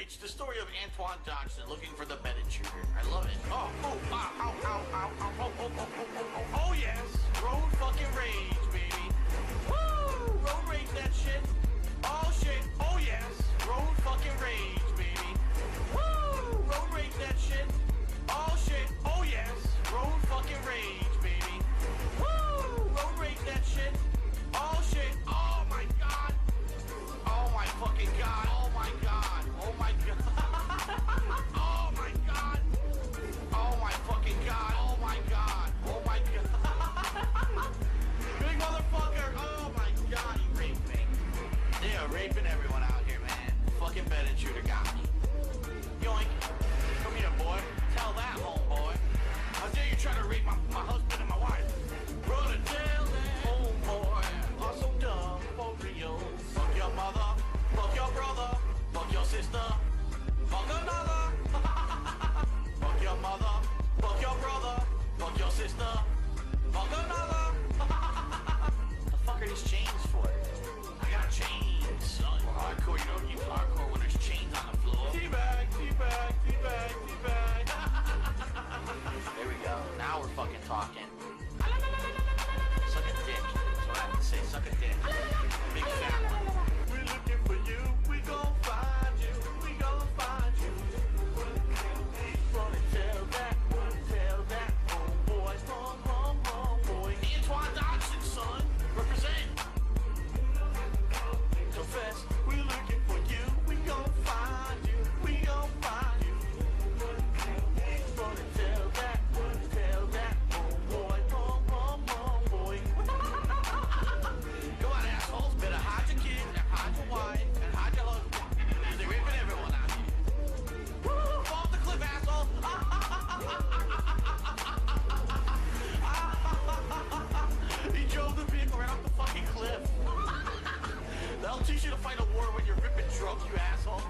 reached the story of Antoine Dodson looking for the bedded shooter. I love it. Oh, ow, ow, ow, ow, ow, oh, yes. Road fucking rage, baby. Woo! Road rage that shit. Oh, shit. Oh, yes. Road fucking rage, baby. Woo! Road rage that shit. Oh, shit. Oh, yes. Road fucking rage, baby. Woo! Road rage that shit. Oh, shit. Oh, my God. Oh, my fucking God. Oh, my God. Oh, my God. Oh, my God. Oh, my fucking God. Oh, my God. Oh, my God. Big motherfucker. Oh, my God. He raped me. They are raping everyone out here, man. Fucking bedded shooter got me. Yoink. Come here, boy. Tell that, homeboy. How dare you try to rape my husband and my wife? Brother, tell that, homeboy. Are so dumb for real. Fuck your mother. Fuck your brother. Fuck your sister. Fuck another. Fuck your mother. Fuck your brother. Fuck your sister. Fuck another. The fuck are these chains for? I got chains, son. Hardcore, you don't use hardcore when there's chains on the floor. Teabag, teabag, teabag, teabag. There we go. Now we're fucking talking. Suck a dick. That's what I have to say. Suck a dick. Big fat one. We're looking for you. We gon' find you. We gon' find you. Wanna tell that, homeboy. Homeboy. Antoine Dodson, son. Represent. Confess. We're looking for you. We gon' find you. We gon' find you. Wanna tell that, homeboy. Homeboy. Go on, assholes. Better hide your kids and hide your wife and hide your husband. They're raping everyone out here. Woo! Fall off the cliff, asshole! He drove the vehicle right off the fucking cliff. They'll teach you to fight a war when you're ripping drunk, you asshole.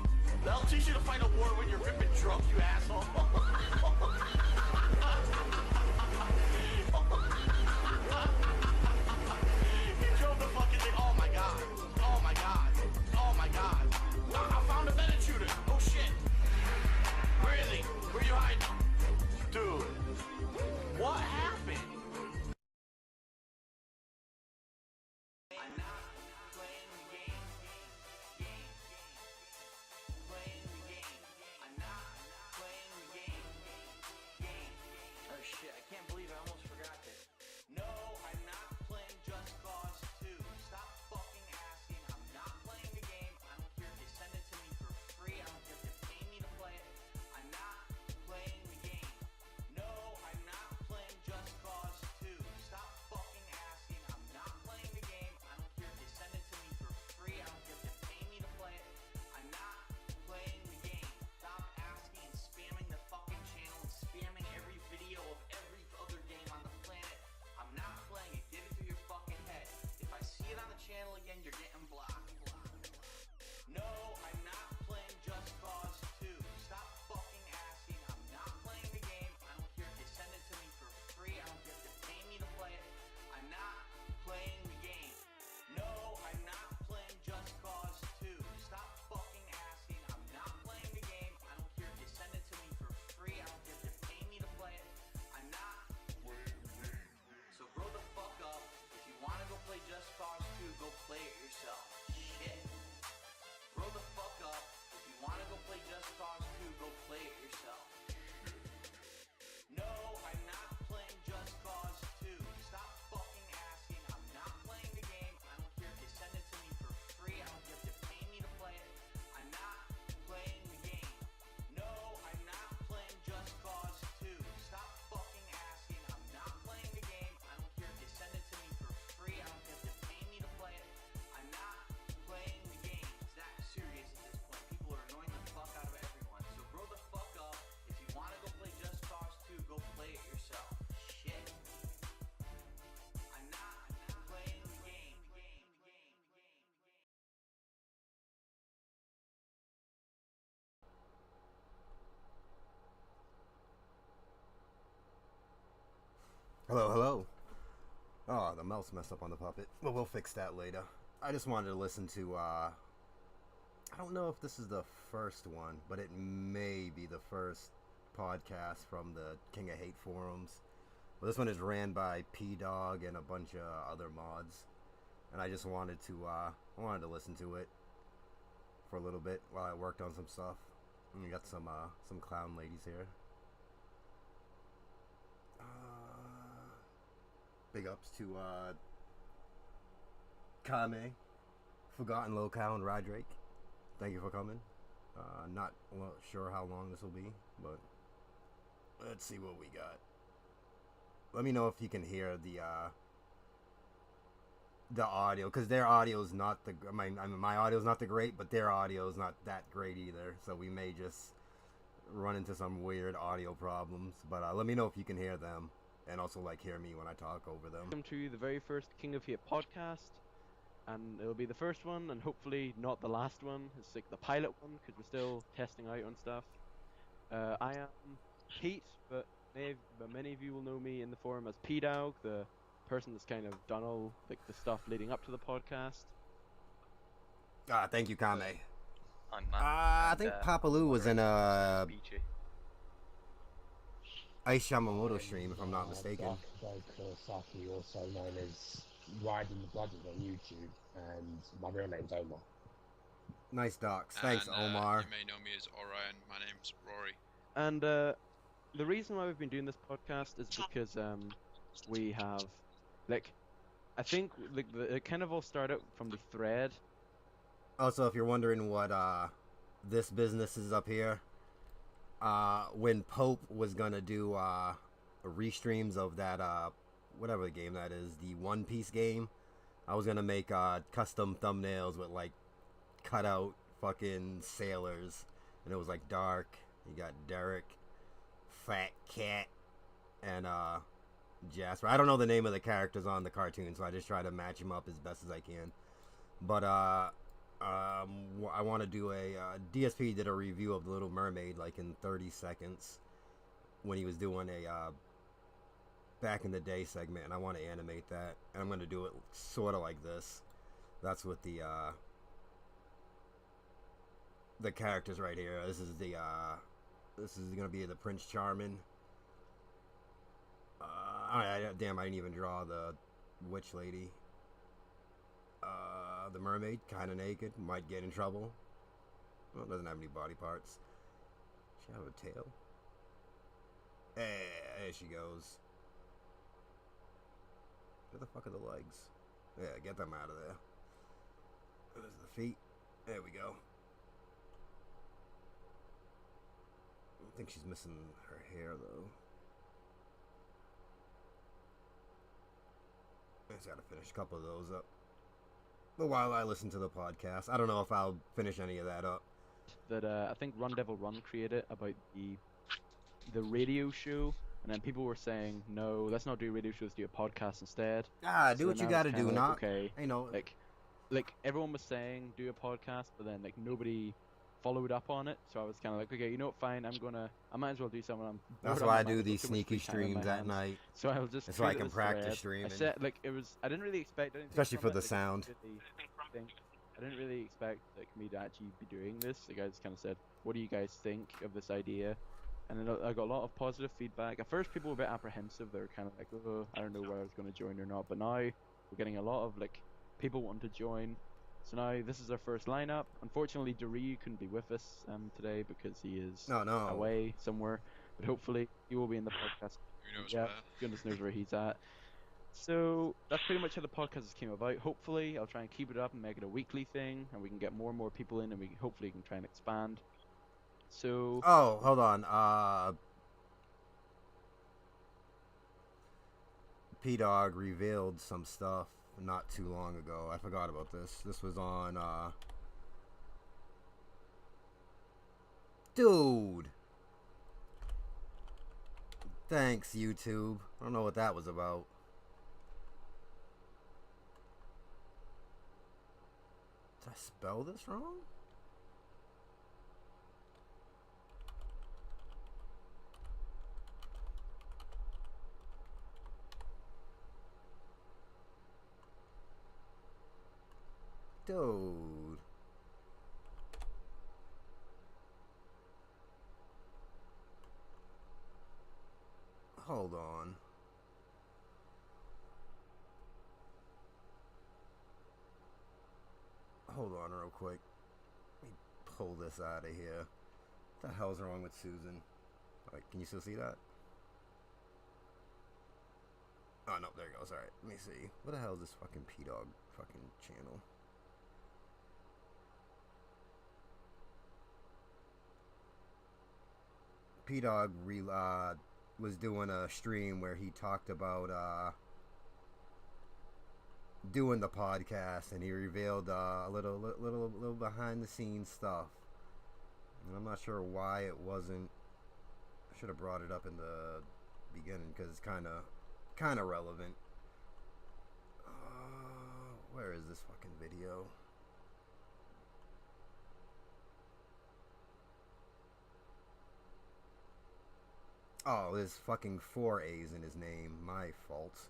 They'll teach you to fight a war when you're ripping drunk, you asshole. He drove the fucking thing. Oh my God. Oh my God. Oh my God. I found a bedded shooter. Oh shit. Where is he? Where you hiding? Dude. What happened? I'm not playing the game. Playing the game. I'm not playing the game. Oh shit, I can't believe I almost forgot this. No, I'm not playing Just Cause 2. Stop fucking asking. I'm not playing the game. I don't care if you send it to me for free. I don't care if you pay me to play it. I'm not playing the game. No, I'm not playing Just Cause 2. Stop fucking asking. I'm not playing the game. I don't care if you send it to me for free. I don't care if you pay me to play it. I'm not playing the game. Stop asking and spamming the fucking channel and spamming every video of every other game on the planet. I'm not playing it. Get it through your fucking head. If I see it on the channel again, you're getting blocked. No, I'm not playing Just Cause 2. Stop fucking asking. I'm not playing the game. I don't care if you send it to me for free. I don't care if you pay me to play it. I'm not playing the game. No, I'm not playing Just Cause 2. Stop fucking asking. I'm not playing the game. I don't care if you send it to me for free. I don't care if you pay me to play it. I'm not playing the game. So grow the fuck up. If you want to go play Just Cause 2, go play it yourself. Shit. Grow the fuck up. If you want to go play Just Cause 2, go play it yourself. No, I'm not playing Just Cause 2. Stop fucking asking. I'm not playing the game. I don't care if you send it to me for free. I don't care if you pay me to play it. I'm not playing the game. No, I'm not playing Just Cause 2. Stop fucking asking. I'm not playing the game. I don't care if you send it to me for free. I don't care if you pay me to play it. I'm not playing the game. It's that serious at this point. People are annoying the fuck out of everyone. So grow the fuck up. If you want to go play Just Cause 2, go play it yourself. Shit. I'm not playing the game. Hello, hello. Oh, the mouse messed up on the puppet, but we'll fix that later. I just wanted to listen to, don't know if this is the first one, but it may be the first podcast from the King of Hate forums. Well, this one is ran by P-Dog and a bunch of other mods, and I just wanted to listen to it for a little bit while I worked on some stuff. And we got some clown ladies here. Big ups to Kame, Forgotten Locale, and Roderick. Thank you for coming. Not sure how long this will be, but let's see what we got. Let me know if you can hear the audio, because their audio is not my audio is not the great, but their audio is not that great either. So we may just run into some weird audio problems. But let me know if you can hear them, and also hear me when I talk over them. Welcome to the very first King of Hate podcast, and it'll be the first one, and hopefully not the last one. It's the pilot one, because we're still testing out on stuff. I am Pete, but many of you will know me in the forum as P-Dog, the person that's kind of done all the stuff leading up to the podcast. Thank you, Kame. I'm Matt. I think Papa Lou was in a Ice Yamamoto stream, if I'm not mistaken. Saki, also known as Riding the Blooded on YouTube, and my real name's Omar. Nice docs. Thanks, Omar. You may know me as Orion. My name's Rory. And the reason why we've been doing this podcast is because we have, I think it kind of all started from the thread. Also, if you're wondering what this business is up here, when Pope was gonna do restreams of that whatever the game that is, the One Piece game, I was gonna make custom thumbnails with cut out fucking sailors, and it was dark. You got Derek, Fat Cat, and Jasper. I don't know the name of the characters on the cartoon, so I just try to match them up as best as I can. But I want to do a DSP did a review of The Little Mermaid in 30 seconds when he was doing a back in the day segment, and I want to animate that, and I'm going to do it sort of like this. That's what the characters right here. This is going to be the Prince Charming. Damn, I didn't even draw the witch lady. The mermaid, kind of naked, might get in trouble. Well, doesn't have any body parts. She have a tail. There she goes. Where the fuck are the legs? Yeah, get them out of there. There's the feet. There we go. I think she's missing her hair, though. I just gotta finish a couple of those up. But while I listen to the podcast, I don't know if I'll finish any of that up. That I think Run Devil Run created about the radio show, and then people were saying, no, let's not do radio shows, do a podcast instead. Do what you gotta do, not okay. You know, everyone was saying do a podcast, but then nobody followed up on it. So I was kind of okay, you know what, fine, I might as well do something. That's why I do these sneaky streams at night. So I'll just. So I can practice streaming. I said I didn't really expect. Especially for the sound. I didn't really expect me to actually be doing this. The guys kind of said, "What do you guys think of this idea?" And then I got a lot of positive feedback. At first, people were a bit apprehensive. They were kind of "Oh, I don't know whether I was going to join or not." But now we're getting a lot of people wanting to join. So now this is our first lineup. Unfortunately, Doree couldn't be with us today because he is away somewhere. But hopefully he will be in the podcast. Who knows yeah, where? goodness knows where he's at. So that's pretty much how the podcast came about. Hopefully, I'll try and keep it up and make it a weekly thing, and we can get more and more people in, and we hopefully can try and expand. So. Oh, hold on. P-Dog revealed some stuff not too long ago. I forgot about this. This was on, Dude! Thanks, YouTube. I don't know what that was about. Did I spell this wrong? Dude. Hold on. Hold on real quick. Let me pull this out of here. What the hell's wrong with Susan? Alright, can you still see that? Oh, no, there it goes. Alright, let me see. What the hell is this fucking P-Dog fucking channel? P-Dog was doing a stream where he talked about doing the podcast, and he revealed a little behind the scenes stuff. And I'm not sure why it wasn't. I should have brought it up in the beginning because it's kind of relevant. Where is this fucking video? Oh, there's fucking 4 A's in his name. My fault.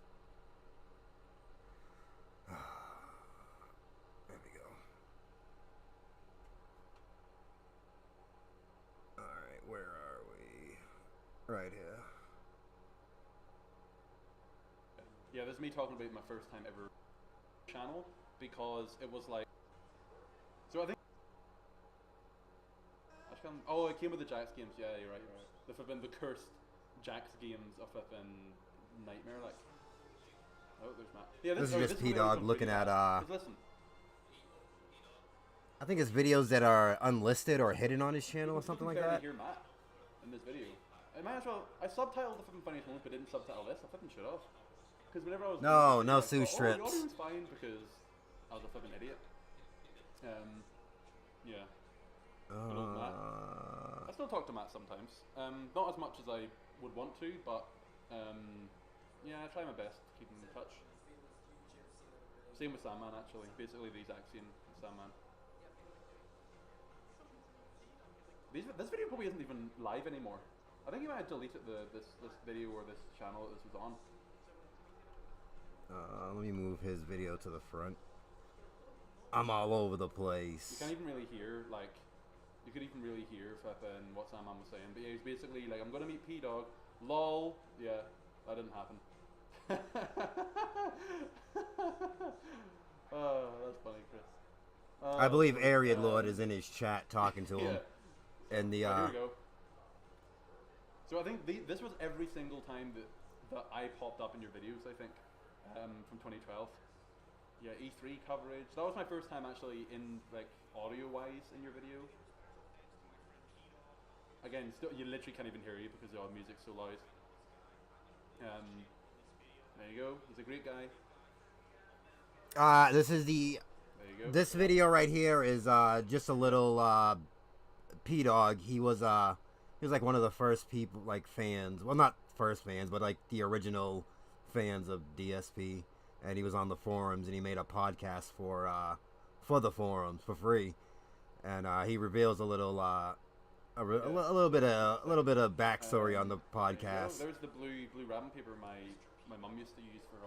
There we go. Alright, where are we? Right here. Yeah, this is me talking about my first time ever channel, because it was like, so I think, oh, it came with the Jax games. Yeah, you're right. The flippin' the cursed Jax games of flippin' nightmare, like. Oh, there's Matt. Yeah, this is just P-Dog looking at listen. I think it's videos that are unlisted or hidden on his channel or something like that. Hear Matt in this video. I might as well. I subtitled the flippin' funniest moments, but didn't subtitle this. I flippin' should have. Because whenever I was no Sue strips. The audio was fine because I was a flippin' idiot. Yeah. Matt. I still talk to Matt sometimes. Not as much as I would want to, but yeah, I try my best to keep in touch. Same with Sandman, actually. Basically, the exact same with Sandman. This video probably isn't even live anymore. I think you might have deleted this video or this channel that this was on. Let me move his video to the front. I'm all over the place. You can't even really hear, like, you could even really hear flippin' what Sandman was saying. But yeah, he's basically like, I'm gonna meet P-Dog. LOL. Yeah, that didn't happen. Oh, that's funny, Chris. I believe Ariad Lord is in his chat talking to him. Yeah. And the here we go. So I think this was every single time that I popped up in your videos, I think, from 2012. Yeah, E3 coverage. That was my first time actually in, like, audio-wise in your video. Again, still, you literally can't even hear you because the music's so loud. There you go. He's a great guy. This is the. There you go. This video right here is just a little P-Dog. He was like one of the first people, like, fans. Well, not first fans, but like the original fans of DSP. And he was on the forums, and he made a podcast for the forums for free. And he reveals a little a little bit of backstory on the podcast. There's the blue wrapping paper my mum used to use for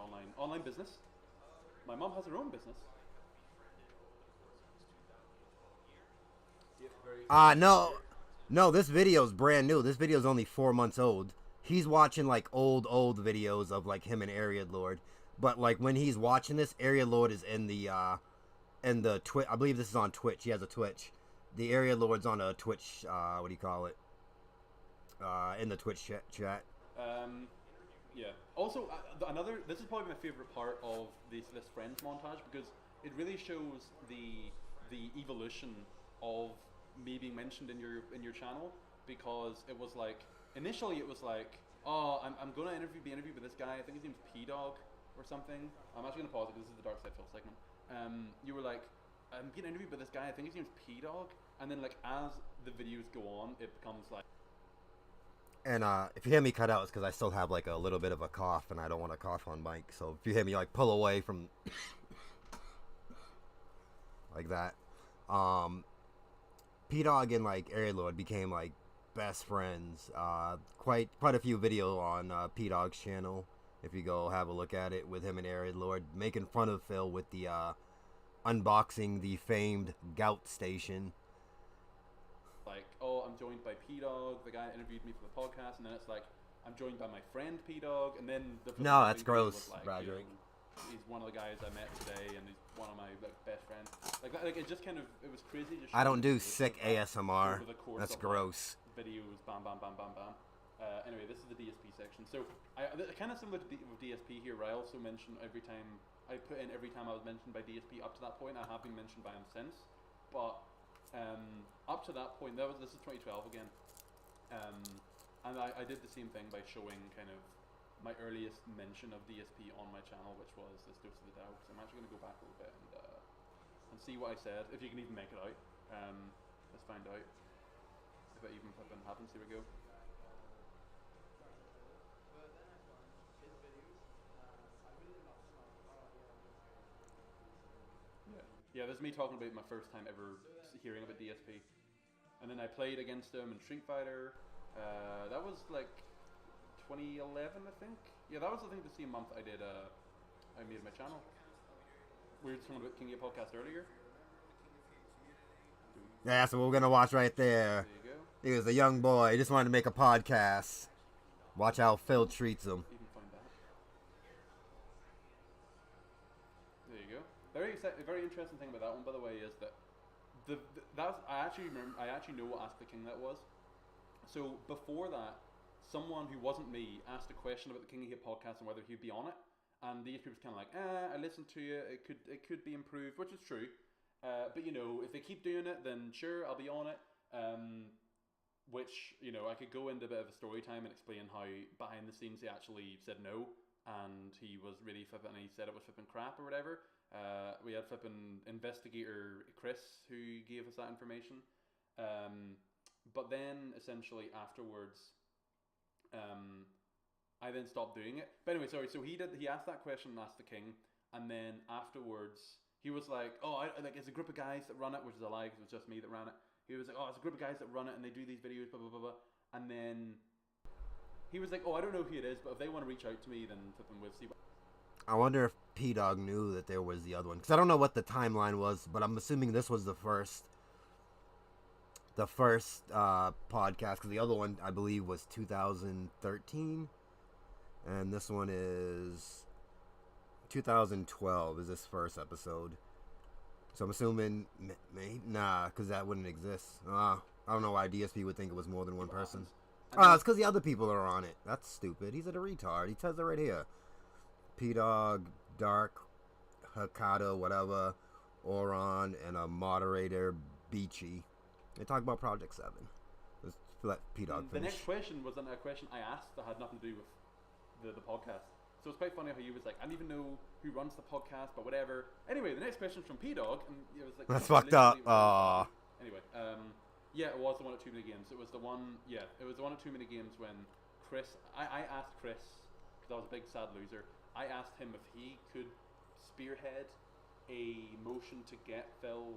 online business. My mum has her own business. No, this video's brand new. This video's only 4 months old. He's watching like old videos of like him and Ariad Lord. But like when he's watching this, Ariad Lord is in the Twitch. I believe this is on Twitch. He has a Twitch. The Ariad Lord's on a Twitch. What do you call it? In the Twitch chat. Yeah. Also, this is probably my favorite part of this Friends montage, because it really shows the evolution of me being mentioned in your channel. Because it was like, initially it was like, oh, I'm gonna be interviewed with this guy. I think his name's P-Dog or something. I'm actually gonna pause it because this is the Dark Side Phil segment. You were like, I'm getting interviewed by this guy. I think his name's P-Dog. And then like as the videos go on, it becomes like. And if you hear me cut out, it's because I still have like a little bit of a cough, and I don't want to cough on mic. So if you hear me like pull away from like that, P-Dog and like Ariad Lord became like best friends. Quite a few video on P-Dog's channel. If you go have a look at it with him and Ariad Lord making fun of Phil with the unboxing the famed gout station. Like, oh, I'm joined by P-Dog, the guy that interviewed me for the podcast, and then it's like, I'm joined by my friend P-Dog, and then the No, that's thing gross, was like, Broderick. he's one of the guys I met today, and he's one of my like best friends. Like it just kind of it was crazy. Just I don't showing do the sick evolution of that ASMR. over the course That's of, like, gross. videos, bam, bam, bam, bam, bam. Anyway, this is the DSP section. So kind of similar to with DSP here, where I also mention every time I put in every time I was mentioned by DSP up to that point. I have been mentioned by him since, but up to that point, this is 2012 again, and I did the same thing by showing kind of my earliest mention of DSP on my channel, which was this dose of the Dow. So I'm actually going to go back a little bit and see what I said, if you can even make it out. Let's find out if it even flipping happens. Here we go. Yeah, this is me talking about my first time ever hearing about DSP. And then I played against him in Street Fighter. That was like 2011, I think. Yeah, that was I think the same month I made my channel. We were talking about King of Podcast earlier. Yeah, that's what we're gonna watch right there. There you go. He was a young boy. He just wanted to make a podcast. Watch how Phil treats him. Even find that. There you go. Very interesting thing about that one, by the way, is that I actually know what Ask the King that was. So before that, someone who wasn't me asked a question about the King of Hate podcast and whether he'd be on it, and these people was kind of like, I listened to you. It could be improved, which is true. But you know, if they keep doing it, then sure, I'll be on it. Which, you know, I could go into a bit of a story time and explain how behind the scenes he actually said no, and he was really flipping, and he said it was flipping crap or whatever. We had flipping investigator Chris who gave us that information. But then essentially afterwards, I then stopped doing it. But anyway, sorry. So he asked that question and asked the king, and then afterwards he was like, "Oh, like it's a group of guys that run it," which is a lie because it was just me that ran it. He was like, "Oh, it's a group of guys that run it and they do these videos, blah blah blah blah." And then he was like, "Oh, I don't know who it is, but if they want to reach out to me, then flipping we'll see." I wonder if P-Dog knew that there was the other one, because I don't know what the timeline was, but I'm assuming this was the first podcast, because the other one I believe was 2013, and this one is 2012 is this first episode. So I'm assuming nah, because that wouldn't exist. I don't know why DSP would think it was more than one person. It's because the other people are on it. That's stupid. He's a retard. He says it right here. P-Dog, Dark, Hakata, whatever, Oron, and a moderator, Beachy. They talk about Project 7. Let's let P-Dog finish. The next question was a question I asked that had nothing to do with the podcast. So it's quite funny how he was like, I don't even know who runs the podcast, but whatever. Anyway, the next question was from P-Dog, and it was like... That's fucked up. Anyway, yeah, it was the one at Too Many Games. It was the one at Too Many Games when Chris... I asked Chris, because I was a big sad loser, I asked him if he could spearhead a motion to get Phil,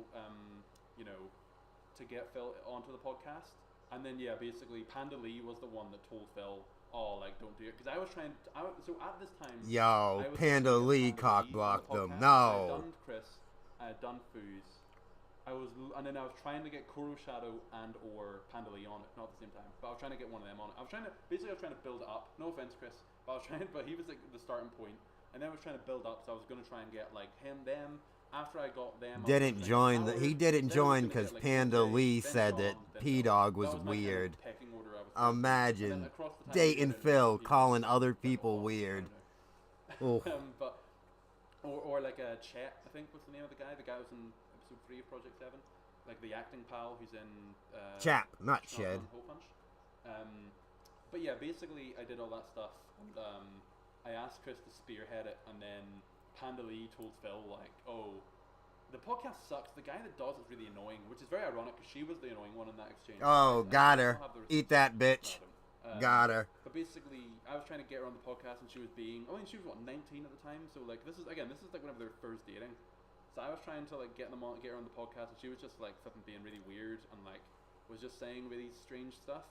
onto the podcast. And then, yeah, basically, Panda Lee was the one that told Phil, oh, like, don't do it. Because I was trying... so at this time... Yo, Panda Lee cock-blocked them. No. I had done Chris, I had done Foos. And then I was trying to get Kuro Shadow and or Panda Lee on it, not at the same time. But I was trying to get one of them on it. I was trying to build it up. No offense, Chris. But he was like the starting point. And then I was trying to build up, so I was going to try and get like them. After I got them, he didn't join because Panda Lee said that P-Dog was weird. Imagine dating Phil, calling other people weird. But or like Chet, I think was the name of the guy. The guy was in episode 3 of Project 7, like the acting pal who's in Chap, not Shed. But yeah, basically I did all that stuff, and I asked Chris to spearhead it, and then Panda Lee told Phil like, oh, the podcast sucks, the guy that does is really annoying, which is very ironic because she was the annoying one in that exchange. Oh, got her. Eat that bitch. Got her. But basically, I was trying to get her on the podcast, and she was she was 19 at the time, so like this is like whenever they were first dating. So I was trying to like get her on the podcast, and she was just like flipping being really weird and like was just saying really strange stuff.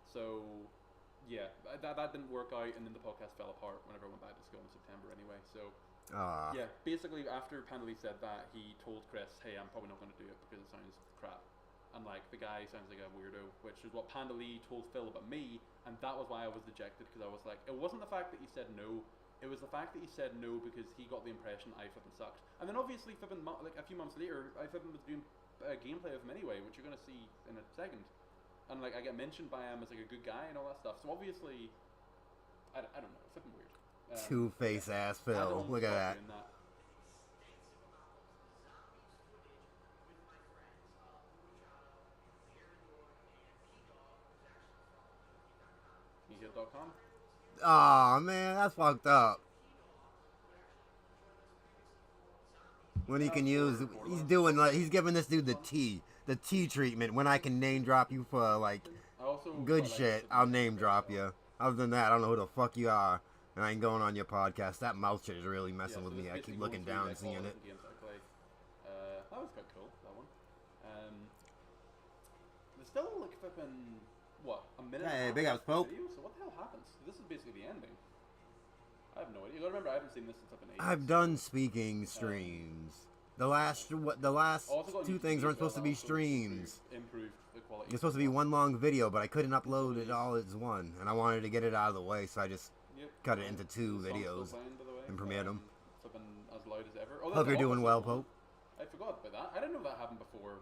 So yeah, that didn't work out, and then the podcast fell apart whenever I went back to school in September anyway. So yeah, basically after Panda Lee said that, he told Chris, hey, I'm probably not going to do it because it sounds crap. and like the guy sounds like a weirdo, which is what Panda Lee told Phil about me, and that was why I was dejected, because I was like, it wasn't the fact that he said no, it was the fact that he said no because he got the impression I flippin' sucked. And then obviously flippin' like a few months later, I flippin' was doing gameplay of him anyway, which you're gonna see in a second, and like I get mentioned by him as like a good guy and all that stuff. So obviously, I don't know, it's flippin' weird. Two-face ass I Phil. don't Look at that. doing that. Media.com. Oh man, that's fucked up. When he can use, he's doing like he's giving this dude the T treatment. When I can name drop you for like I also good quite like shit, the I'll name drop you. Other than that, I don't know who the fuck you are, and I ain't going on your podcast. That mouth shit is really messing with so me. it's I basically keep looking going through, down like, and seeing all the it. different games that I play. That was quite cool, that one. There's still like flipping what, a minute and a Hey, half big left ups, of the Pope. video, so what the hell happens? This is basically the ending. I have no idea. You gotta remember, I haven't seen this since up in 80s. I've done speaking streams. The last Also got two YouTube things as aren't supposed to well, be so streams. improved the quality. It's supposed to be one long video, but I couldn't upload it all as one, and I wanted to get it out of the way, so I just cut it into two The song's still videos playing, by the way. and premiered them. Flipping as loud as ever. Oh, Hope you're there's doing Office well, as Pope. I forgot about that. I didn't know that happened before.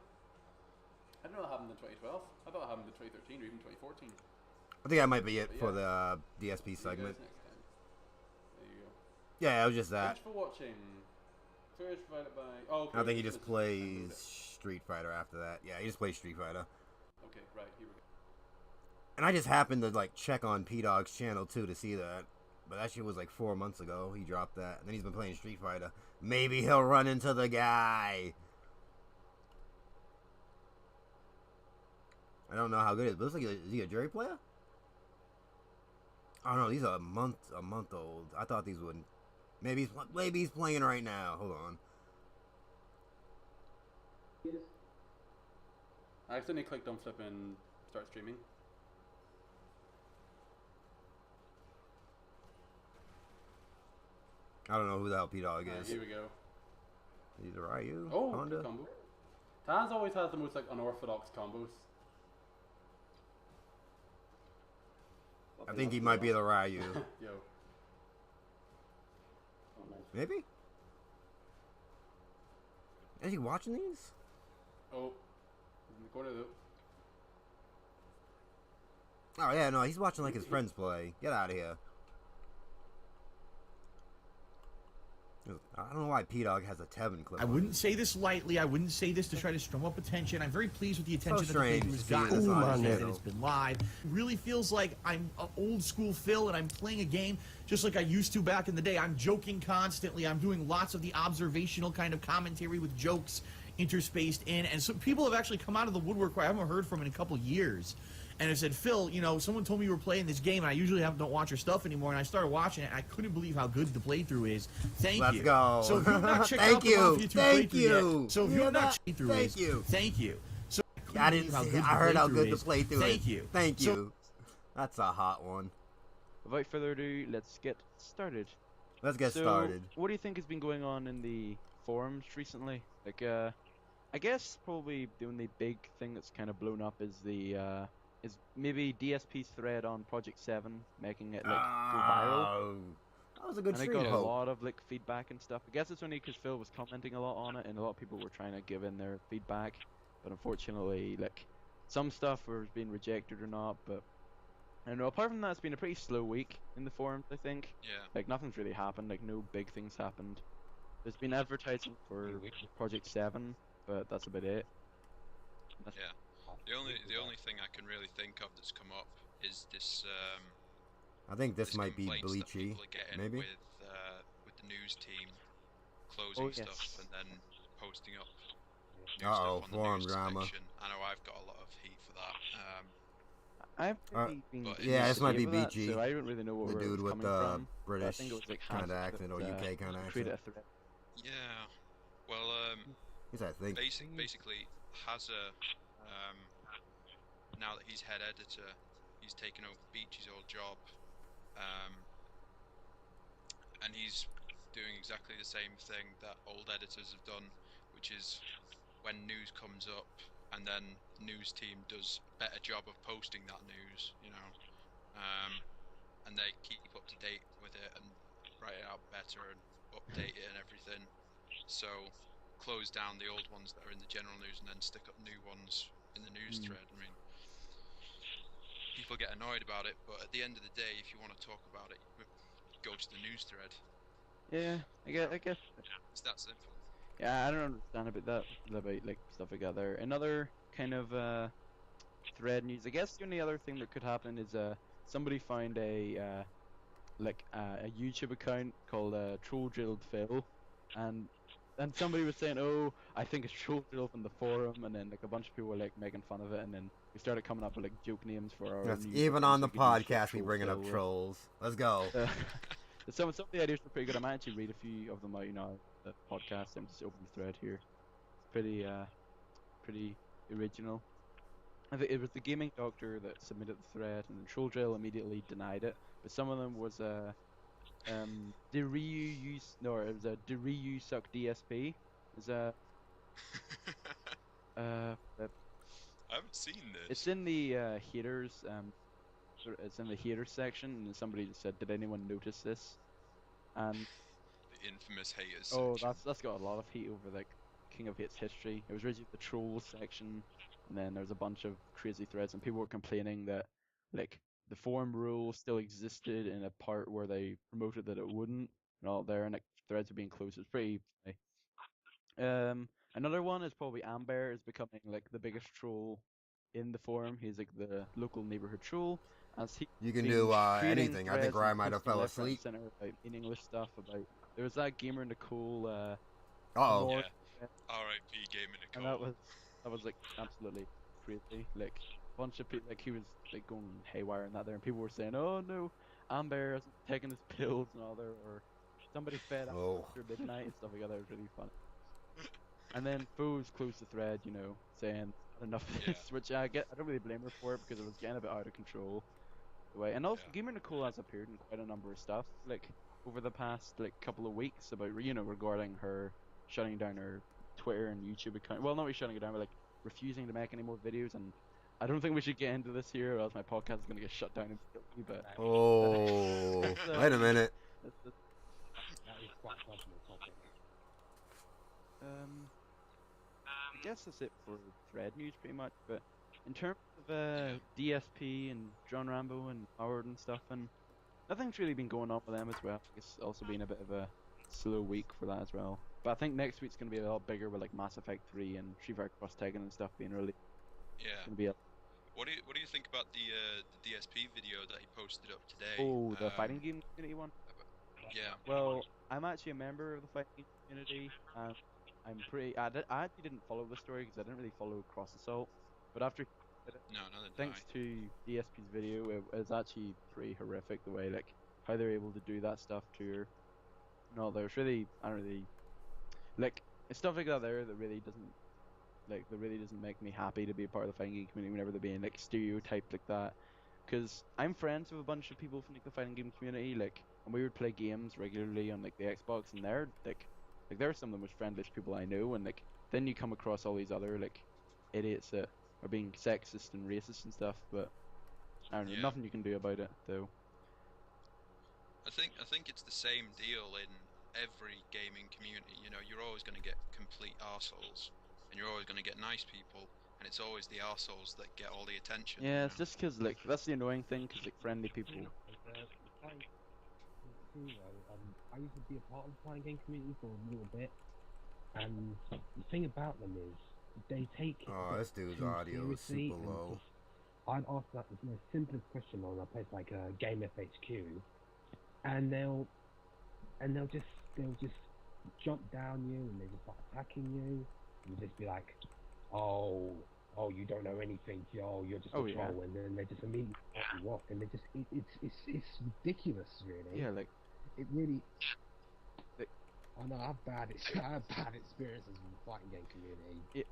I didn't know that happened in 2012. I thought it happened in 2013 or even 2014. I think that might be it But for yeah. the DSP See you segment. guys next time. There you go. Yeah, it was just that. Thanks for watching. Twitch provided by. Oh, okay. I think he this just is- plays Street Fighter after that. Yeah, he just plays Street Fighter. Okay, right, here we go. And I just happened to like check on P-Dog's channel too to see that. But that shit was like 4 months ago. He dropped that. And then he's been playing Street Fighter. Maybe he'll run into the guy. I don't know how good it is. But it looks like is he a jury player? Oh no, these are a month old. I thought these would. Maybe he's playing right now. Hold on. I accidentally clicked on flipping start streaming. I don't know who the hell P-Dog Alright, is. here we go. He's a Ryu? Oh, Honda? good combo. Taz always has the most like unorthodox combos. I think he might be the Ryu. Yo. Maybe? Is he watching these? Oh. In the corner though. Oh yeah, no, he's watching like his friends play. Get out of here. I don't know why P-Dog has a Tevin clip. I wouldn't say this lightly. I wouldn't say this to try to strum up attention. I'm very pleased with the attention that the strange playthrough has to see gotten. this Ooh, on my his man, channel. it's been live. It really feels like I'm old school Phil and I'm playing a game just like I used to back in the day. I'm joking constantly. I'm doing lots of the observational kind of commentary with jokes interspaced in. And so people have actually come out of the woodwork where I haven't heard from in a couple years. And I said, Phil, you know, someone told me you were playing this game, and I usually don't watch your stuff anymore. And I started watching it, and I couldn't believe how good the playthrough is. Thank Let's you. go. So if you have not checked Thank out the you. Mafia 2 Thank playthrough you. yet, so if you Yeah, have not that- checked through thank is, you. thank you. So I didn't believe see, good I the heard how good is. the playthrough is. Thank you. Thank So- you. That's a hot one. Without further ado, let's get started. Let's get So, started. what do you think has been going on in the forums recently? Like, I guess probably the only big thing that's kind of blown up is the is maybe DSP's thread on Project 7 making it like go viral. Oh, that was a good And I stream. got a Hope. lot of like feedback and stuff. I guess it's only because Phil was commenting a lot on it, and a lot of people were trying to give in their feedback. But unfortunately, like some stuff was being rejected or not. But I don't know. Apart from that, it's been a pretty slow week in the forums. I think. Yeah. Like nothing's really happened. Like no big things happened. There's been advertising for Project 7, but that's about it. Yeah. The only thing I can really think of that's come up is this I think this this might be complaints that Bleachy. people are getting Maybe. with the news team closing Oh, yes. stuff and then posting up new Uh-oh, stuff on the forum news drama. section. I know I've got a lot of heat for that. I've Uh, really been but in yeah, the this might be city of that, BG, so I don't really know what The where dude it's with coming the from. but I British think it was like kind of Hans accent or that, UK kind of created accent. a thread. yeah, well, Yes, I think. basically, Hazza, now that he's head editor, he's taken over Beach's old job, and he's doing exactly the same thing that old editors have done, which is when news comes up, and then news team does better job of posting that news, and they keep up to date with it and write it out better and update it and everything. So close down the old ones that are in the general news and then stick up new ones in the news thread. I mean, people get annoyed about it, but at the end of the day, if you want to talk about it, go to the news thread. Yeah, I guess. It's that simple. Yeah, I don't understand about that, about like stuff like that there. Another kind of thread news. I guess the only other thing that could happen is somebody found a YouTube account called Troll Drilled Phil, and somebody was saying, "Oh, I think it's Troll Drill from the forum," and then like a bunch of people were like making fun of it, and then we started coming up with like joke names for our Yes, new even videos on we the could use, like, podcast, we Troll bringing up Phil. trolls. Let's go. Some of the ideas were pretty good. I might actually read a few of them out, the podcast. I'm just opening the thread here. It's pretty original. I think it was the gaming doctor that submitted the thread, and the Troll Drill immediately denied it. But some of them was the reuse no, it was a the reuse suck DSP. Is uh I haven't seen this. it's in the haters it's in the haters section, and somebody just said, "Did anyone notice this?" And The infamous haters oh, section. that's got a lot of heat over like King of Hate's history. It was originally the trolls section, and then there's a bunch of crazy threads, and people were complaining that like the forum rule still existed in a part where they promoted that it wouldn't, and all there, and like threads are being closed. It's pretty funny. Another one is probably Amber is becoming like the biggest troll in the forum. He's like the local neighborhood troll, as he You can been do creating anything. I think threads and Ryan might have posting fell left, right, and asleep. center about meaningless stuff. About there was that gamer Nicole. Uh-oh. Amor- R.I.P. Gaming and Nicole. that was like absolutely crazy. Like a bunch of people, like he was like going haywire and that there, and people were saying, "Oh no, Amber hasn't taken his pills and all there," or somebody fed Oh. after midnight and stuff like that. That was really funny. And then Foes closed the thread, saying enough of Yeah. this, which I don't really blame her for it because it was getting a bit out of control. The way, and also Yeah. Gamer Nicole has appeared in quite a number of stuff, like over the past like couple of weeks about regarding her shutting down her Twitter and YouTube account. Well, not really shutting it down, but like refusing to make any more videos. And I don't think we should get into this here, or else my podcast is gonna get shut down immediately. But Oh. Wait a minute. that's That is quite a personal topic. I guess that's it for thread news, pretty much. But in terms of DSP and John Rambo and Howard and stuff, and nothing's really been going on with them as well. It's also been a bit of a slow week for that as well. But I think next week's gonna be a lot bigger with like Mass Effect 3 and Street Fighter Cross Tekken and stuff being released. Yeah. It's gonna be a What do you think about the DSP video that he posted up today? oh, the fighting game community one. Yeah. Well, I'm actually a member of the fighting game community, and I actually didn't follow the story because I didn't really follow Cross Assault. But after No, neither did thanks I. to DSP's video, it was actually pretty horrific the way like how they're able to do that stuff to her. No, there's really I don't really like it's stuff like that there that really doesn't make me happy to be a part of the fighting game community whenever they're being like stereotyped like that. Because I'm friends with a bunch of people from like the fighting game community, like, and we would play games regularly on like the Xbox, and they're like they're some of the most friendliest people I know, and like then you come across all these other like idiots that are being sexist and racist and stuff, but I don't know, Yeah. nothing you can do about it though. I think it's the same deal in every gaming community. You're always going to get complete arseholes, and you're always going to get nice people, and it's always the arseholes that get all the attention. Yeah, it's just because like that's the annoying thing, because like friendly people. I used to be a part of the fighting game community for a little bit, and the thing about them is they take it Oh, this dude's too audio is seriously, super and low. just- I'd ask like the most simplest question on a place like Game FHQ, and they'll just jump down you, and they just start attacking you, and just be like, oh, you don't know anything, you're just Oh, a yeah. troll, and then they just immediately cut you off, and they just it's ridiculous, really. Yeah, like It really. Like- I know I have bad experiences with the fighting game community. Yeah.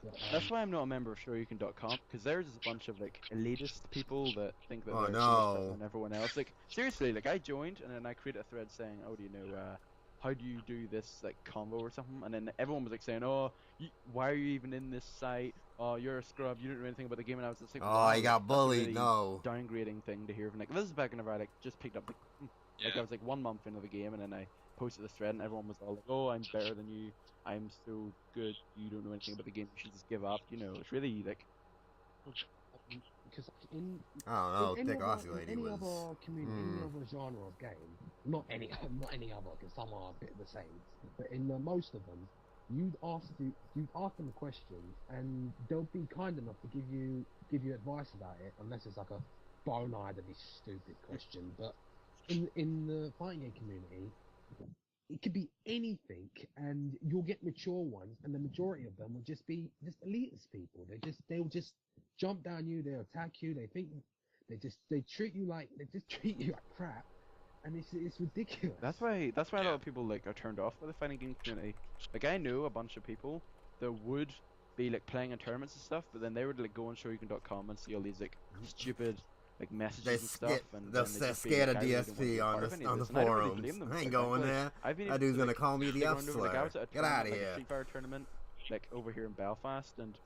But, that's why I'm not a member of Shoryuken.com, because there's just a bunch of like elitist people that think that Oh, they're no. so much better than everyone else. Like seriously, like I joined and then I created a thread saying, "Oh, do you know how do you do this like combo or something?" And then everyone was like saying, "Oh, why are you even in this site? "Oh, you're a scrub. You didn't know anything about the game," and I was just like, Oh, "Wow, he got that's a bullied. really No. downgrading thing to hear from like." This is back whenever I like just picked up the game. Like I Yeah. was like 1 month into the game, and then I posted this thread, and everyone was all like, "Oh, I'm better than you. I'm so good. You don't know anything about the game. You should just give up." You know, it's really like, Because in I don't know. in any Thick other, Aussie in lady any was. other community, any other genre of game, not any other, because some are a bit the same. But in most of them, you'd ask them a question, and they'll be kind enough to give you advice about it, unless it's like a bone-eyedly stupid question. But in the fighting game community, it could be anything, and you'll get mature ones, and the majority of them will just be just elitist people. They'll just jump down you, they'll attack you, they treat you like crap, and it's ridiculous. that's why a Yeah. lot of people like are turned off by the fighting game community. Like I know a bunch of people that would be like playing in tournaments and stuff, but then they would like go on shoryuken.com and see all these like stupid like messages They and stuff, and they're then they just be scared like, of "I really don't wanna be DSP a on part of the any of on the this," and I don't really forums. blame them. I ain't Like, going like, there. I've been That able dude's to, gonna like, call me the stick F around over, like, I slur. was at a Get out tournament, of like a here. Street Fighter tournament, like over here in Belfast, and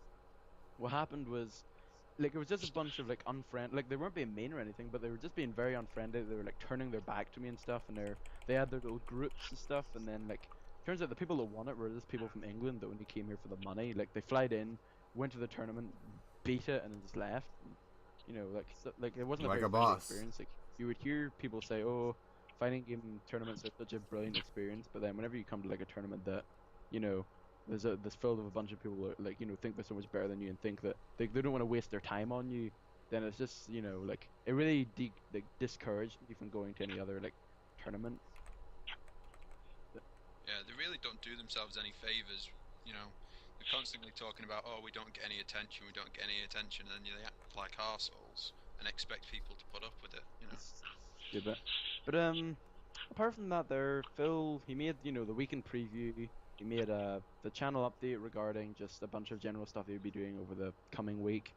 what happened was, like, it was just a bunch of like unfriend, like they weren't being mean or anything, but they were just being very unfriendly. They were like turning their back to me and stuff, and they had their little groups and stuff, and then like turns out the people that won it were just people from England that only came here for the money. Like they flied in, went to the tournament, beat it, and then just left. And, you know, like like it wasn't Like a a very friendly boss. experience. Like you would hear people say, "Oh, fighting game tournaments are such a brilliant experience," but then whenever you come to like a tournament that, you know, there's filled with a bunch of people that like, you know, think they're so much better than you and think that they don't want to waste their time on you, then it's just, you know, like it really like discouraged me from going to any other like tournament. Yeah, they really don't do themselves any favors. You know, they're constantly talking about, oh, we don't get any attention, we don't get any attention, and then they act like arseholes and expect people to put up with it. You know. Stupid. But apart from that, there, Phil, he made, you know, the weekend preview. He made the channel update regarding just a bunch of general stuff he would be doing over the coming week.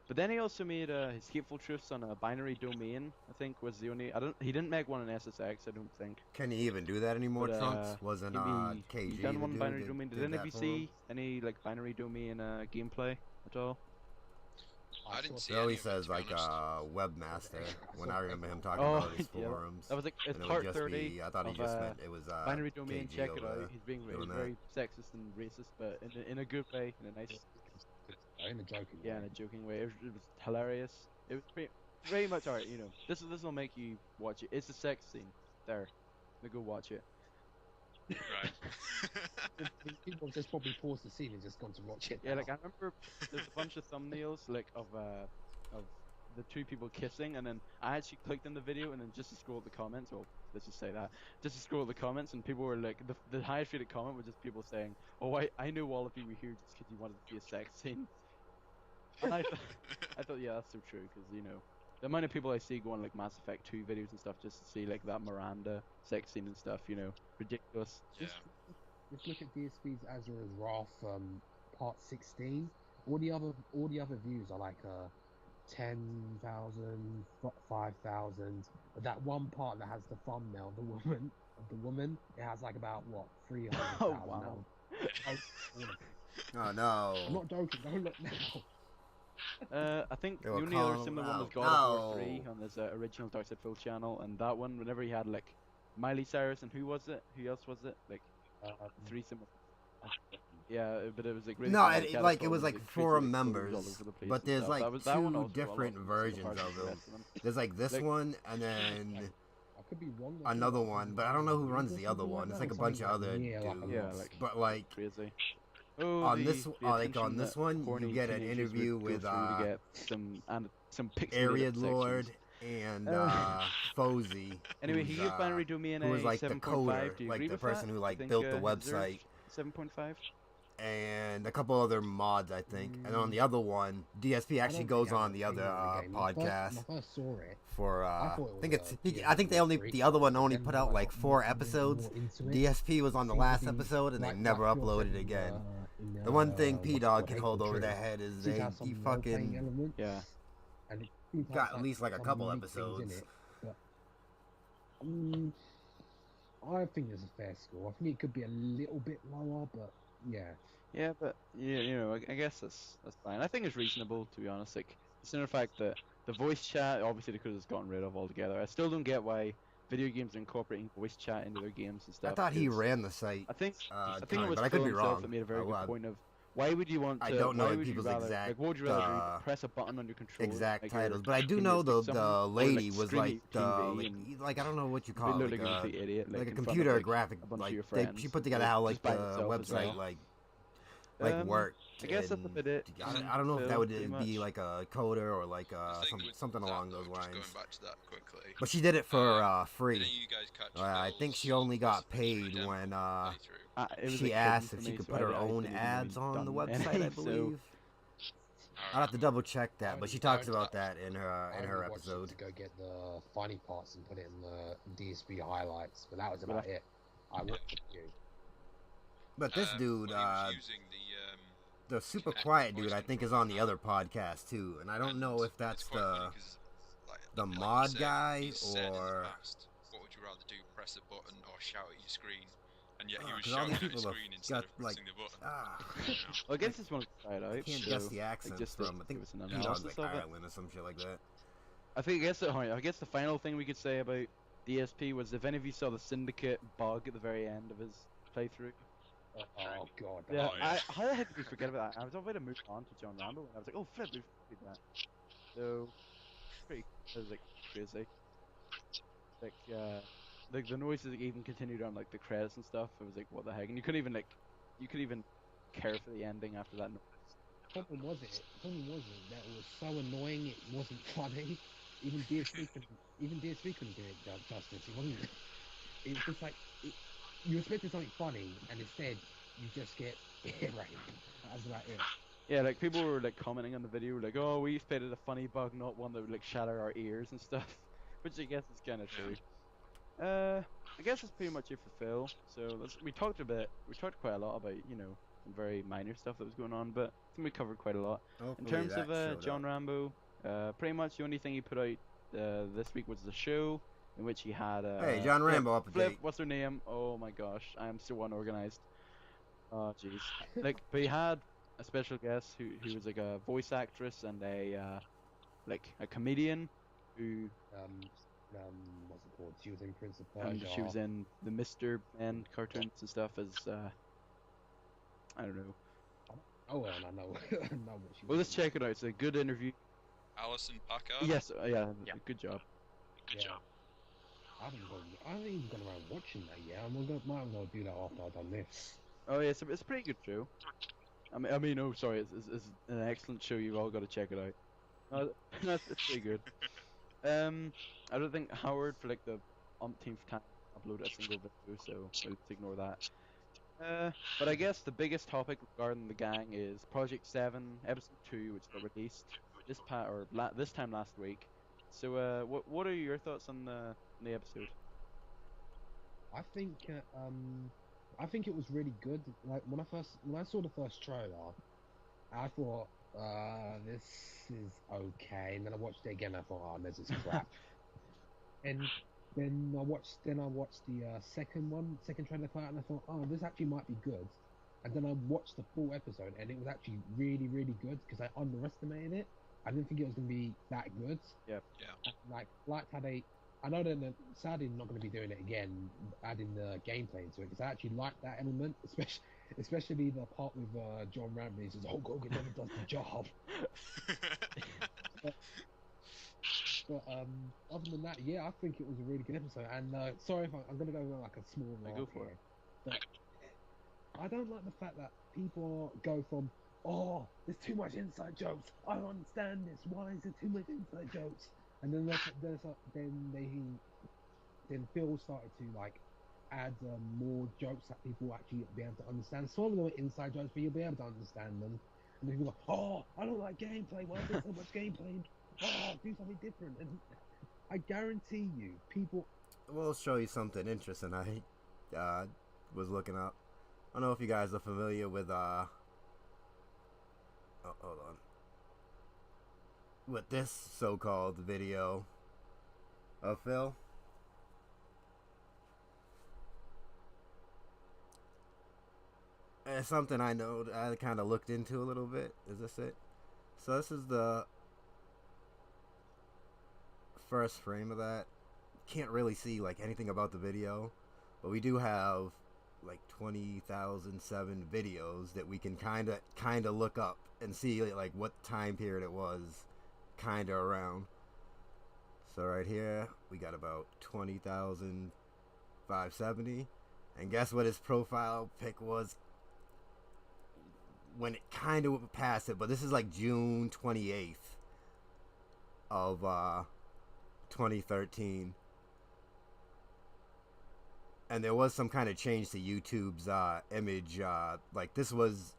But then he also made his hateful truths on a binary domain. I think was the only. I don't. He didn't make one in SSX. I don't think. Can he even do that anymore, But Trunks? Wasn't KG he done the one dude binary that domain. Did did any of that you for see him? any like binary domain gameplay at all? I didn't see It any always of it, says to be like honest. webmaster when I remember him talking Oh, about his yeah, forums. that was like it's And it would part just 30 be, I thought he of just meant it was binary domain. KG Check it over out. there He's being doing that. very sexist and racist, but in a good way, in a nice, In a joking yeah, way. in a joking way. It was hilarious. It was pretty much alright. You know, this will make you watch it. It's a sex scene. There, now go watch it. Right. People have just probably paused the scene and just gone to watch it. Yeah, now. like I remember there's a bunch of thumbnails like of the two people kissing, and then I actually clicked in the video and then just to scroll the comments. Well, let's just say that just to scroll the comments, and people were like the highest rated comment was just people saying, "Oh, I knew all of you were here just because you wanted to see a sex scene." And I thought, yeah, that's so true, because you know the amount of people I see go on like Mass Effect 2 videos and stuff just to see like that Miranda sex scene and stuff. You know, ridiculous. Yeah. Just look at DSP's Azura's Wrath part 16. All the other views are like 10,000, 5,000. But that one part that has the thumbnail, the woman, it has like about what 300,000 Oh wow. now. Oh I'm no. not joking. Don't look now. I think They the were only other calling similar him one was out. God of War No. 3 on his original Dark Side Full channel, and that one, whenever he had like Miley Cyrus and who was it? Who else was it? Like three similar. Yeah, but it was like really No, funny. it, Cat like it Paul was like crazy, forum like, photos members, all over the place but and there's stuff. like that one two also, different a lot versions harsher of than the them. rest of them. There's like this Like- one and then I could be wrong. I think another that's one, something but I don't know who like runs League the or other something one. like It's that, like a or bunch of something other like- yeah, like a dudes. Yeah, like But like crazy. Oh, on the, this, the like on attention this that one, you horny get an teenagers interview would go with through to get some pixelated Ariad sections. Lord and Fozy. Anyway, he who's, gave binary domain who was a like the 7.5. coder, Do you like agree the with person that? who Do you like think, built the he deserves website, 7.5. and a couple other mods, I think. And on the other one, DSP I actually don't goes think I on the haven't other seen it in the game. podcast When I first saw it, for I thought it I was think it's a I think they only PS3, the other one only then put when out I like got 4 more episodes. into it, DSP was on the seemed to last be episode and they like never Black Hawk uploaded it in, again. in, The one thing what's P it Dog called, can Hateful hold over Truth. their head is Seemed to they have some he role-playing fucking elements, Yeah. and it seemed to got have, at least like a some couple unique things in episodes. it, but, I think there's a fair score. I think it could be a little bit lower, but yeah. Yeah, but I guess that's fine. I think it's reasonable, to be honest. Like, considering the fact that the voice chat, obviously they could have just gotten rid of altogether. I still don't get why video games are incorporating voice chat into their games and I stuff. thought he 'Cause ran the site, I think it was but I could Phil be himself wrong. that made a very good Well, point of why would you want I to? don't know Why would you people's rather exact, what would you rather do? Press a button on your controller, exact like your titles, but I do teammates know pick something, the or, lady like, was scream at like your TV like, and like I don't know what you be call look it, like a complete idiot, like a in front of, computer like, graphic, a bunch of like your they, friends, she put together or how just like by the itself as website well. worked. I guess that's And about it. I don't know if that would Pretty be much. like a coder or like The thing with something that, along though, those just lines. going back to that quickly. But she did it for Did free. any of you guys catch I think Phil's she only got PlayStation paid demo when playthrough? It was, she like, hidden asked for if she me, could so put her I own didn't even ads on the done website. any, I so- believe. I'll have to Alright, double check that, but she talks I- about that in I her only watched it episode. to go get the funny parts and put it in the DSP highlights, but that was about it. I watched a few. But this dude, well, he was using the super Kinect quiet voice dude, I think is control on the other podcast too, and I don't know if that's it's quite funny 'cause, the like mod you said, guy he's said in the or. past, what would you rather do, press a button or shout at your screen? And yet he Oh, was 'cause all shouting these at his people have screen instead got, of pressing the button. Well, I guess this one's tried out. I can't so, guess the like, accents just to from. I think give us an Dog's analysis like of it. Ireland or some shit like that. I guess the final thing we could say about DSP was if any of you saw the Syndicate bug at the very end of his playthrough. Oh god. Yeah, Oh, yeah. how the heck did we forget about that? I was about to move on to John Rambo, and I was like, oh flip, we did that. So, it was like crazy. Like the noises even continued on like the credits and stuff. It was like, what the heck? And you couldn't even care for the ending after that noise. Problem was that it was so annoying it wasn't funny. Even DSP couldn't do it justice. It was just like you expected something funny, and instead you just get ear rape. That's about it. Yeah, like people were like commenting on the video, like, "Oh, we expected a funny bug, not one that would like shatter our ears and stuff," which I guess is kind of true. I guess that's pretty much it for Phil. So we talked quite a lot about some very minor stuff that was going on, but I think we covered quite a lot. In terms of John Rambo, pretty much the only thing he put out this week was the show in which he had Hey, John Rambo update. Flip, what's her name? Oh my gosh, I am so unorganized. Oh jeez. But he had a special guest who was like a voice actress and a comedian who What's it called? She was in Prince of and Persia. she was in the Mr. Men cartoons and stuff as I don't know. Oh well, I know. I know what she Well, was let's in. check it out. It's a good interview. Alison Packard? Yes, yeah, Yeah. good job. Good job. I haven't even gone around watching that yet. Might as well do that after I've done this. Oh yeah, it's a pretty good show. Oh sorry, it's an excellent show. You've all got to check it out. That's pretty good. I don't think Howard for like the umpteenth time uploaded a single video, so let's ignore that. But I guess the biggest topic regarding the gang is Project 7, Episode 2, which got released this time last week. So, what are your thoughts on the episode? I think it was really good. Like when I saw the first trailer, I thought this is okay, and then I watched it again. I thought, oh, this is crap. And then I watched the second trailer for it, and I thought, oh, this actually might be good. And then I watched the full episode, and it was actually really, really good because I underestimated it. I didn't think it was going to be that good. Yeah. Like how they. I know that sadly not going to be doing it again, adding the gameplay into it, because I actually like that element, especially the part with John Rambo. He says, "Oh, Hogan never does the job." But other than that, yeah, I think it was a really good episode. And sorry if I'm going to go on like a small Yeah, rant go for here, but I don't like the fact that people go from, "Oh, there's too much inside jokes. I don't understand this. Why is there too much inside jokes?" And then then Phil started to like add more jokes that people actually be able to understand. Some of them are inside jokes, but you'll be able to understand them. And then people go, "Oh, I don't like gameplay. Why is there so much gameplay? Oh, do something different." And I guarantee you, people. We'll show you something interesting I was looking up. I don't know if you guys are familiar with oh, hold on. With this so-called video of Phil. it's something I know. I kind of looked into a little bit. Is this it? So this is the first frame of that. Can't really see like anything about the video, but we do have like 20,007 videos that we can kind of look up and see like what time period it was kind of around. So right here we got about 20,570, and guess what his profile pic was when it kind of passed it, but this is like June 28th of 2013. And there was some kind of change to YouTube's image. Like this was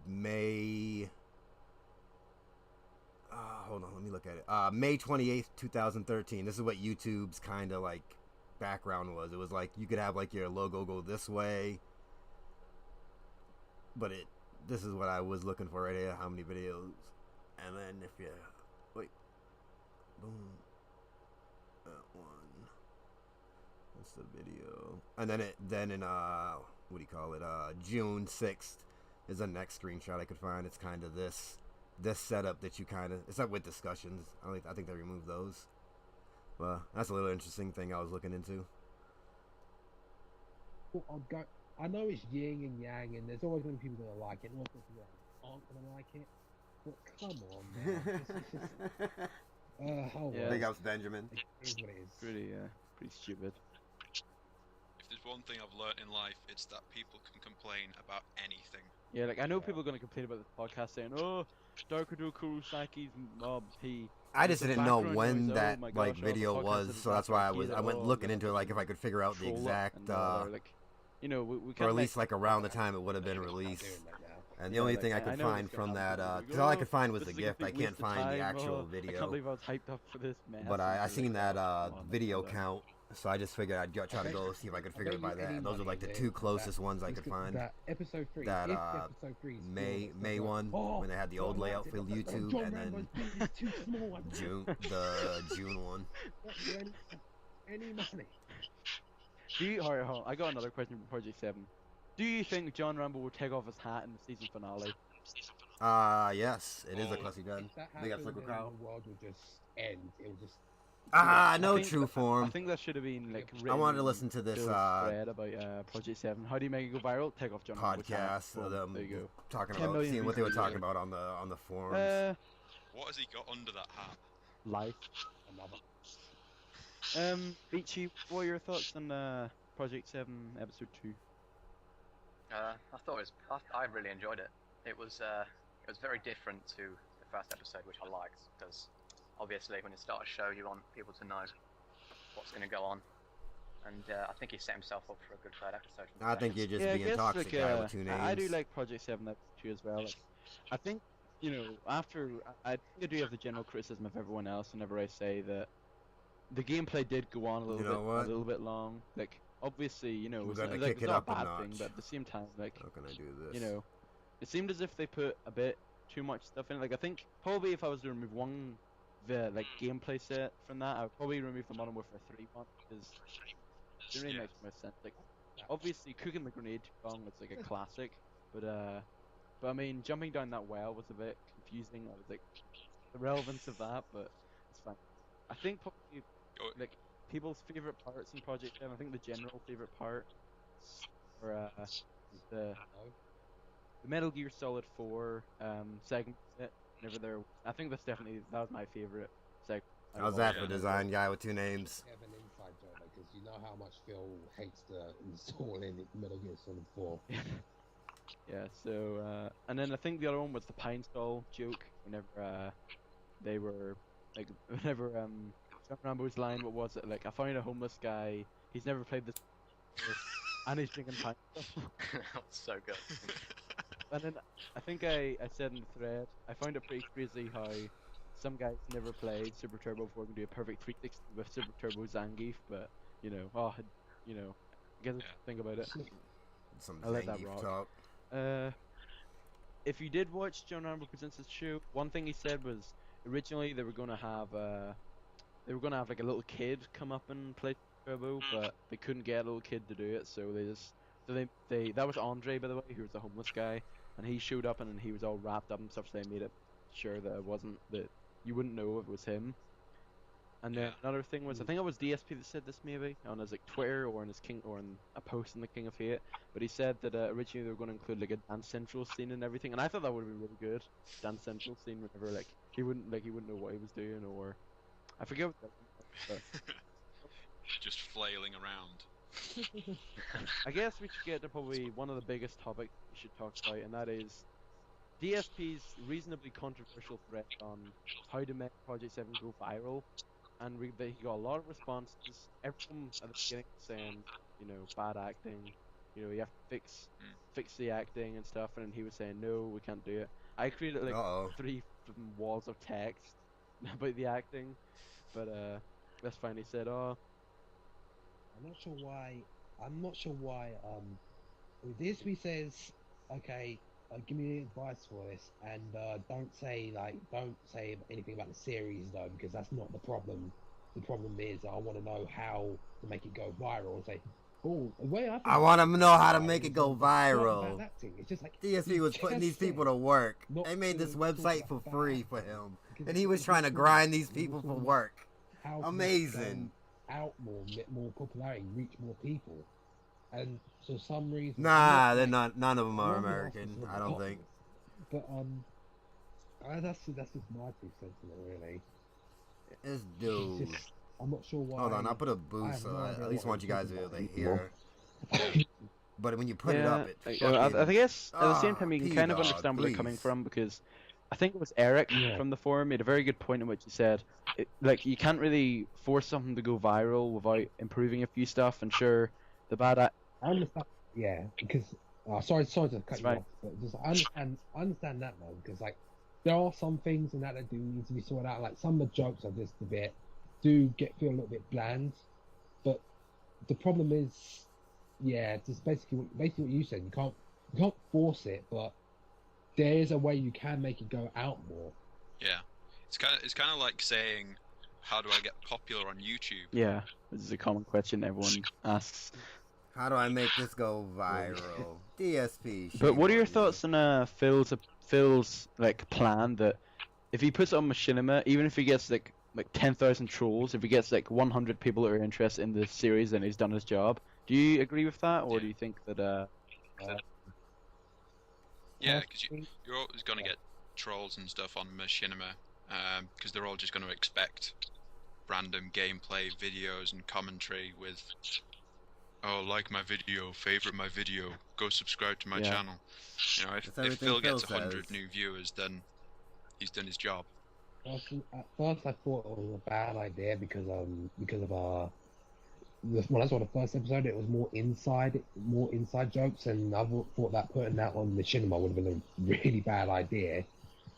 May. Hold on, let me look at it. May 28th, 2013. This is what YouTube's kind of like background was. It was like you could have like your logo go this way, but this is what I was looking for right here. How many videos? And then if you wait, boom, that one. That's the video. And then in what do you call it? June 6th is the next screenshot I could find. It's kind of this setup that you kind of, it's not with discussions. I think they removed those. Well, that's a little interesting thing I was looking into. Well, I know it's yin and yang, and there's always going to be people that like it, and there's people that aren't going to like it. But come on, man. Oh, Yeah. Big ups, Benjamin. It is what it is. Pretty stupid. If there's one thing I've learnt in life, it's that people can complain about anything. Yeah, like I know people are gonna complain about this podcast saying, "Oh, Darkudo Kurosaki's mob." I just didn't know background when noise, that oh my like gosh, video the podcast was, doesn't so that's why I get went it, looking oh, into it, like if I could figure out the troll it exact, and all that, like, you know, we or can't at least make- like around the time it would have been released. Doing that now. And the Yeah, only like, thing I I could know find it's gonna from that, happen. Like, because all I could "Oh, find was this the is a gift. I complete can't waste of find the time, actual oh, I can't video. believe I was hyped up for this mess. But I and seen like, that come on, video like, count, so I just figured I'd try to go see if I could figure it by that. Those are like the two closest ones I could find. That episode 3. That if episode 3 is May still one when they had the old John layout liked for it, but YouTube, John and then Rambo's beard is too small. I the June one. not for any money. Alright, hold on, I got another question for Project 7. Do you think John Rambo will take off his hat in the season finale? Yes, it is a classy gun. If that Big ups, happened, Liquid then Cow. the world would just end. It would just. No I think true I form. think that should have been like I written wanted to listen to this Bill's thread about Project 7. How do you make it go viral? Take off John Rambo's hat. podcast of Boom, them there you go. talking 10 about million seeing what views they were on talking YouTube. about on the forums. What has he got under that hat? Life. Another. Beachy, what are your thoughts on Project 7 Episode 2? I thought it was. I really enjoyed it. It was very different to the first episode, which I liked, because obviously when you start a show, you want people to know what's going to go on, and I think he set himself up for a good third episode. from the I think second. you're just being toxic guy with two names. I do like Project 7 Episode 2 as well. Like, I think, you know, I think I do have the general criticism of everyone else whenever I say that the gameplay did go on a little bit long. Like, obviously, you know, We're it's gonna not, like, kick it's it not up a a bad notch. thing, but at the same time, like, How can I do this? you know, it seemed as if they put a bit too much stuff in it. Like, I think probably if I was to remove the gameplay set from that, I would probably remove the Modern Warfare 3 one, because it really Yeah. makes more sense. Like, obviously, cooking the grenade too long was like a classic, but I mean, jumping down that well was a bit confusing. I was like, the relevance of that, but it's fine. I think probably Oh. like people's favorite parts in Project 7. I think the general favorite part or the Metal Gear Solid 4 segment set. Whenever they're, I think that was my favorite segment. How's that for design guy with two names? Have an inside joke because you know how much Phil hates to install in Metal Gear Solid 4. Yeah, so, and then I think the other one was the Pine Sol joke, whenever, they were, like, whenever, John Rambo's line, what was it, like, I found a homeless guy, he's never played this before, and he's drinking Pine Sol. That was so good. And then, I think I said in the thread, I found it pretty crazy how some guys never played Super Turbo before can do a perfect 360 with Super Turbo Zangief, but, you know, I guess think about it. Some I'll let that Zangief rock. talk. If you did watch John Rambo Presents his show, one thing he said was originally they were gonna have like a little kid come up and play Turbo, but they couldn't get a little kid to do it, so they just So that was Andre, by the way, who was the homeless guy, and he showed up and he was all wrapped up and stuff. So they made it sure that it wasn't that you wouldn't know if it was him. And then another thing was, I think it was DSP that said this maybe on his like Twitter or on his a post in the King of Hate, but he said that originally they were going to include like a Dance Central scene and everything, and I thought that would have been really good. Dance Central scene whenever like he wouldn't know what he was doing, or I forget what that was, but Just flailing around. I guess we should get to probably one of the biggest topics we should talk about, and that is DSP's reasonably controversial threat on how to make Project 7 go viral. And he got a lot of responses. Everyone at the beginning was saying, you know, bad acting. You know, you have to fix the acting and stuff. And he was saying, no, we can't do it. I created like 3 walls of text about the acting, but that's fine. He said, oh, I'm not sure why. DSP says, okay, give me advice for this, and don't say anything about the series though, because that's not the problem. The problem is I want to know how to make it go viral. And say, oh, the way I want to know how to make it go viral. It's just like DSP was putting these people to work. They made this website for free for him, and he was trying to grind these people for work. Amazing. Out more popularity, reach more people, and for some reason. Nah, they're not. None of them are American. I don't think. But that's just my 2 cents on it, really. This dude. I'm not sure why. Hold on, I'll put a boost so I at least want you guys to be able to hear. But when you put it up, I guess at the same time you can kind of understand where they're coming from, because I think it was Eric from the forum made a very good point in which he said, like, you can't really force something to go viral without improving a few stuff. And sure, the bad. I understand. Yeah, because sorry to cut you off, but just I understand that though, because like there are some things in that do need to be sorted out. Like some of the jokes are just feel a little bit bland, but the problem is, just basically what you said. You can't force it, but there is a way you can make it go out more. Yeah, it's kind of like saying, how do I get popular on YouTube? Yeah, this is a common question everyone asks. How do I make this go viral? DSP. But what are your thoughts on Phil's like plan that if he puts it on Machinima, even if he gets like 10,000 trolls, if he gets like 100 people that are interested in this series, then he's done his job? Do you agree with that, or do you think that yeah, because you're always going to get trolls and stuff on Machinima, because they're all just going to expect random gameplay videos and commentary with, oh, like my video, favorite my video, go subscribe to my channel. You know, if Phil gets 100 new viewers, then he's done his job. At first I thought it was a bad idea because of when I saw the first episode, it was more inside jokes, and I thought that putting that on Machinima would have been a really bad idea.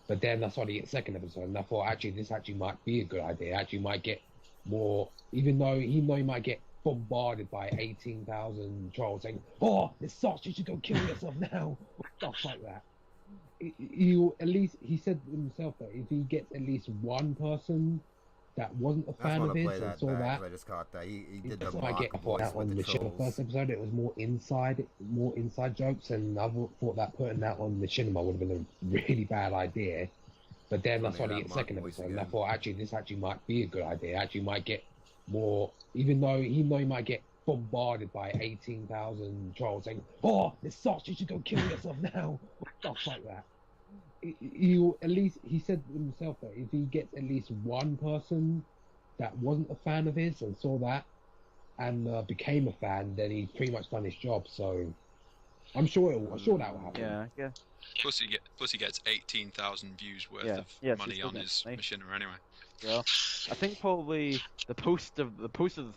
But then I saw the second episode, and I thought this might be a good idea. Actually, might get more, even though he might get bombarded by 18,000 trolls saying, "Oh, this sucks! You should go kill yourself now," stuff like that. He said himself that if he gets at least one person that wasn't a fan of his and saw that. I just caught that. He did the mock voice with the trolls. The first episode, it was more inside jokes, and I thought that putting that on Machinima would have been a really bad idea. But then I saw the second episode, and I thought this might be a good idea. Actually, might get more, even though he might get bombarded by 18,000 trolls saying, "Oh, this sucks! You should go kill yourself now," stuff like that. He said himself that if he gets at least one person that wasn't a fan of his and saw that and became a fan, then he's pretty much done his job. So I'm sure that will happen. Yeah. Plus he gets 18,000 views worth of money on his Machinima anyway. Well, I think probably the post of the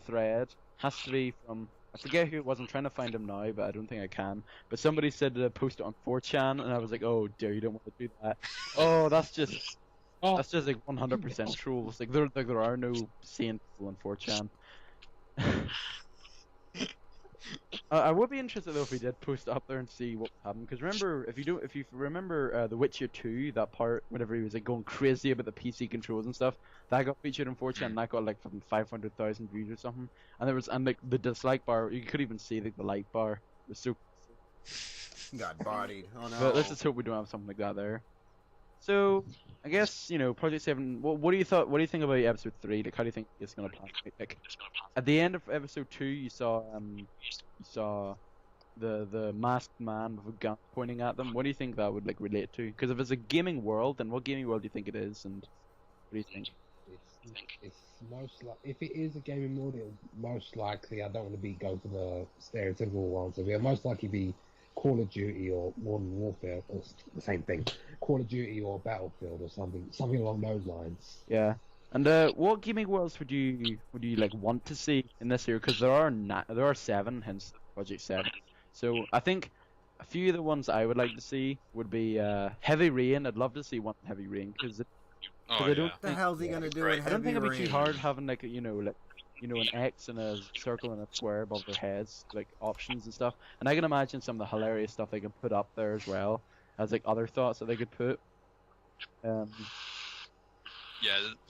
thread has to be from, I forget who it was. I'm trying to find him now, but I don't think I can. But somebody said to post it on 4chan, and I was like, "Oh dear, you don't want to do that." Oh, that's just like 100% trolls. Like there are no sane people on 4chan. I would be interested though if we did post it up there and see what happened. Because remember, if you remember The Witcher 2, that part whenever he was like going crazy about the PC controls and stuff, that got featured in 4chan, and that got like 500,000 views or something. And like the dislike bar, you could even see like the like bar was so. Got bodied. Oh no. But let's just hope we don't have something like that there. So I guess Project 7. What do you thought? What do you think about episode 3? Like, how do you think it's gonna plan? Like, at the end of episode 2, you saw the masked man with a gun pointing at them. What do you think that would like relate to? Because if it's a gaming world, then what gaming world do you think it is? And what do you think? It's most like if it is a gaming world, it'll most likely I don't want to go for the stereotypical ones. It'll most likely be Call of Duty or Modern Warfare, or the same thing, Call of Duty or Battlefield or something along those lines. Yeah. And what gaming worlds would you like want to see in this year? Because there are 7, hence Project 7. So I think a few of the ones I would like to see would be Heavy Rain. I'd love to see one Heavy Rain because Oh, I don't yeah. What the hell's he gonna do great. in I don't think Heavy it'd be Rain? too hard having like an X and a circle and a square above their heads, like options and stuff. And I can imagine some of the hilarious stuff they can put up there as well as like other thoughts that they could put. Yeah,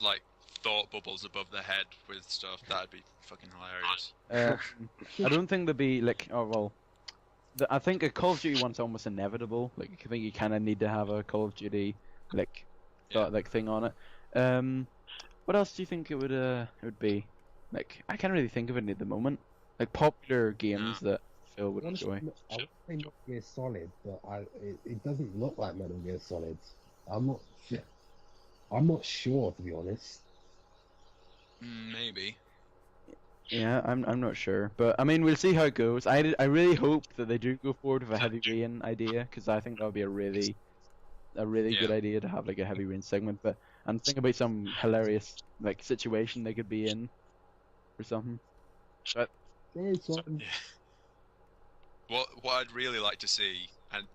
like thought bubbles above the head with stuff. That'd be fucking hilarious. I don't think there'd be like I think a Call of Duty one's almost inevitable. Like I think you kind of need to have a Call of Duty like thing on it. What else do you think it would be? Like I can't really think of any at the moment. Like popular games that Phil would enjoy. I would say Metal Gear Solid, but it doesn't look like Metal Gear Solid. I'm not sure, to be honest. Maybe. Yeah, I'm not sure, but I mean we'll see how it goes. I really hope that they do go forward with a Heavy Rain idea because I think that would be a really good idea to have like a Heavy Rain segment. But I'm thinking about some hilarious like situation they could be in or something. But Very fun. What I'd really like to see, and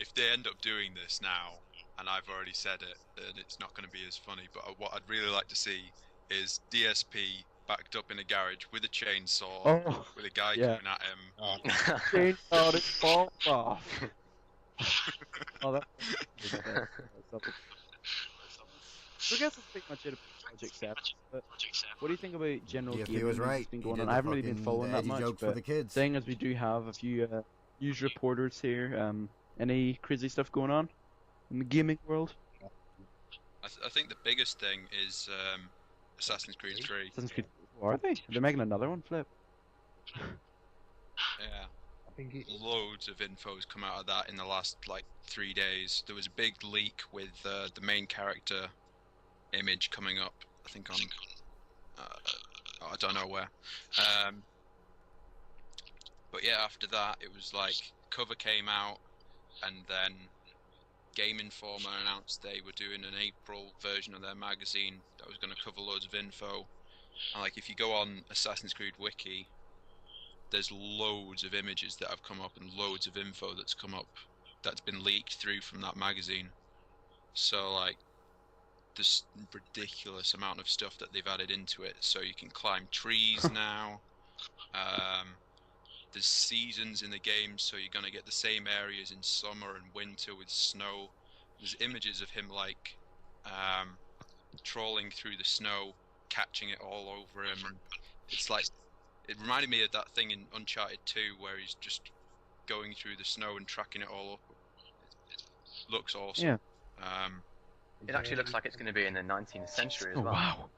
if they end up doing this now, and I've already said it, then it's not going to be as funny. But what I'd really like to see is DSP backed up in a garage with a chainsaw, with a guy coming at him. chainsaw his balls off. So I guess that's pretty much it about Project 7. But what do you think about general DFP gaming was news right. that's been He going did on? the I haven't really been fucking following that edgy much, jokes for but the kids. seeing as we do have a few news reporters here, any crazy stuff going on in the gaming world? I think the biggest thing is Assassin's Creed 3. Assassin's Creed, are they? They're making another one, Flip. Yeah. I think Loads of info's come out of that in the last like 3 days. There was a big leak with the main character image coming up. I think on I don't know where. But yeah, after that it was like cover came out, and then Game Informer announced they were doing an April version of their magazine that was going to cover loads of info. And like if you go on Assassin's Creed Wiki, there's loads of images that have come up and loads of info that's come up that's been leaked through from that magazine. So like this ridiculous amount of stuff that they've added into it. So you can climb trees now. There's seasons in the game, so you're gonna get the same areas in summer and winter with snow. There's images of him like trawling through the snow, catching it all over him, and it's like it reminded me of that thing in Uncharted 2 where he's just going through the snow and tracking it all up. It looks awesome. Yeah. It actually looks like it's going to be in the 19th century as well. Wow.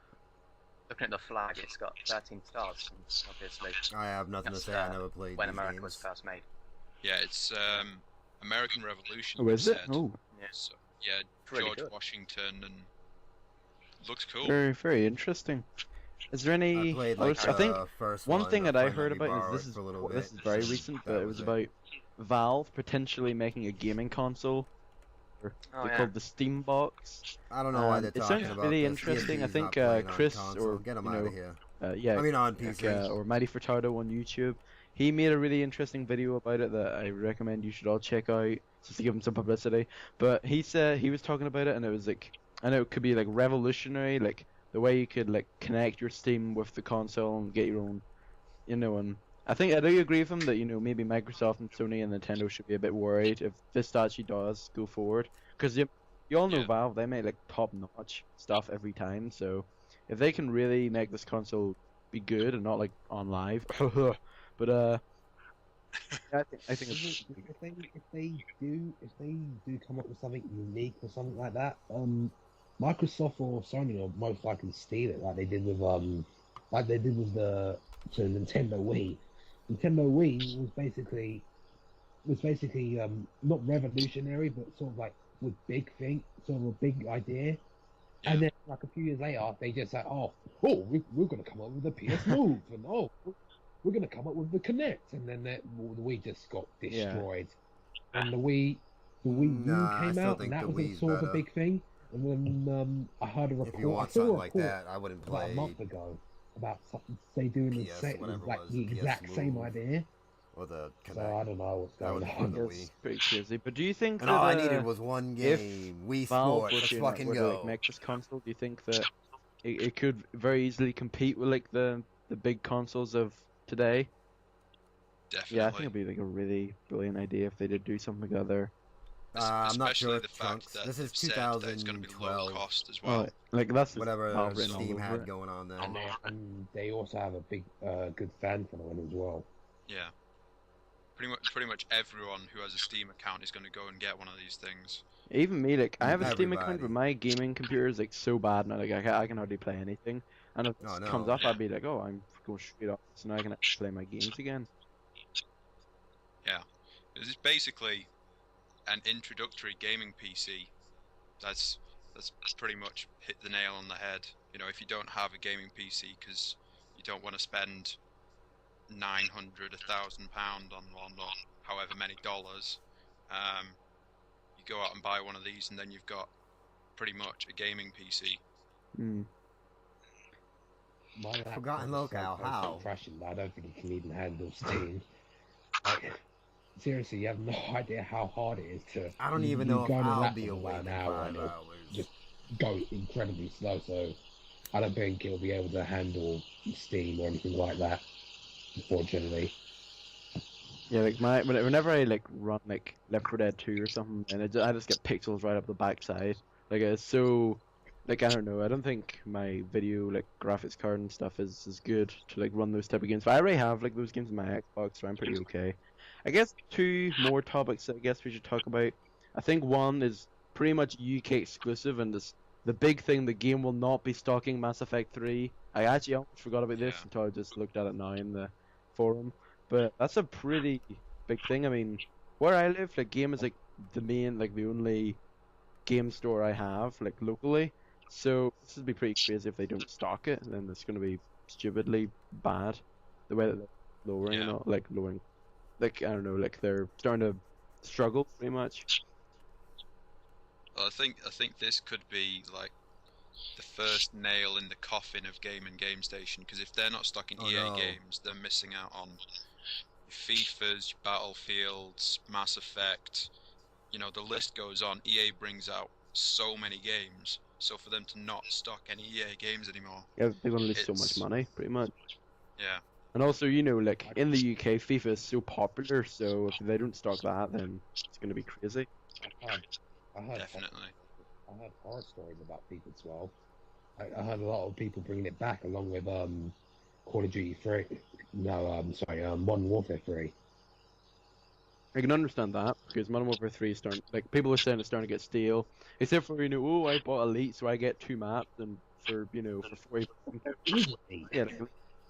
Looking at the flag, it's got 13 stars, and obviously I have nothing to that's, say. I never played when these America games. was first made. Yeah, it's American Revolution. Oh, is it? said. Oh, Yeah. So, yeah, really George good. Washington, and looks cool. very, very interesting. Is there any? I played I like think the first one thing a that I friend heard let me about borrow is it for a little this bit. is very recent, That but it was it. about Valve potentially making a gaming console. Oh, They yeah. called the Steam Box. I don't know why they're It talking sounds about really this. interesting. I DFP's think not playing on Chris console. or Get him you out know, of here. yeah, I mean on like, PC. or Mighty Furtado on YouTube. He made a really interesting video about it that I recommend you should all check out just to give him some publicity. But he said he was talking about it, and it was like I know it could be like revolutionary, like the way you could like connect your Steam with the console and get your own, and I think I do agree with him that maybe Microsoft and Sony and Nintendo should be a bit worried if this actually does go forward, because you all know Yeah. Valve, they make like top-notch stuff every time. So if they can really make this console be good and not like on live, but Yeah, I think it's if they do come up with something unique or something like that, Microsoft or Sony will most likely steal it, like they did with the Nintendo Wii. Nintendo Wii was basically not revolutionary, but sort of like with big thing, sort of a big idea. Yeah. And then like a few years later, they just like, we're gonna come up with the PS Move, and we're gonna come up with the Connect, and then the Wii just got Yeah. destroyed. And the Wii U Nah, I came still out, and think that the was a Wii's sort of a better. big thing. And then I heard a If you report. I want saw a something like report that, I wouldn't about a play month ago about something they doing the PS, same, whatever it like was, the the PS exact same Move. idea. or the So Connect. I don't know what's I going would have on. the It's Wii. pretty crazy. But do you think And that all I needed was one if game. Wii Valve Sports. were Let's to, fucking were to like go. make this console, do you think that it could very easily compete with like the big consoles of today? Definitely. Yeah, I think it'd be like a really brilliant idea if they did do something together. I'm not Especially sure. the fact Trunks. that This is they've said that it's going to be low 2012. cost as well. Like that's just Whatever Valve written all Steam over had it. going on then. And they also have a big, good fan following as well. Yeah. Pretty much everyone who has a Steam account is going to go and get one of these things. Even me, like I have a Steam account, Everybody. but my gaming computer is like so bad now, like I can hardly play anything. And if Oh, this comes no. up, I'd be like, oh, I'm going straight up, so now I can actually play my games again. Yeah. This is basically an introductory gaming PC. That's pretty much hit the nail on the head. You know, if you don't have a gaming PC because you don't want to spend 900, £1,000 on one, or however many dollars, you go out and buy one of these, and then you've got pretty much a gaming PC. Mm. My laptop Forgotten is so locale, close to how? crashing that I don't think it can even handle Steam. Like, seriously, you have no idea how hard it is to. I don't you- even you know if go on a I'll laptop be for about awake an in hour 5 and it'll hours. just go incredibly slow. So I don't think it'll be able to handle Steam or anything like that. Unfortunately. Yeah, like whenever I like run like Left 4 Dead 2 or something, and I just get pixels right up the backside. Like it's so, like I don't know. I don't think my video like graphics card and stuff is good to like run those type of games. But I already have like those games in my Xbox, so I'm pretty okay. I guess two more topics I guess we should talk about. I think one is pretty much UK exclusive, and this the big thing, the game will not be stocking Mass Effect 3. I actually almost forgot about this Yeah. until I just looked at it now in the forum. But that's a pretty big thing. I mean, where I live, like game is like the main, like the only game store I have, like locally. So this would be pretty crazy if they don't stock it, and then it's gonna be stupidly bad. The way that they're lowering and Yeah. all, like lowering, like I don't know, like they're starting to struggle pretty much. Well, I think this could be like the first nail in the coffin of Game Station, because if they're not stocking Oh, EA no. games, they're missing out on FIFA's, Battlefields, Mass Effect. You know, the list goes on. EA brings out so many games, so for them to not stock any EA games anymore, Yeah, they're gonna lose so much It's- money, pretty much. yeah, And also, you know, like in the UK, FIFA is so popular, so if they don't stock that, then it's gonna be crazy. I heard definitely. I heard horror stories about FIFA 12. I heard a lot of people bringing it back along with Call of Duty 3. No, sorry, Modern Warfare 3. I can understand that because Modern Warfare 3 is starting, like people are saying it's starting to get stale. Except for oh, I bought Elite, so I get 2 maps, and for for 40. Yeah, like,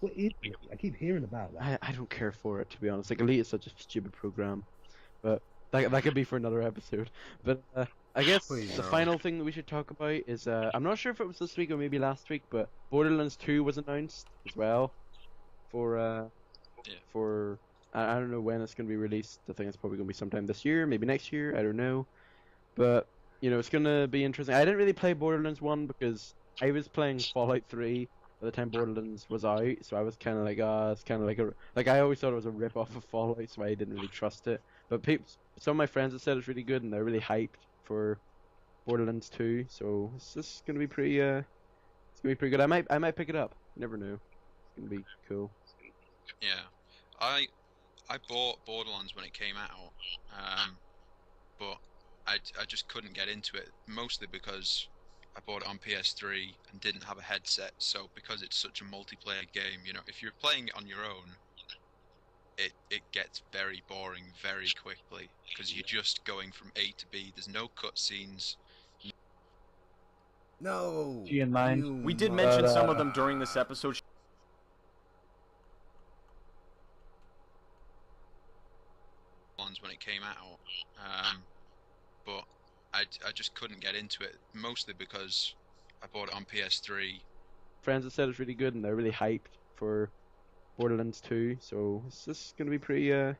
What is Elite? I keep hearing about that. I don't care for it, to be honest. Like Elite is such a stupid program, but that could be for another episode. But I guess Please the no. final thing that we should talk about is I'm not sure if it was this week or maybe last week, but Borderlands 2 was announced as well for Yeah. for I don't know when it's going to be released. I think it's probably going to be sometime this year, maybe next year. I don't know, but you know it's going to be interesting. I didn't really play Borderlands 1 because I was playing Fallout 3 by the time Borderlands was out, so I was kind of like, it's kind of like I always thought it was a rip off of Fallout, so I didn't really trust it. But some of my friends have said it's really good, and they're really hyped for Borderlands 2, so it's just gonna be pretty it's gonna be pretty good. I might pick it up. You never know. It's gonna be cool. Yeah, I bought Borderlands when it came out, but I just couldn't get into it, mostly because I bought it on PS3 and didn't have a headset. So because it's such a multiplayer game, you know, if you're playing it on your own, it gets very boring very quickly because you're just going from A to B. There's no cutscenes. No. G in mind. you We did mother- mention some of them during this episode. Ones when it came out, but I just couldn't get into it, mostly because I bought it on PS3. Friends have said it's really good, and they're really hyped for Borderlands 2. So it's just gonna be pretty. It's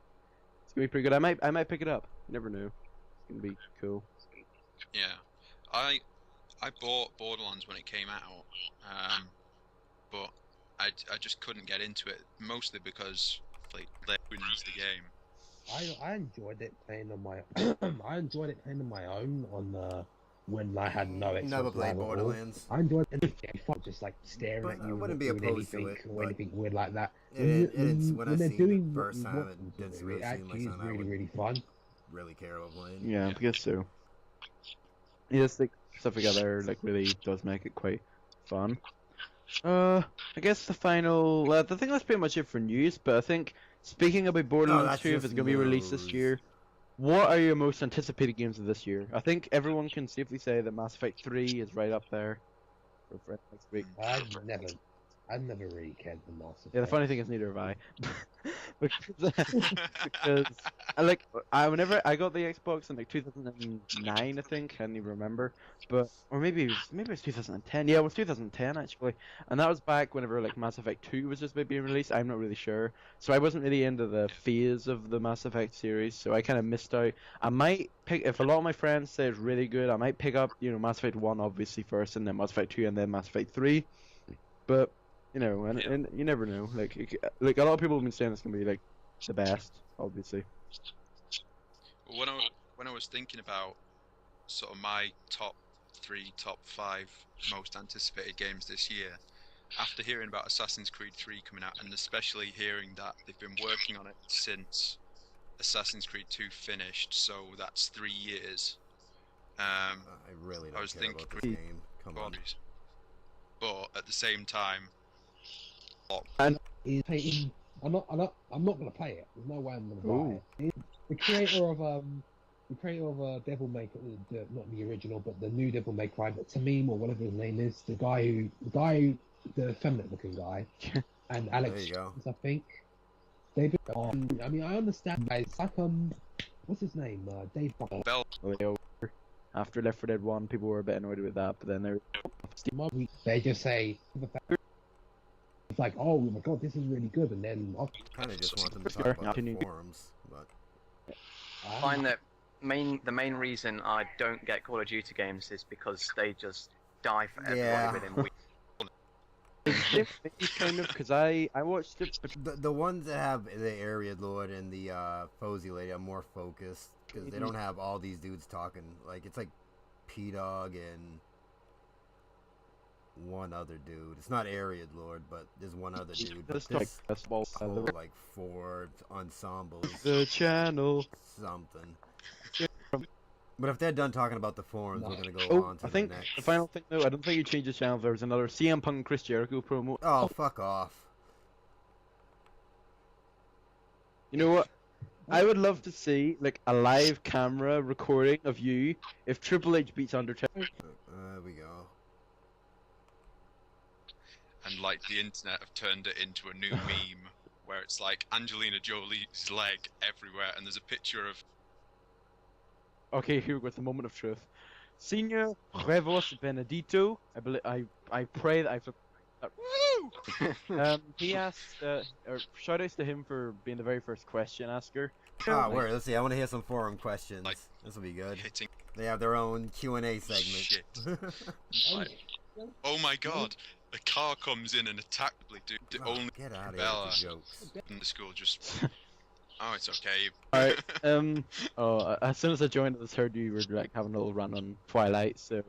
gonna be pretty good. I might pick it up. You never know. It's gonna be cool. Yeah, I bought Borderlands when it came out, but I just couldn't get into it, mostly because like that ruins the game. I enjoyed it playing on my I enjoyed it playing on my own on when I had no Xbox Never played Live at all. Borderlands. I enjoyed it. Just like staring But at I you, wouldn't not be doing opposed to anything it, or but anything weird like that. When I they're seen doing it what first you time, want it them to didn't do, really it seem actually like is something I really would really fun. really care about playing. Yeah, I guess so. Yeah, it's like stuff together like really does make it quite fun. I guess the final. I think that's pretty much it for news. But I think speaking about Borderlands that's 2, if just it's gonna be released this news. year, what are your most anticipated games of this year? I think everyone can safely say that Mass Effect 3 is right up there for next week. I never really cared for Mass Effect. Yeah, the funny thing is neither have I. because whenever I got the Xbox in like 2009, I think, I can't even remember, but or maybe it was 2010. Yeah, it was 2010 actually, and that was back whenever like Mass Effect 2 was just being released. I'm not really sure, so I wasn't really into the phase of the Mass Effect series, so I kind of missed out. I might pick if a lot of my friends say it's really good. I might pick up Mass Effect 1 obviously first, and then Mass Effect 2, and then Mass Effect 3, but. And you never know. Like a lot of people have been saying it's gonna be like the best, obviously. When I was thinking about sort of my top 5 most anticipated games this year, after hearing about Assassin's Creed 3 coming out, and especially hearing that they've been working on it since Assassin's Creed 2 finished, so that's 3 years. I really don't was care thinking- about this game. Come on. But at the same time, I'm not gonna play it. There's no way I'm gonna buy it. The creator of Devil May Cry, not the original, but the new Devil May Cry, but Tamim or whatever his name is, the the effeminate looking guy, and Alex, There you go. Jones, I think. They've been, I mean, I understand. It's like what's his name? Dave. Bell. After Left 4 Dead 1, people were a bit annoyed with that, but then they just say it's like, oh my god, this is really good, and then Kind of just want them to talk Sure, about the continue. forums, but I find that the main reason I don't get Call of Duty games is because they just die for everybody Yeah. within weeks. kind of because I watched it, but the ones that have the area lord and the Fozy lady are more focused because they don't have all these dudes talking. Like it's like P-Dog and one other dude. It's not area lord, but there's one other dude. But Let's talk this basketball. whole like 4 ensembles, The channel. something. But if they're done talking about the forums, we're gonna go Oh, on to I think the next. the final thing though, I don't think you changed the channel. There was another CM Punk and Chris Jericho promo. Oh, fuck off. You know what? I would love to see like a live camera recording of you if Triple H beats Undertaker. There we go. And like the internet have turned it into a new meme where it's like Angelina Jolie's leg everywhere, and there's a picture of Okay, here we go. It's the moment of truth. Senior Huevos Benedito. I pray that he asked, or shout outs to him for being the very first question asker. Ah, where? Let's see. I want to hear some forum questions. Like, This will be good. hitting They have their own Q&A segment. shit. Like, oh my god, the car comes in and attacked the dude. The Oh, only get out of here Bella with the jokes. in the school just. Oh, it's okay. Alright, as soon as I joined, I just heard you were like having a little run on Twilight, so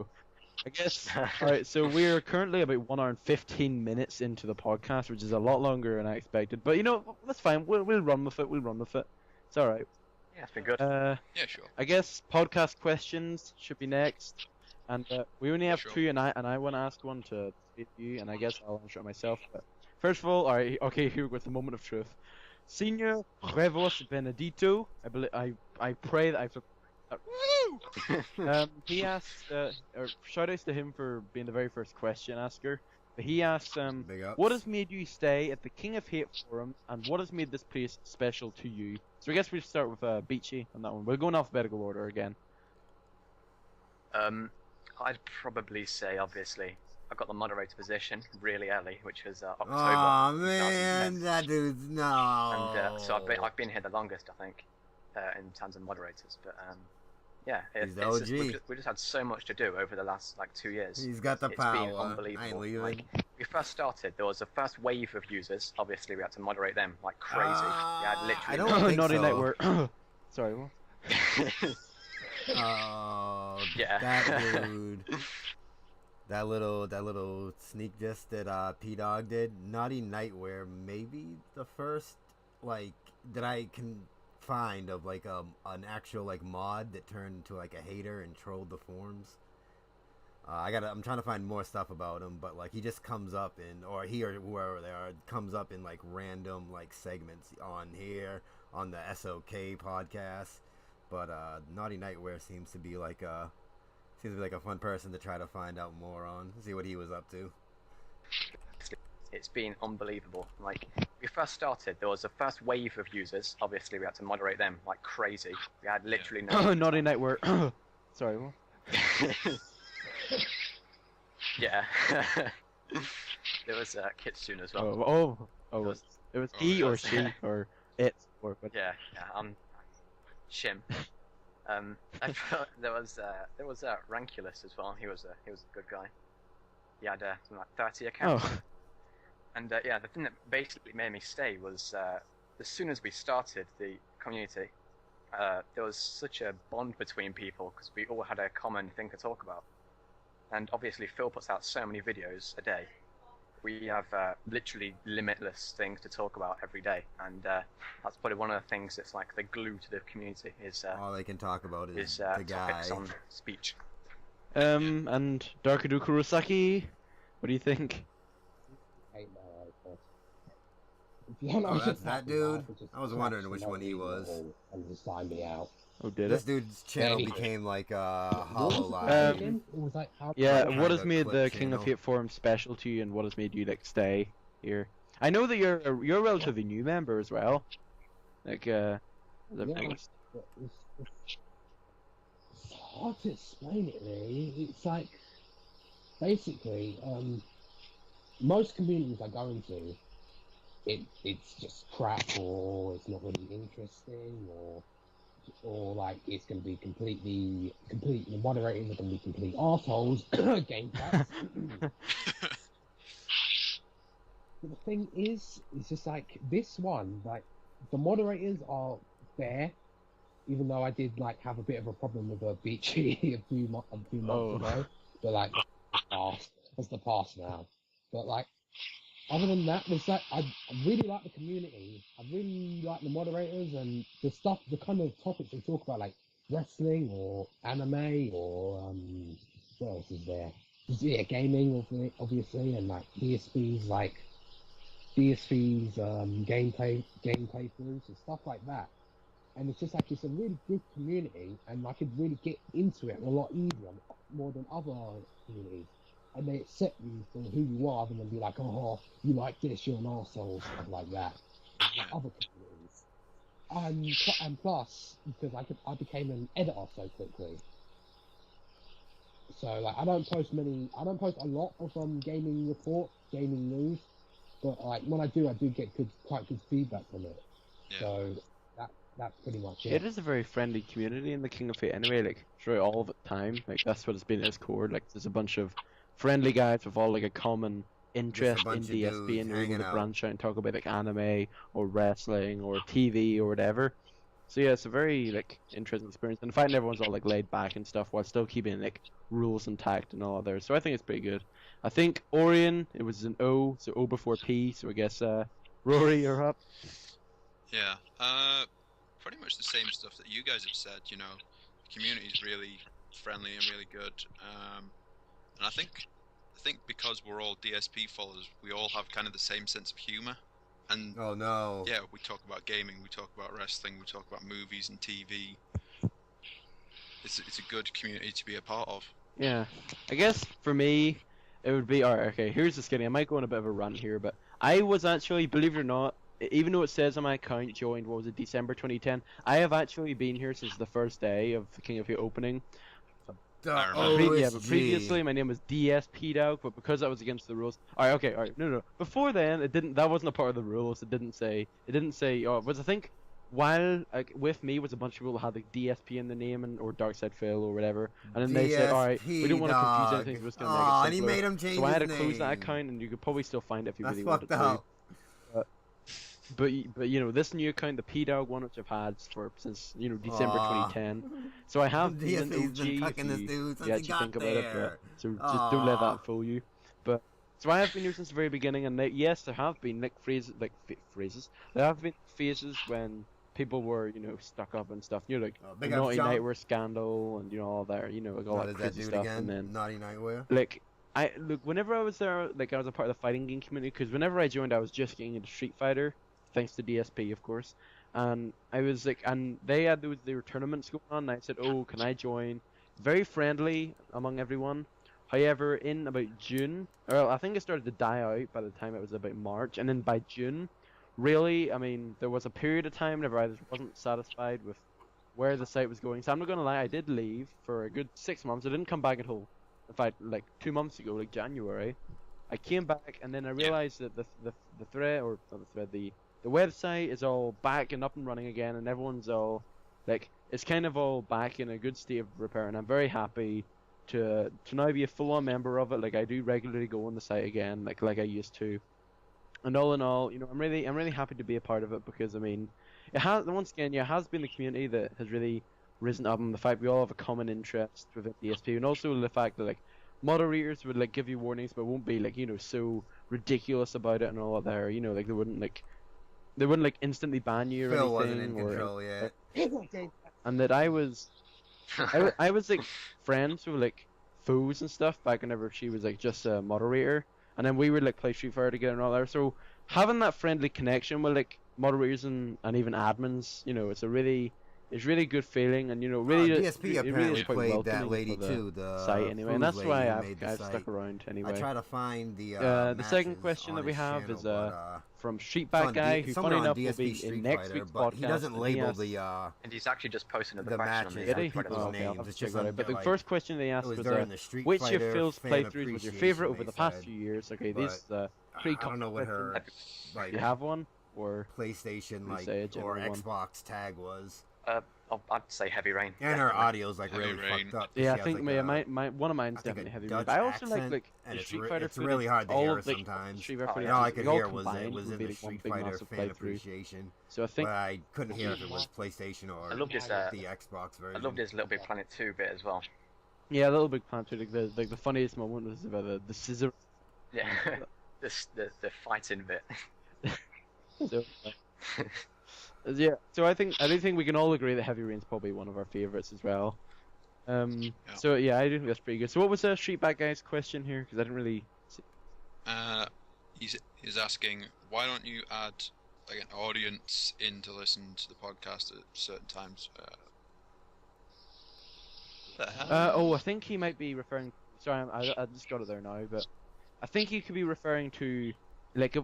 I guess. Alright, so we're currently about 1 hour and 15 minutes into the podcast, which is a lot longer than I expected. But you know, that's fine. We'll run with it. We'll run with it. It's alright. Yeah, it's been good. Yeah, sure. I guess podcast questions should be next, and we only have Sure. 2, and I want to ask one to you, and I guess I'll answer it myself. But first of all right, okay, here we go with the moment of truth. Senior Revos Benedito. I pray that he asked, or shout outs to him for being the very first question asker. But he asked, Big ups. what has made you stay at the King of Hate forum, and what has made this place special to you? So I guess we'll start with Beachy on that one. We're going alphabetical order again. I'd probably say, obviously, I got the moderator position really early, which was October. Oh man, 2010. that dude's no. And so I've been here the longest, I think, in terms of moderators. But yeah, He's the it's just, OG. we just had so much to do over the last 2 years. He's got the It's power. been unbelievable. I ain't leaving. Like, we first started, there was a first wave of users. Obviously, we had to moderate them like crazy. We had literally. I don't think Naughty so. Night were. Sorry. What? Oh, Yeah. that dude. That little sneak diss that P Dog did. Naughty Nightwear, maybe the first like that I can find of like an actual like mod that turned into like a hater and trolled the forums. I'm trying to find more stuff about him, but like he just comes up in, or he or whoever they are comes up in like random like segments on here on the SOK podcast. But Naughty Nightwear seems to be like a fun person to try to find out more on, see what he was up to. It's been unbelievable. Like, we first started, there was a first wave of users. Obviously, we had to moderate them like crazy. We had literally no. Naughty Night were. Sorry. What? Yeah. There was Kitsune as well. It was he or she or it or what? Yeah, Shim. There was Ranculus as well. He was a good guy. He had something like 30 accounts. Oh. And yeah, the thing that basically made me stay was as soon as we started the community, there was such a bond between people because we all had a common thing to talk about. And obviously Phil puts out so many videos a day. We have literally limitless things to talk about every day, and that's probably one of the things that's like the glue to the community is all they can talk about is the topics guy. on speech. And Darkadu Kurosaki, what do you think? Hate my life, if you Oh, that's that dude? I was wondering which one he was. And just sign me out. Oh, did This it? dude's channel Anyway. became like Hollow What was Live. it again? It was like how Yeah, Kind what has of made clip the King of channel. Hate forum special to you, and what has made you like stay here? I know that you're a relatively new member as well. Like Yeah, but it's hard to explain it really. It's like basically most communities I go into, it's just crap or it's not really interesting or like it's going to be completely the moderators are going to be complete assholes. Game facts. But the thing is, it's just like this one, like the moderators are fair, even though I did like have a bit of a problem with a Beachy a few months ago. But like that's the past now. But like other than that, there's like I really like the community. I really like the moderators and the stuff, the kind of topics they talk about, like wrestling or anime or what else is there? Yeah, gaming obviously, and like DSP's gameplay playthroughs and stuff like that. And it's just like it's a really good community, and I could really get into it a lot easier, more than other communities. And they accept you for who you are, rather than be like, oh, you like this, you're an arsehole, stuff like that. Like other communities. And plus, because I became an editor so quickly. So like I don't post a lot of gaming news, but like when I do get quite good feedback from it. Yeah. So that's pretty much it. It is a very friendly community in the King of Fate anyway, like throughout all of the time. Like that's what it's been at its core. Like there's a bunch of friendly guys with all like a common interest in bunch of DSP, dudes and you're able hanging to out. branch out and talk about like anime or wrestling or TV or whatever. So yeah, it's a very like interesting experience, and finding everyone's all like laid back and stuff while still keeping like rules intact and all others. So I think it's pretty good. I think Orion, it was an O, so O before P. So I guess Rory, you're up. Yeah, pretty much the same stuff that you guys have said. You know, the community is really friendly and really good. And I think because we're all DSP followers, we all have kind of the same sense of humor. And Oh no. yeah, we talk about gaming, we talk about wrestling, we talk about movies and TV. It's a good community to be a part of. Yeah, I guess for me, it would be alright. Okay, here's the skinny. I might go on a bit of a run here, but I was actually, believe it or not, even though it says on my account joined, what was it, December 2010, I have actually been here since the first day of the King of Heat opening. The I remember. Yeah, but OSG. previously my name was DSP Dog, but because that was against the rules. Alright, okay, alright, no. Before then, it didn't. That wasn't a part of the rules. It didn't say. Oh, it was I think. While with me was a bunch of people that had like DSP in the name or Darkside Phil or whatever, and then they said, "All right, we don't want to confuse anything, so we're just gonna make it simpler." and he made him change So I had to his close that name. account, and you could probably still find it if you That's really wanted fucked to. up. But you know, this new account, the P-Dog one, which I've had since December Aw. 2010. So I have been an DSP's OG been cucking this if dude since you he actually got think about it. there. But, so just don't let Aw. that fool you. But so I have been here since the very beginning, and yes, there have been phrases. There have been phases when people were stuck up and stuff. Like Big the up Naughty Jump. Nightwear scandal, and all that. Like all What that is that crazy dude stuff, again? and then Naughty Nightwear. like. Whenever I was there, like I was a part of the fighting game community, because whenever I joined, I was just getting into Street Fighter, thanks to DSP, of course. And I was like, and they had there were tournaments going on, and I said, "Oh, can I join?" Very friendly among everyone. However, in about June, or I think it started to die out by the time it was about March, and then by June, really, I mean, there was a period of time whenever I just wasn't satisfied with where the site was going. So I'm not gonna lie, I did leave for a good 6 months. I didn't come back until, in fact, like 2 months ago, like January. I came back, and then I realized that the thread, or not the thread, the website is all back and up and running again, and everyone's all like, it's kind of all back in a good state of repair, and I'm very happy to now be a full-on member of it. Like I do regularly go on the site again, like I used to. And all in all, I'm really happy to be a part of it, because I mean, it has, once again, it has been the community that has really risen up, and the fact we all have a common interest with DSP, and also the fact that like moderators would like give you warnings, but won't be like so ridiculous about it and all that there. Like they wouldn't like instantly ban you or Phil anything. wasn't in control yet. And that I was like friends with like foes and stuff back whenever she was like just a moderator, and then we would like play Street Fighter together and all that. So having that friendly connection with like moderators and even admins, it's really good feeling, and really DSP it really apparently is quite played welcoming that lady for the too, the site anyway, and food that's lady why who made the I've site. stuck around anyway. I try to find the The second matches question on that we his have channel, is but, from it's Streetback on Guy, who somewhere funny on enough will DSP be Street in next Fighter, week's but podcast. he doesn't and label asked- the And he's actually just posted the the question on matches the Did he? with people's Oh, okay, I'll names. have to It's check just that out. under, But the like, first question they it asked was was, during the Street which Fighter of Phil's fan playthroughs was your favorite over appreciation, the they past said. few years? Okay, But these I don't know what her Do like you have one? Or PlayStation you like say a or general one? Xbox tag was. I'd say Heavy Rain. And her definitely. audio's like Heavy really Rain. fucked up. 'cause yeah, she I has, think like, my one of mine's I think definitely a Heavy Rain. Dutch But I also like accent, the and Street Fighter it's footage, really hard to all hear of, like, sometimes. Street Fighter Oh, footage, yeah. All I like, could all hear was it combined was would in be the like one Street big Fighter massive fan playthrough. appreciation, So I think but I couldn't hear if it was PlayStation or I loved his, the Xbox version. I loved his Little Big Planet 2 bit as well. yeah, a little big plan too. Like the funniest moment was about the scissor. Yeah, the fighting bit. So, yeah, so I do think we can all agree that Heavy Rain's probably one of our favorites as well. So yeah, I do think that's pretty good. So what was the Streetback Guy's question here? Because I didn't really see. He's asking, why don't you add like an audience in to listen to the podcast at certain times? The hell? Oh, I think he might be referring. Sorry, I just got it there now, but I think he could be referring to like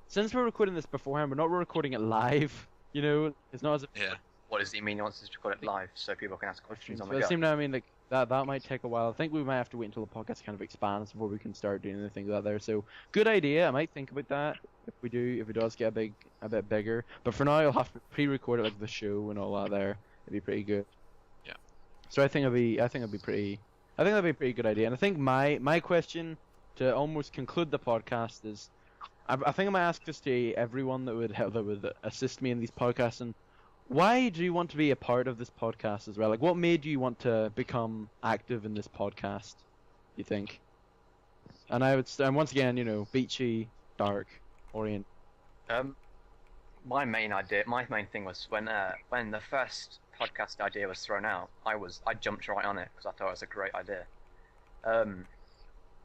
since we're recording this beforehand, we're not recording it live. It's not as if Yeah. What does he mean he wants us to record it live so people can ask questions on But the at go? the same time, I mean, like that might take a while. I think we might have to wait until the podcast kind of expands before we can start doing anything like that there. So good idea. I might think about that if it does get a bit bigger. But for now, I'll have to pre-record it like the show and all that there. It'd be pretty good. Yeah. So I think that'd be a pretty good idea. And I think my question to almost conclude the podcast is, I think I might ask this to everyone that would assist me in these podcasts. And why do you want to be a part of this podcast as well? Like, what made you want to become active in this podcast, you think? And once again, beachy, dark, orient. My main thing was when the first podcast idea was thrown out, I jumped right on it because I thought it was a great idea.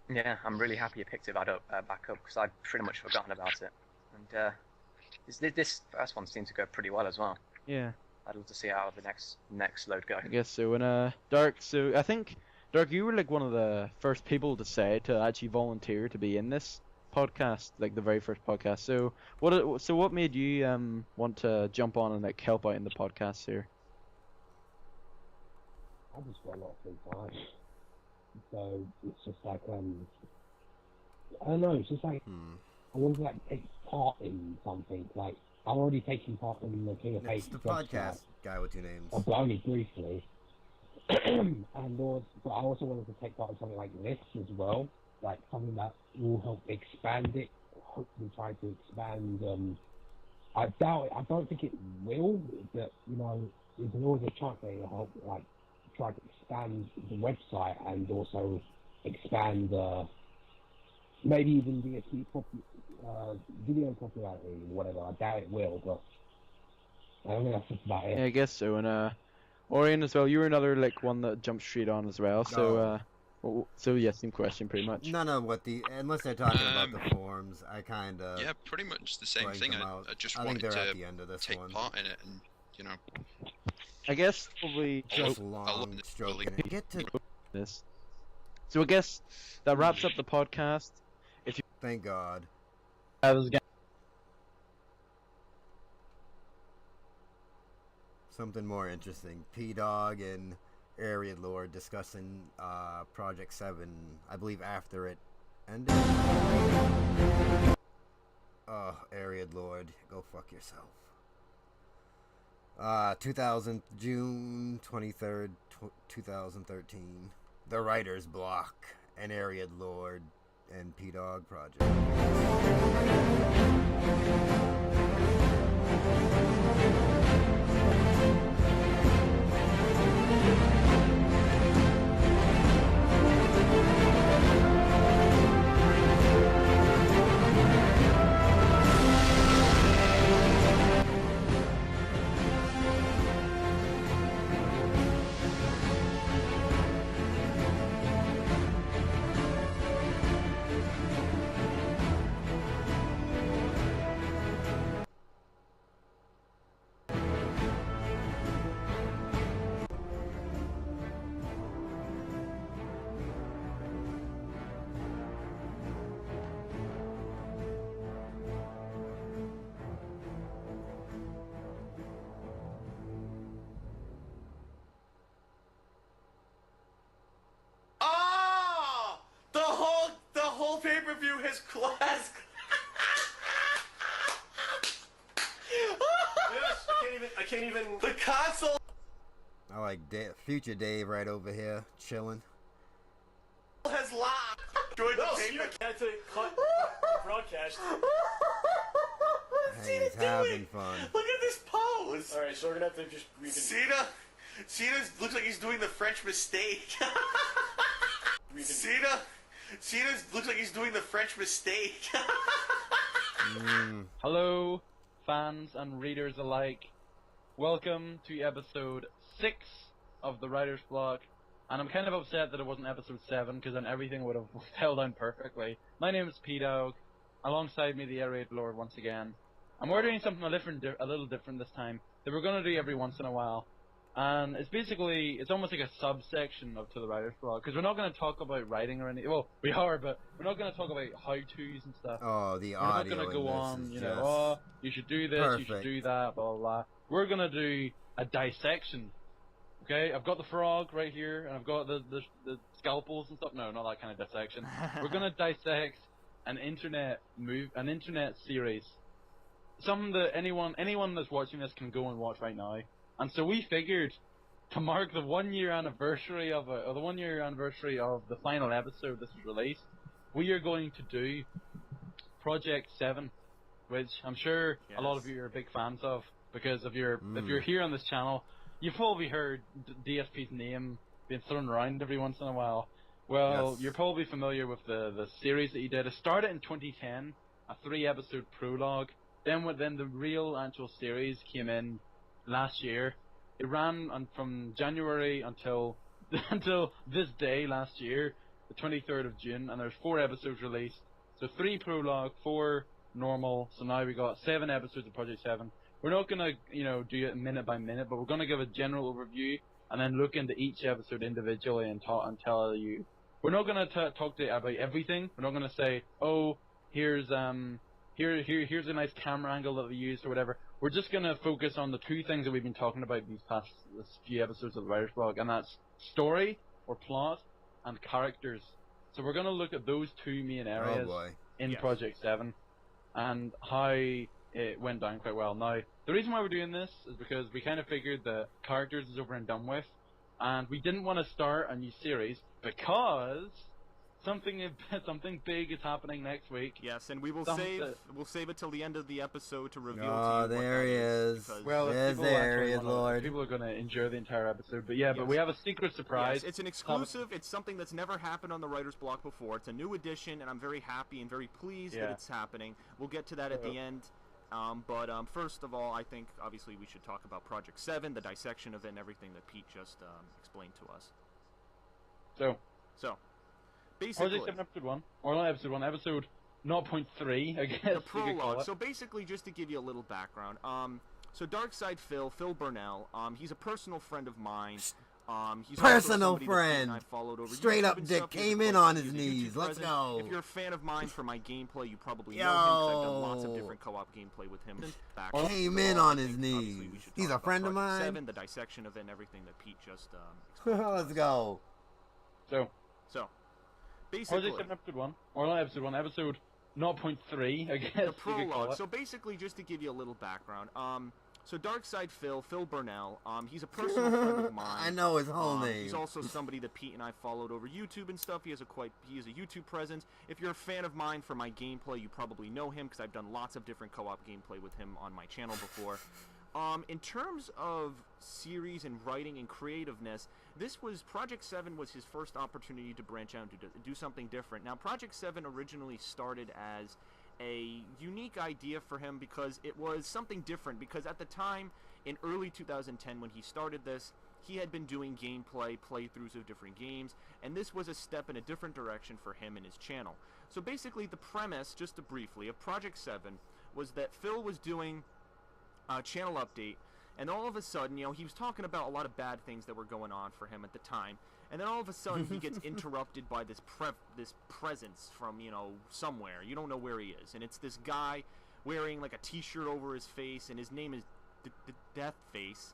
Yeah, I'm really happy you picked it back up because I'd pretty much forgotten about it. And this first one seems to go pretty well as well. Yeah, I'd love to see how the next load go. I guess so. And Dark, so I think Dark, you were like one of the first people to say to actually volunteer to be in this podcast, like the very first podcast. So what made you want to jump on and like help out in the podcast here? I just got a lot of free time. So it's just like I don't know, it's just like I want to like take part in something. Like I'm already taking part in the King of It's Faces the website, podcast guy with two names. but only briefly. And also, but I also wanted to take part in something like this as well, like something that will help expand it. Hopefully, try to expand. I doubt it. I don't think it will, but you know, there's always a chance that it'll help, like try to expand the website and also expand maybe even video popularity, whatever. I doubt it will, but I don't think that's just about it. Yeah, I guess so. And Orion as well. You were another like one that jumped straight on as well. So so yeah, same question pretty much. None of what unless they're talking about the forums, I kind of Yeah, pretty much the same blank thing. them I out. just I think wanted they're at to the end of this take one. part in it, and I guess probably Just I long love this stroking really- it. Get to this. So I guess that wraps up the podcast. thank God. I was Something more interesting. P-Dog and Ariad Lord discussing Project 7, I believe after it ended. Oh, Ariad Lord, go fuck yourself. June 23rd, 2013. The Writer's Block, and Ariad Lord, and P-Dog Project. Ah! The whole pay-per-view has class. Yes, I can't even. The console I like Future Dave right over here, chilling. has locked. Enjoyed the pay-per-view. Had to cut broadcast. Hey, he's having fun. Look at this pose. All right, so we're gonna have to just Cena looks like he's doing the French mistake. Cena looks like he's doing the French mistake. Hello, fans and readers alike. Welcome to episode 6 of the Writer's Block. And I'm kind of upset that it wasn't episode 7, because then everything would have held down perfectly. My name is P-Dog. Alongside me, the R.I.P Lord once again. And we're doing something a little different this time, that we're going to do every once in a while. And it's almost like a subsection of To the Writer's Block, because we're not going to talk about writing or anything. Well, we are, but we're not going to talk about how-tos and stuff. Oh, the We're not audio going to in go this on, is you just know, oh, you should do this, you should perfect. do that, blah, blah, blah. We're going to do a dissection. Okay, I've got the frog right here, and I've got the scalpels and stuff. No, not that kind of dissection. We're going to dissect an internet series. Something that anyone that's watching this can go and watch right now. And so we figured, to mark the 1 year anniversary of the final episode this was released, we are going to do Project 7, which I'm sure a lot of you are big fans of, because if you're here on this channel, you've probably heard DSP's name being thrown around every once in a while. Well, Yes. you're probably familiar with the series that he did. It started in 2010, a 3-episode prologue. Then the real actual series came in last year. It ran from January until this day last year, the 23rd of June, and there's 4 episodes released. So 3 prologue, 4 normal. So now we got 7 episodes of Project 7. We're not gonna, do it minute by minute, but we're gonna give a general overview and then look into each episode individually and tell you. We're not gonna talk to you about everything. We're not gonna say, oh, here's a nice camera angle that we used or whatever. We're just gonna focus on the 2 things that we've been talking about this few episodes of the Writer's Blog, and that's story or plot and characters. So we're gonna look at those 2 main areas in Yes. Project 7 and how it went down quite well. Now, the reason why we're doing this is because we kind of figured that characters is over and done with, and we didn't want to start a new series because something big is happening next week. Yes, and we will Something- save it till the end of the episode to reveal Oh, to you there what he that is. because- Well, if There's people there actually he is, wanna- Lord. People are going to enjoy the entire episode, but but Yes. we have a secret surprise. Yes, it's an exclusive. It's something that's never happened on the Writer's Block before. It's a new edition, and I'm very happy and very pleased that Yeah. it's happening. We'll get to that at the end. But first of all, I think obviously we should talk about Project 7, the dissection of it, and everything that Pete just explained to us. So, basically, Project 7 episode 1, or not episode 1, episode 0.3, I guess the you could call prologue. it. So basically, just to give you a little background, so Darkside Phil Burnell, he's a personal friend of mine. He's also Personal somebody that Pete friend. and I followed over Straight YouTube up and dick stuff. He has came a in quite- on he's his a knees. YouTube Let's presence. go. If you're a fan of mine for my gameplay, you probably know him because I've done lots of different co-op gameplay with him. Back Came so in I on think his obviously knees. we should He's talk a about friend of Project mine. 7, the dissection of it, and everything that Pete just explained to Let's us. go. So, basically, Project 7 episode 1, or not episode 1, episode 0.3, I guess the you could call prologue. it. So basically, just to give you a little background, so Darkside Phil Burnell, he's a personal friend of mine. I know his whole name. He's also somebody that Pete and I followed over YouTube and stuff. He has a YouTube presence. If you're a fan of mine for my gameplay, you probably know him because I've done lots of different co-op gameplay with him on my channel before. In terms of series and writing and creativeness, Project 7 was his first opportunity to branch out and do something different. Now, Project 7 originally started as a unique idea for him because it was something different, because at the time, in early 2010 when he started this, he had been doing playthroughs of different games, and this was a step in a different direction for him and his channel. So basically the premise, just to briefly, of Project 7 was that Phil was doing a channel update, and all of a sudden, he was talking about a lot of bad things that were going on for him at the time, and then all of a sudden he gets interrupted by this presence from, somewhere. You don't know where he is, and it's this guy wearing like a t-shirt over his face, and his name is Death Face.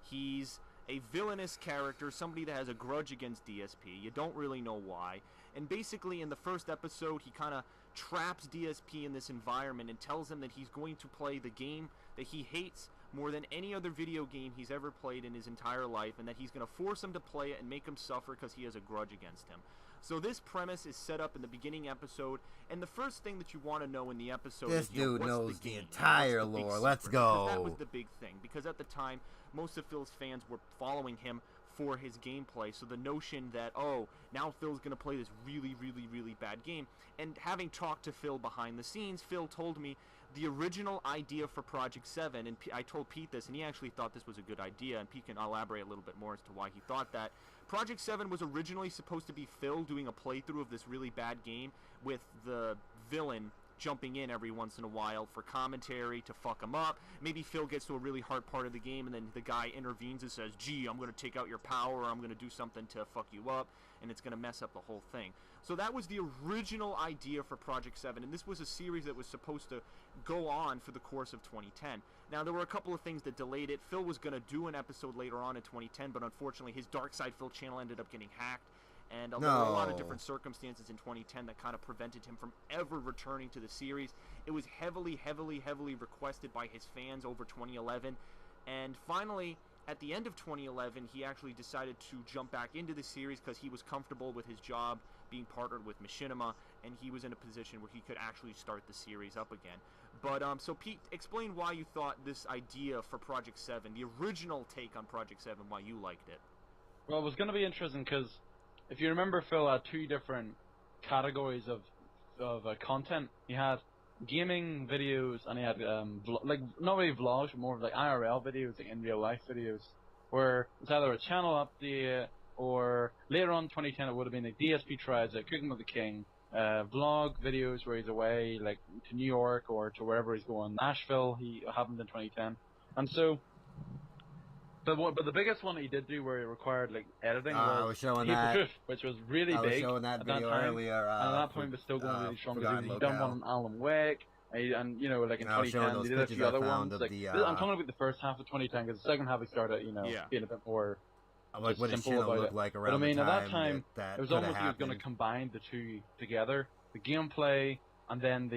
He's a villainous character, somebody that has a grudge against DSP. You don't really know why. And basically in the first episode, he kind of traps DSP in this environment and tells him that he's going to play the game that he hates more than any other video game he's ever played in his entire life, and that he's going to force him to play it and make him suffer because he has a grudge against him. So this premise is set up in the beginning episode, and the first thing that you want to know in the episode This is, dude what's knows the game? entire What's the big lore. Let's secret? Because that go. was the big thing, because at the time, most of Phil's fans were following him for his gameplay, so the notion that, oh, now Phil's going to play this really, really, really bad game, and having talked to Phil behind the scenes, Phil told me the original idea for Project 7, and I told Pete this, and he actually thought this was a good idea, and Pete can elaborate a little bit more as to why he thought that. Project 7 was originally supposed to be Phil doing a playthrough of this really bad game with the villain jumping in every once in a while for commentary to fuck him up. Maybe Phil gets to a really hard part of the game, and then the guy intervenes and says, gee, I'm going to take out your power, or I'm going to do something to fuck you up, and it's going to mess up the whole thing. So that was the original idea for Project 7, and this was a series that was supposed to go on for the course of 2010. Now, there were a couple of things that delayed it. Phil was going to do an episode later on in 2010, but unfortunately his Darkside Phil channel ended up getting hacked, and there were a lot of different circumstances in 2010 that kind of prevented him from ever returning to the series. It was heavily, heavily, heavily requested by his fans over 2011, and finally, at the end of 2011, he actually decided to jump back into the series because he was comfortable with his job being partnered with Machinima, and he was in a position where he could actually start the series up again. But, so Pete, explain why you thought this idea for Project 7, the original take on Project 7, why you liked it. Well, it was going to be interesting because if you remember, Phil had 2 different categories of content. He had gaming videos, and he had like not really vlogs, but more of like IRL videos, like in real life videos, where it's either a channel update or later on in 2010 it would have been like DSP tries it, Cooking with the King, vlog videos where he's away, like to New York or to wherever he's going. Nashville, he happened in 2010, and so. But the biggest one that he did do where it required like editing I was was showing Heat the that. Truth, which was really I was big showing that at that video time. earlier. And at that point, was still going really strong because Forgotten he'd done one Locale. on Alan Wake, and you know, like in I was showing 2010, those he did a pictures few I other found ones. of Like the, I'm talking about the first half of 2010 because the second half he started, you know, Yeah. being a bit more I'm like, just what his simple channel about looked it. like But I around mean, the at that time time, that it was could have almost he was going to happened. combine the two together, the gameplay and then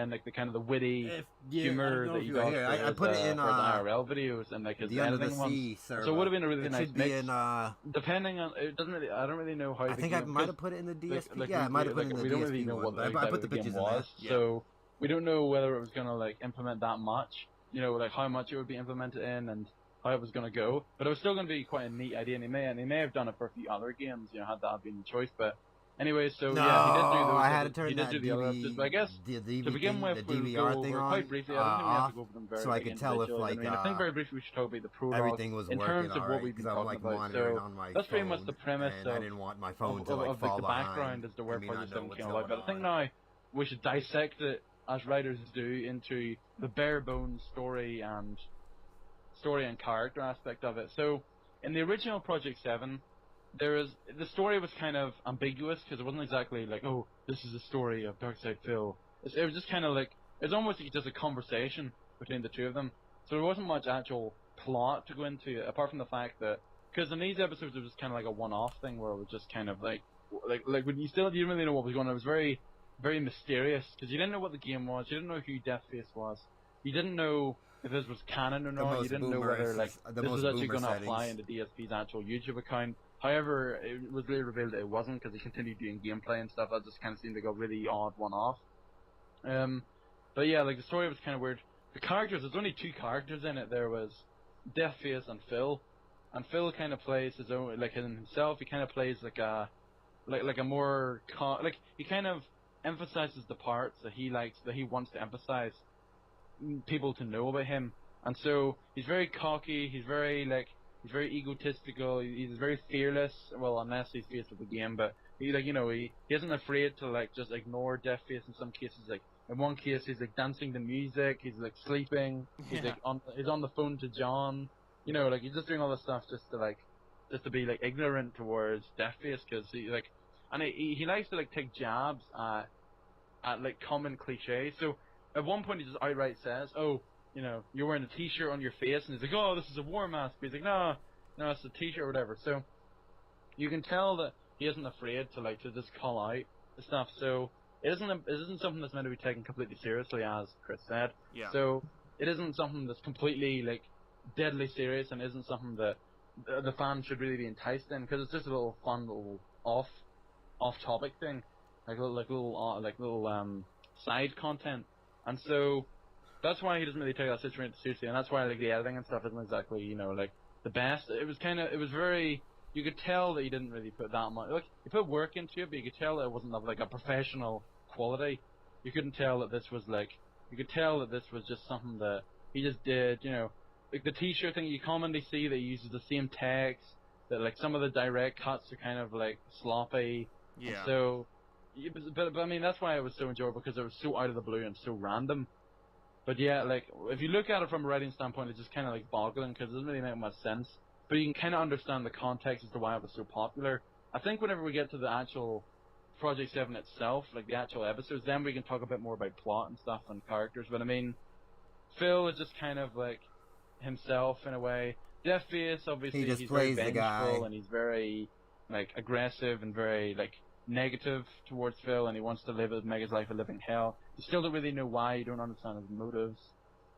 like the kind of the witty I don't humor know that if he you were does here. for I his, put it in for his IRL videos and like his the Under the editing ones. Sea server. So it would have been a really it nice should mix. be in. Depending on, it doesn't really. I don't really know how. I the think game, I might have put it in the DSP. like Yeah, I we- might have put like, it in the we don't really DSP know one. what But I exactly put the the game pictures in there. was, so we don't know whether it was gonna like implement that much. You know, like how much it would be implemented in and how it was gonna go. But it was still gonna be quite a neat idea, and he may have done it for a few other games. You know, had that been the choice, but. Anyway, so No, yeah, he did do those. I had to turn he did that do the other episodes, but I guess the DV to begin thing, with, the we'll DVR go thing over on, quite briefly. I don't think we have off, to go over them very so I like, could tell if individually. like I mean, I think very briefly we should talk about the prologue everything was in working terms of alright what we've been because I'm talking like about. monitoring So on my that's phone, pretty much the premise and I of, didn't want my phone of, to like of fall the behind. background as to where and me not Project know 7 what's came going about. But I think on. now we should dissect it as writers do into the bare bones story and character aspect of it. So in the original Project 7. The story was kind of ambiguous because it wasn't exactly like, oh, this is the story of Darkseid Phil. It was just kind of like, it's almost like just a conversation between the two of them. So there wasn't much actual plot to go into, apart from the fact that, because in these episodes it was kind of like a one-off thing where it was just kind of like when you didn't really know what was going on. It was very, very mysterious because you didn't know what the game was, you didn't know who Deathface was, you didn't know if this was canon or not, you didn't know whether like this was actually going to apply into DSP's actual YouTube account. However, it was really revealed that it wasn't because he continued doing gameplay and stuff. That just kind of seemed like a really odd one-off. But yeah, like the story was kind of weird. The characters, there's only two characters in it. There was Deathface and Phil, and Phil kind of plays his own, like himself. He kind of plays like a more like he kind of emphasizes the parts that he likes, that he wants to emphasize people to know about him. And so he's very cocky. He's very egotistical. He's very fearless. Well, unless he's faced with the game, but he he isn't afraid to like just ignore Deathface in some cases. Like in one case, he's like dancing to music. He's like sleeping. He's like he's on the phone to John. You know, like he's just doing all this stuff just to be like ignorant towards Deathface because he likes to like take jabs at like common cliches. So at one point he just outright says, "Oh, you know, you're wearing a T-shirt on your face," and he's like, "Oh, this is a war mask." But he's like, "No, it's a T-shirt or whatever." So you can tell that he isn't afraid to just call out the stuff. So it isn't something that's meant to be taken completely seriously, as Chris said. Yeah. So it isn't something that's completely like deadly serious, and isn't something that the fans should really be enticed in, because it's just a little fun little off-topic thing, like little side content, and so. That's why he doesn't really take that situation seriously, and that's why like the editing and stuff isn't exactly like the best. It was very, you could tell that he didn't really put that much. Like he put work into it, but you could tell that it wasn't of like a professional quality. You couldn't tell that this was just something that he just did. Like the T-shirt thing, you commonly see that he uses the same text. That like some of the direct cuts are kind of like sloppy. Yeah. And so, but I mean that's why it was so enjoyable, because it was so out of the blue and so random. But yeah, like, if you look at it from a writing standpoint, it's just kind of like boggling, because it doesn't really make much sense. But you can kind of understand the context as to why it was so popular. I think whenever we get to the actual Project 7 itself, like the actual episodes, then we can talk a bit more about plot and stuff and characters. But I mean, Phil is just kind of like himself in a way. Deathface, obviously, He just he's very plays the guy. vengeful, and he's very like aggressive and very like negative towards Phil, and he wants to make his life a living hell. You still don't really know why. You don't understand his motives.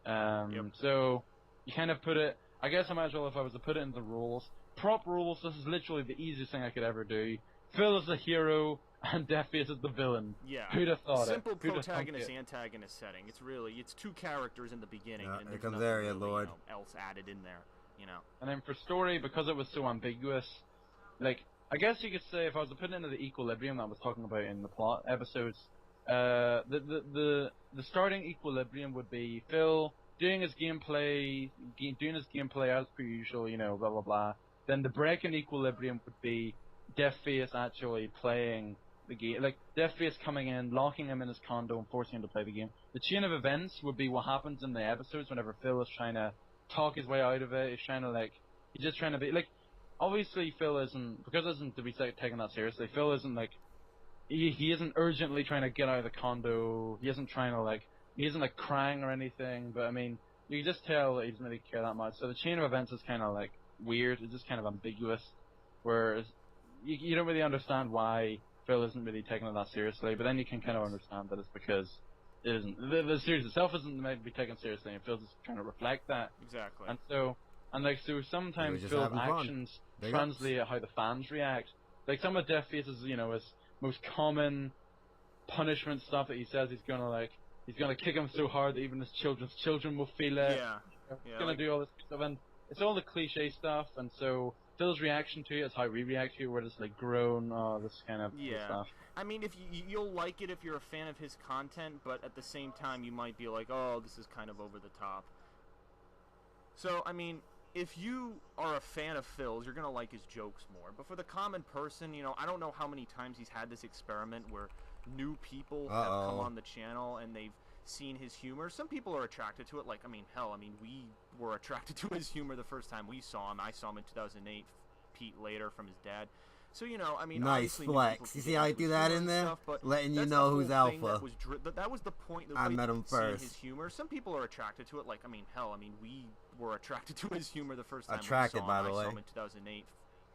So you kind of put it. I guess I might as well, if I was to put it into the rules, prop rules. This is literally the easiest thing I could ever do. Phil is the hero, and Deathface is the villain. Yeah. Who'd have thought Simple it? Who'd have thunk protagonist it? antagonist setting. It's two characters in the beginning, and here there's comes nothing Arya, really, Lord. else added in there. And then for story, because it was so ambiguous, like, I guess you could say, if I was to put it into the equilibrium that I was talking about in the plot episodes, the starting equilibrium would be Phil doing his gameplay as per usual, blah blah blah. Then the breaking equilibrium would be Deathface actually playing the game. Like Deathface coming in, locking him in his condo, and forcing him to play the game. The chain of events would be what happens in the episodes whenever Phil is trying to talk his way out of it. He's trying to he's just trying to be like. Obviously, Phil isn't to be taken that seriously. Phil isn't he isn't urgently trying to get out of the condo. He isn't trying to he isn't crying or anything. But I mean, you can just tell that he doesn't really care that much. So the chain of events is kind of weird. It's just kind of ambiguous. Whereas you don't really understand why Phil isn't really taking it that seriously. But then you can kind of understand that it's because it isn't. The series itself isn't meant to be taken seriously, and Phil's just trying to reflect that. Exactly. And so sometimes just Phil's having fun. actions Big translate how the fans react. Like some of Deathface's, his most common punishment stuff that he says he's gonna kick him so hard that even his children's children will feel it. Yeah. He's gonna do all this stuff, and it's all the cliche stuff. And so Phil's reaction to it is how we react to it, where it's groan, this kind of stuff. I mean, if you'll like it if you're a fan of his content, but at the same time you might be like, oh, this is kind of over the top. So I mean, if you are a fan of Phil's, you're gonna like his jokes more. But for the common person, I don't know how many times he's had this experiment where new people have come on the channel and they've seen his humor. Some people are attracted to it. We were attracted to his humor the first time we saw him. I saw him in 2008, Pete later from his dad. So, nice flex. You see how I do that in there? Stuff, letting you know who's alpha. That was the point. I met him first. His humor. Some people are attracted to it. We were attracted to his humor the first time attracted, we saw him. by the way. I saw him in 2008,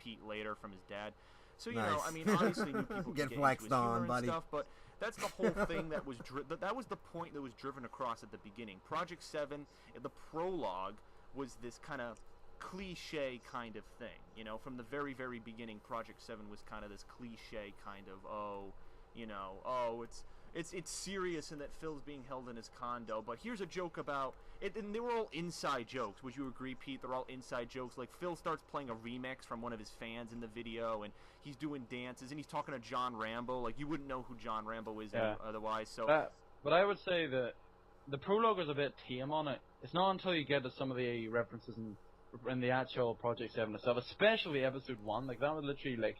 Pete later from his dad. So, nice. Obviously new people get get flexed into his humor on, and buddy. stuff, but that's the whole thing that was that was the point that was driven across at the beginning. Project 7, the prologue was this kind of cliche kind of thing, from the very, very beginning. Project 7 was kind of this cliche kind of, it's serious and that Phil's being held in his condo, but here's a joke about it, and they were all inside jokes. Would you agree, Pete? They're all inside jokes. Like Phil starts playing a remix from one of his fans in the video, and he's doing dances, and he's talking to John Rambo. You wouldn't know who John Rambo is otherwise. So, but I would say that the prologue is a bit tame on it. It's not until you get to some of the references in the actual Project 7 itself, especially episode 1, that was literally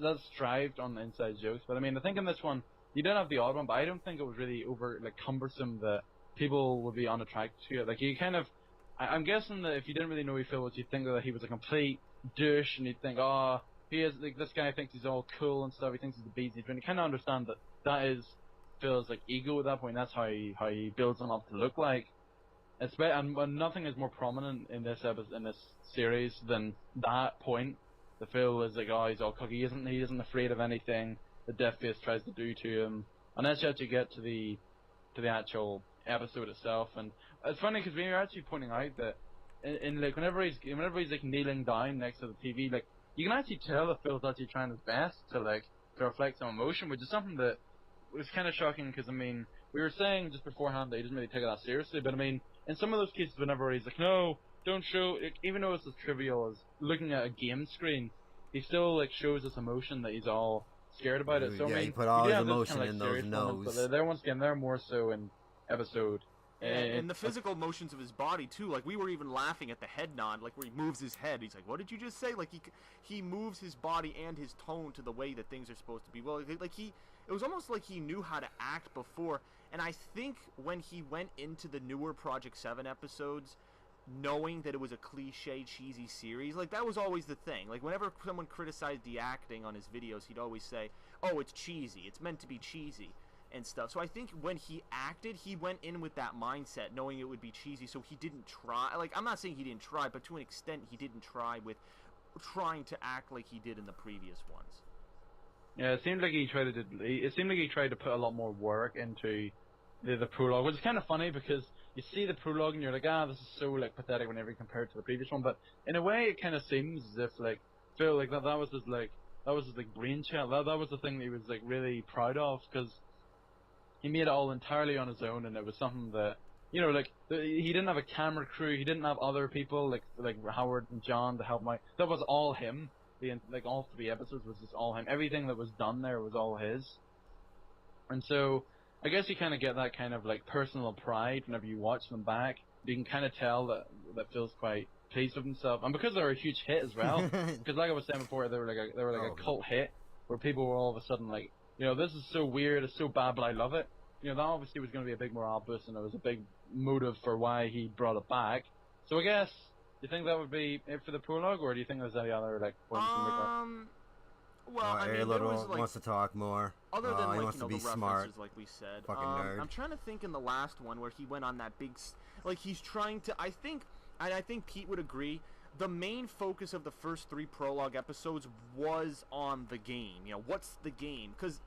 that strived on the inside jokes. But I mean, I think in this one you don't have the odd one, but I don't think it was really over cumbersome that people would be unattracted to it. You kind of, I'm guessing that if you didn't really know who Phil was, you'd think that he was a complete douche, and you'd think, he is this guy thinks he's all cool and stuff. He thinks he's the bee's knees. But you kind of understand that is Phil's ego at that point. That's how he builds him up to look like. And nothing is more prominent in this series than that point. The Phil is he's all cocky. He isn't afraid of anything that Deathface tries to do to him. And that's actually get to the actual episode itself. And it's funny because we were actually pointing out that in whenever he's kneeling down next to the TV, you can actually tell that Phil's actually trying his best to reflect some emotion, which is something that was kind of shocking because we were saying just beforehand that he doesn't really take it that seriously, but in some of those cases whenever he's no, don't show, even though it's as trivial as looking at a game screen, he still shows this emotion that he's all scared about it. So he put all his emotion in those no's. But they're once again, they're more so in episode. And the physical motions of his body too. We were even laughing at the head nod, where he moves his head. He's like, "What did you just say?" He moves his body and his tone to the way that things are supposed to be. Well, it was almost like he knew how to act before. And I think when he went into the newer Project 7 episodes, knowing that it was a cliche, cheesy series, that was always the thing. Whenever someone criticized the acting on his videos, he'd always say, "Oh, it's cheesy. It's meant to be cheesy." And stuff. So I think when he acted, he went in with that mindset, knowing it would be cheesy, so he didn't try. I'm not saying he didn't try, but to an extent he didn't try with trying to act like he did in the previous ones. Yeah, it seemed like he tried to put a lot more work into the prologue, which is kind of funny because you see the prologue and you're like, this is so pathetic whenever you compare it to the previous one. But in a way, it kind of seems as if Phil that was his brainchild. That was the thing that he was really proud of because he made it all entirely on his own, and it was something that he didn't have a camera crew, he didn't have other people like Howard and John to help him out. That was all him. All 3 episodes was just all him. Everything that was done there was all his. And so I guess you kind of get that kind of personal pride whenever you watch them back. You can kind of tell that Phil's quite pleased with himself, and because they're a huge hit as well. Because like I was saying before, they were a cult hit where people were all of a sudden this is so weird, it's so bad, but I love it. That obviously was going to be a big morale boost, and it was a big motive for why he brought it back. So I guess, do you think that would be it for the prologue, or do you think there's any other points to make up? Well, I mean, there was wants to talk more. Other than he like wants to the be references, smart. like we said. Fucking nerd. I'm trying to think in the last one where he went on that big, like he's trying to. I think Pete would agree. The main focus of the first 3 prologue episodes was on the game. What's the game? Because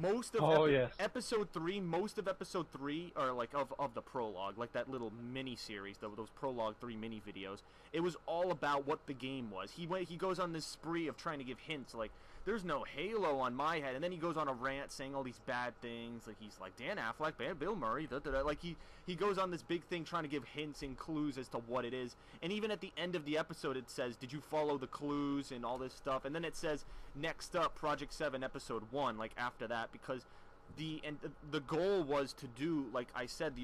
most of episode 3, most of episode 3 are like of the prologue, like that little mini series, those prologue 3 mini videos. It was all about what the game was. He goes on this spree of trying to give hints, like there's no Halo on my head, and then he goes on a rant saying all these bad things, like he's like Dan Affleck, Bill Murray, like he goes on this big thing trying to give hints and clues as to what it is. And even at the end of the episode, it says, "Did you follow the clues?" and all this stuff. And then it says, "Next up, Project 7, Episode 1." Like after that, because the goal was to do, like I said,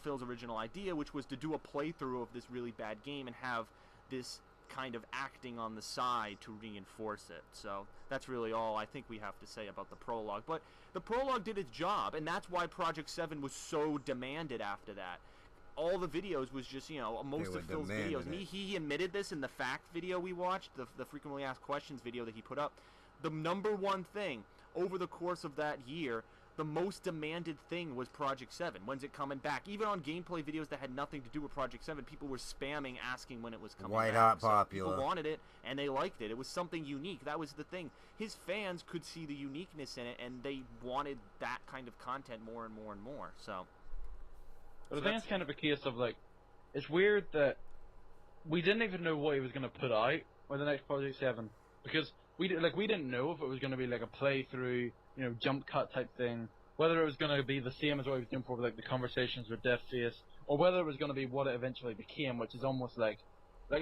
Phil's original idea, which was to do a playthrough of this really bad game and have this kind of acting on the side to reinforce it. So that's really all I think we have to say about the prologue. But the prologue did its job, and that's why Project 7 was so demanded after that. All the videos was just, most of Phil's videos. And he admitted this in the fact video we watched, the frequently asked questions video that he put up. The number one thing over the course of that year, the most demanded thing was Project 7. When's it coming back? Even on gameplay videos that had nothing to do with Project 7, people were spamming asking when it was coming back. White hot So popular. people wanted it, and they liked it. It was something unique. That was the thing. His fans could see the uniqueness in it, and they wanted that kind of content more and more and more. So, But I think it's kind of a case of, it's weird that we didn't even know what he was going to put out with the next Project 7. Because we didn't know if it was going to be like a playthrough, jump cut type thing, whether it was going to be the same as what he was doing for the conversations with Deathface, or whether it was going to be what it eventually became, which is almost like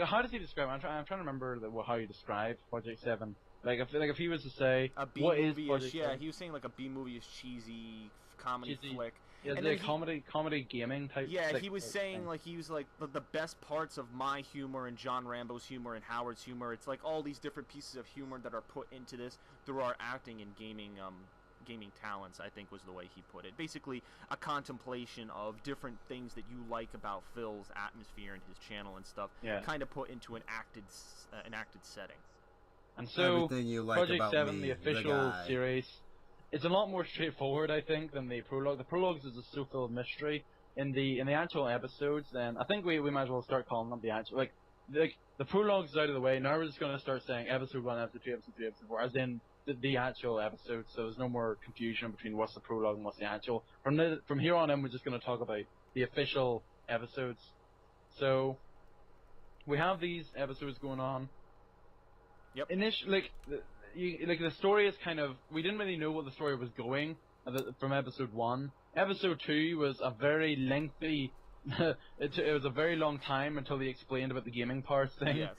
how does he describe it? I'm trying to remember how he described Project 7. If he was to say a B what movie is Project 7? he was saying like a B movie is cheesy comedy flick. Yeah, and the comedy gaming type. Yeah, he was saying the best parts of my humor and John Rambo's humor and Howard's humor. It's like all these different pieces of humor that are put into this through our acting and gaming talents, I think was the way he put it. Basically, a contemplation of different things that you like about Phil's atmosphere and his channel and stuff, kind of put into an acted setting. And so, everything you like Project about 7, me, the official series, it's a lot more straightforward, I think, than the prologue. The prologues is so full of mystery. In the actual episodes, then I think we might as well start calling them the actual the prologues is out of the way. Now we're just going to start saying episode 1, episode 2, episode 3, episode 4, as in the actual episodes. So there's no more confusion between what's the prologue and what's the actual. From here on in, we're just going to talk about the official episodes. So we have these episodes going on. Yep. Initially, the story is kind of, we didn't really know what the story was going from episode 1. Episode 2 was a very lengthy, it was a very long time until they explained about the gaming parts thing. Yes.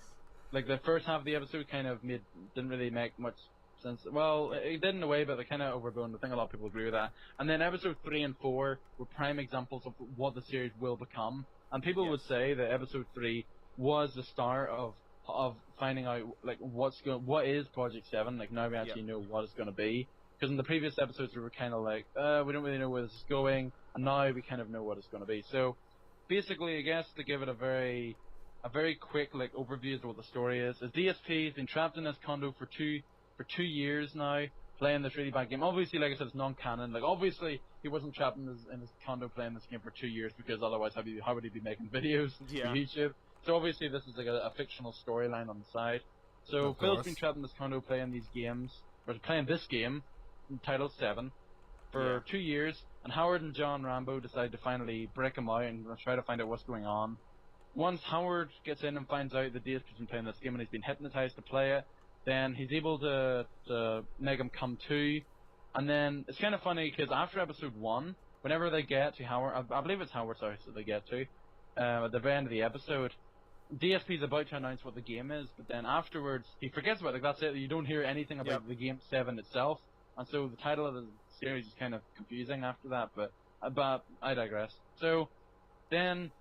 The first half of the episode kind of didn't really make much sense. Well, it did in a way, but they kind of overblown. I think a lot of people agree with that. And then episode 3 and 4 were prime examples of what the series will become. And people would say that episode 3 was the start of finding out what is Project 7. Now we actually know what it's going to be. Because in the previous episodes we were kind of we don't really know where this is going, and now we kind of know what it's going to be. So basically, I guess to give it a very quick overview of what the story is DSP has been trapped in this condo for two years now, playing this really bad game. Obviously, like I said, it's non-canon. Obviously, he wasn't trapped in his condo playing this game for 2 years, because otherwise how would he be making videos for YouTube? So obviously this is a fictional storyline on the side. So Phil's been trapped in this condo playing these games, or playing this game, entitled 7, for 2 years, and Howard and John Rambo decide to finally break him out and try to find out what's going on. Once Howard gets in and finds out that DSP's been playing this game and he's been hypnotized to play it, then he's able to make him come to. And then it's kind of funny, because after episode 1, whenever they get to Howard, I believe it's Howard's house that they get to, at the very end of the episode, DSP's about to announce what the game is, but then afterwards he forgets about it. That's it. You don't hear anything about the game 7 itself, and so the title of the series is kind of confusing after that. But I digress. So then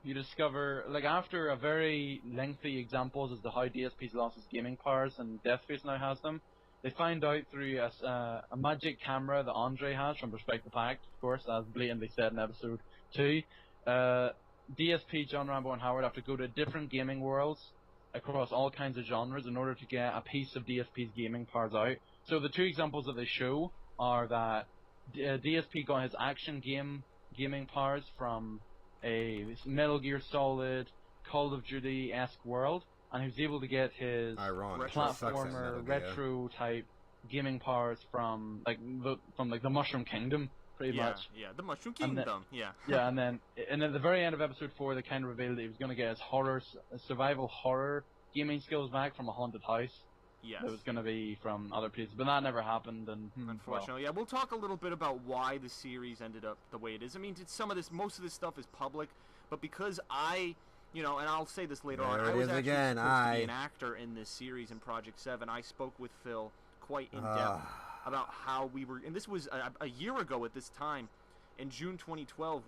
you discover, after a very lengthy examples as to how DSP's lost his gaming powers and Deathface now has them, they find out through a magic camera that Andre has from Respect the Pact, of course, as blatantly said in episode 2. DSP, John Rambo, and Howard have to go to different gaming worlds across all kinds of genres in order to get a piece of DSP's gaming powers out. So the two examples that they show are that DSP got his action gaming powers from a Metal Gear Solid, Call of Duty-esque world, and he was able to get his platformer, retro type gaming powers from the Mushroom Kingdom, pretty much. Yeah, the Mushroom Kingdom. Yeah, and then at the very end of episode 4, they kind of revealed that he was going to get his survival horror gaming skills back from a haunted house. Yes. It was going to be from other places, but that never happened. And unfortunately, yeah, we'll talk a little bit about why the series ended up the way it is. I mean, most of this stuff is public, but because and I'll say this later on, I was actually supposed to be an actor in this series in Project 7. I spoke with Phil quite in depth about how we were, and this was a year ago at this time, in June 2012.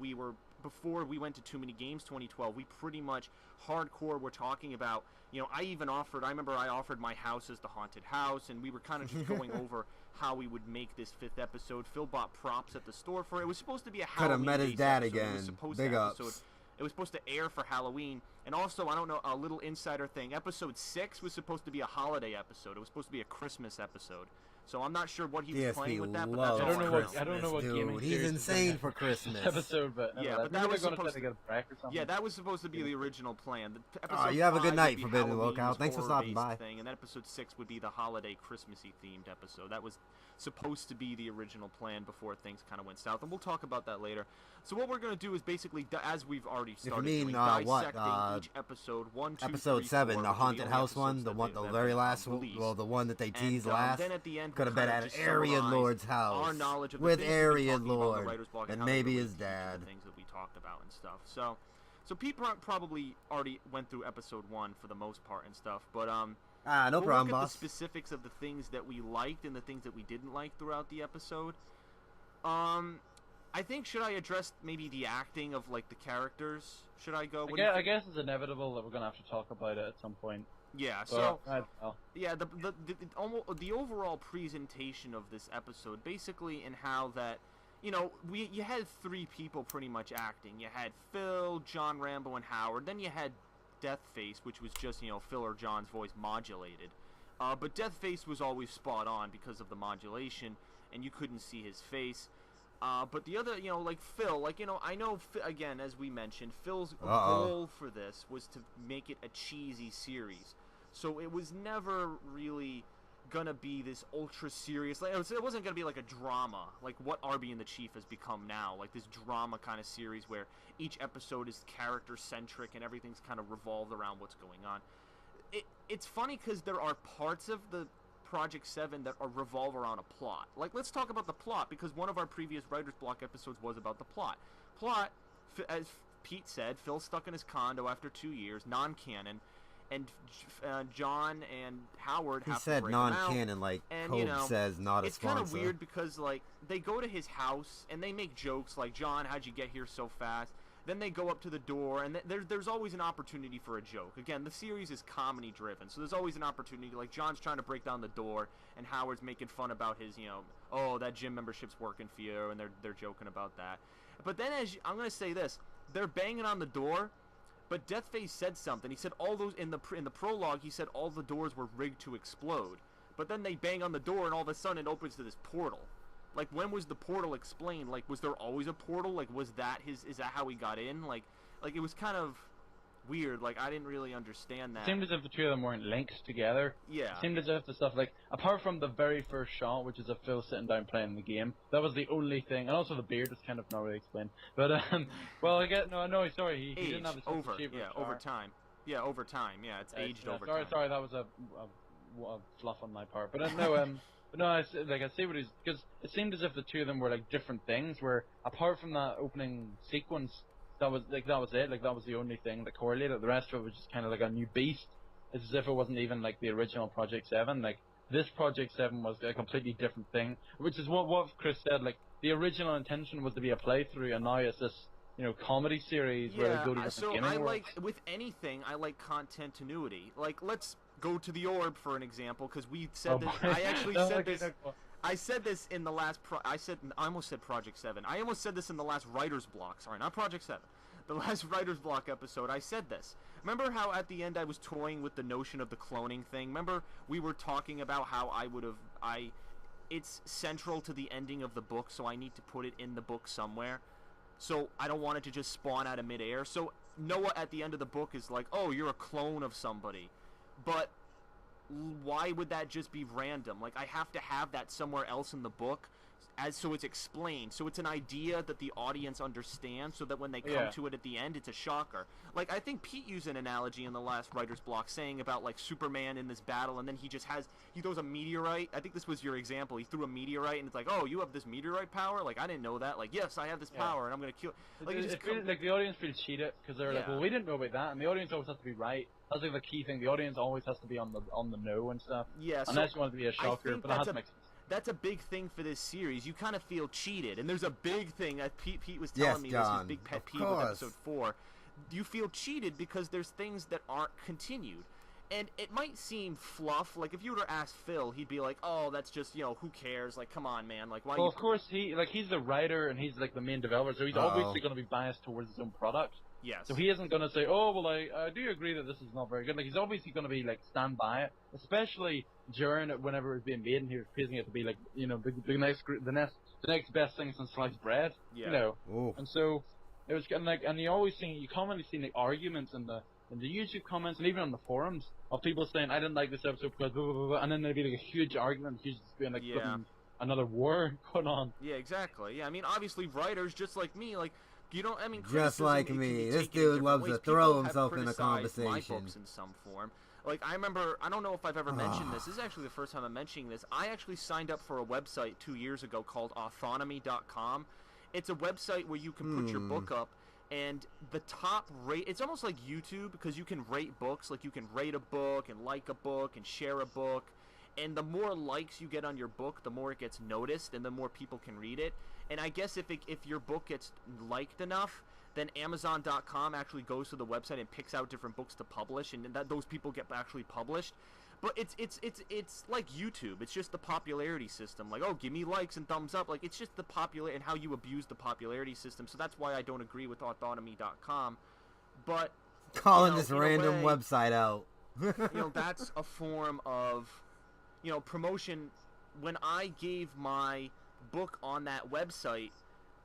Before we went to Too Many Games 2012, we pretty much hardcore were talking about, I remember I offered my house as the haunted house, and we were kind of just going over how we would make this 5th episode. Phil bought props at the store for it. It was supposed to be a Halloween. Could have met his dad again. Big ups. It was supposed to air for Halloween, and also, I don't know, a little insider thing. Episode 6 was supposed to be a holiday episode. It was supposed to be a Christmas episode. So I'm not sure what he was playing with that, but that's all I don't know what gaming he's insane for Christmas. Episode, but yeah, but that was supposed to get a break or something. Yeah, that was supposed to be the original plan. You have a good night, Forbidden Lookout. Thanks for stopping by. And then episode 6 would be the holiday Christmassy themed episode. That was supposed to be the original plan before things kind of went south, and we'll talk about that later. So what we're going to do is basically, as we've already started doing, dissecting each episode, 1, 2, episode 3, 7, 4, the haunted house one, the very last one, the one that they teased last. Then at the end, could have been at Aryan Lord's house with Aryan Lord and maybe his dad. Things that we talked about and stuff. So Pete probably already went through episode 1 for the most part and stuff, but no we'll problem, look boss. at the specifics of the things that we liked and the things that we didn't like throughout the episode. I think, should I address maybe the acting of the characters? Should I go? I guess it's inevitable that we're gonna have to talk about it at some point. Yeah. But, the overall presentation of this episode, basically, in how that, you had 3 people pretty much acting. You had Phil, John Rambo, and Howard. Then you had Deathface, which was just Phil or John's voice modulated. But Deathface was always spot on because of the modulation, and you couldn't see his face. But the other, Phil, I know, again, as we mentioned, Phil's goal for this was to make it a cheesy series. So it was never really gonna be this ultra serious, it wasn't gonna be like a drama, like what R.I.P and the Chief has become now, like this drama kind of series where each episode is character centric and everything's kind of revolved around what's going on. It's funny because there are parts of the Project 7 that revolve around a plot. Let's talk about the plot, because one of our previous Writer's Block episodes was about the plot. As Pete said, Phil's stuck in his condo after 2 years, non-canon, and John and Howard have to break him out. He said non-canon, like Code says, not a sponsor. It's kind of weird because, they go to his house, and they make jokes like, John, how'd you get here so fast? Then they go up to the door, and there's always an opportunity for a joke. Again, the series is comedy-driven, so there's always an opportunity. Like, John's trying to break down the door, and Howard's making fun about his, oh, that gym membership's working for you, and they're joking about that. But then, I'm going to say this, they're banging on the door, but Deathface said something. He said all those, in the prologue, he said all the doors were rigged to explode. But then they bang on the door, and all of a sudden it opens to this portal. When was the portal explained? Was there always a portal? Was that is that how he got in? It was kind of weird. I didn't really understand that. It seemed as if the two of them weren't linked together. Yeah. It seemed as if the stuff, apart from the very first shot, which is of Phil sitting down playing the game, that was the only thing. And also the beard is kind of not really explained. But, well, I get, no, sorry, he didn't have his over time. Yeah, over time. Yeah, it's aged over time. Sorry, that was a fluff on my part. But, no, But no, I see what he's, because it seemed as if the two of them were different things. Where apart from that opening sequence, that was it. That was the only thing that correlated. The rest of it was just kind of like a new beast. It's as if it wasn't even the original Project 7. This Project 7 was a completely different thing, which is what Chris said. The original intention was to be a playthrough, and now it's this comedy series where they go to different gaming worlds. With anything, I like continuity. go to the orb for an example, because we said Oh, that. boy. I actually Don't said look at this. that. I said this in the last. I almost said Project 7. I almost said this in the last Writer's Block. Sorry, not Project 7. The last Writer's Block episode, I said this. Remember how at the end I was toying with the notion of the cloning thing? Remember we were talking about how it's central to the ending of the book, so I need to put it in the book somewhere. So I don't want it to just spawn out of midair. So Noah at the end of the book is like, oh, you're a clone of somebody. But why would that just be random? Like, I have to have that somewhere else in the book, so it's explained. So it's an idea that the audience understands, so that when they come to it at the end, it's a shocker. Like, I think Pete used an analogy in the last Writer's Block, saying about, like, Superman in this battle, and then he throws a meteorite. I think this was your example. He threw a meteorite, and it's like, oh, you have this meteorite power? Like, I didn't know that. Like, yes, I have this power, and I'm gonna kill. Like, like the audience feels cheated because they're like, well, we didn't know about that, and the audience always has to be right. That's like the key thing. The audience always has to be on the know and stuff. Yeah, unless you want it to be a shocker, but that has to make sense. That's a big thing for this series. You kind of feel cheated, and there's a big thing that Pete was telling me. This is his big pet peeve with episode 4. You feel cheated because there's things that aren't continued, and it might seem fluff. Like if you were to ask Phil, he'd be like, "Oh, that's just who cares? Like, come on, man. Like, why?" Well, of course he's the writer and he's like the main developer, so he's obviously going to be biased towards his own product. Yes. So he isn't going to say, "Oh, well, I do agree that this is not very good." Like he's obviously going to be like stand by it, especially during it whenever it was being made, and he was praising it to be like the next best thing since sliced bread. Yeah. Ooh. And so it was kind of like, and you commonly see like arguments in the YouTube comments and even on the forums of people saying, "I didn't like this episode because blah, blah, blah, blah," and then there'd be like a huge argument, huge being like another war going on. Yeah, exactly. Yeah, I mean, obviously writers just like me, like. Just like me. This dude loves to throw himself in a conversation. My books in some form. Like, I remember, I don't know if I've ever mentioned this. This is actually the first time I'm mentioning this. I actually signed up for a website 2 years ago called autonomy.com. It's a website where you can put your book up, and the top rate, it's almost like YouTube, because you can rate books. Like, you can rate a book and like a book and share a book. And the more likes you get on your book, the more it gets noticed, and the more people can read it. And I guess if your book gets liked enough, then Amazon.com actually goes to the website and picks out different books to publish, and those people get actually published. But it's like YouTube. It's just the popularity system. Like, oh, give me likes and thumbs up. Like, it's just the and how you abuse the popularity system. So that's why I don't agree with autonomy.com. But calling this random website out. That's a form of promotion. When I gave my book on that website,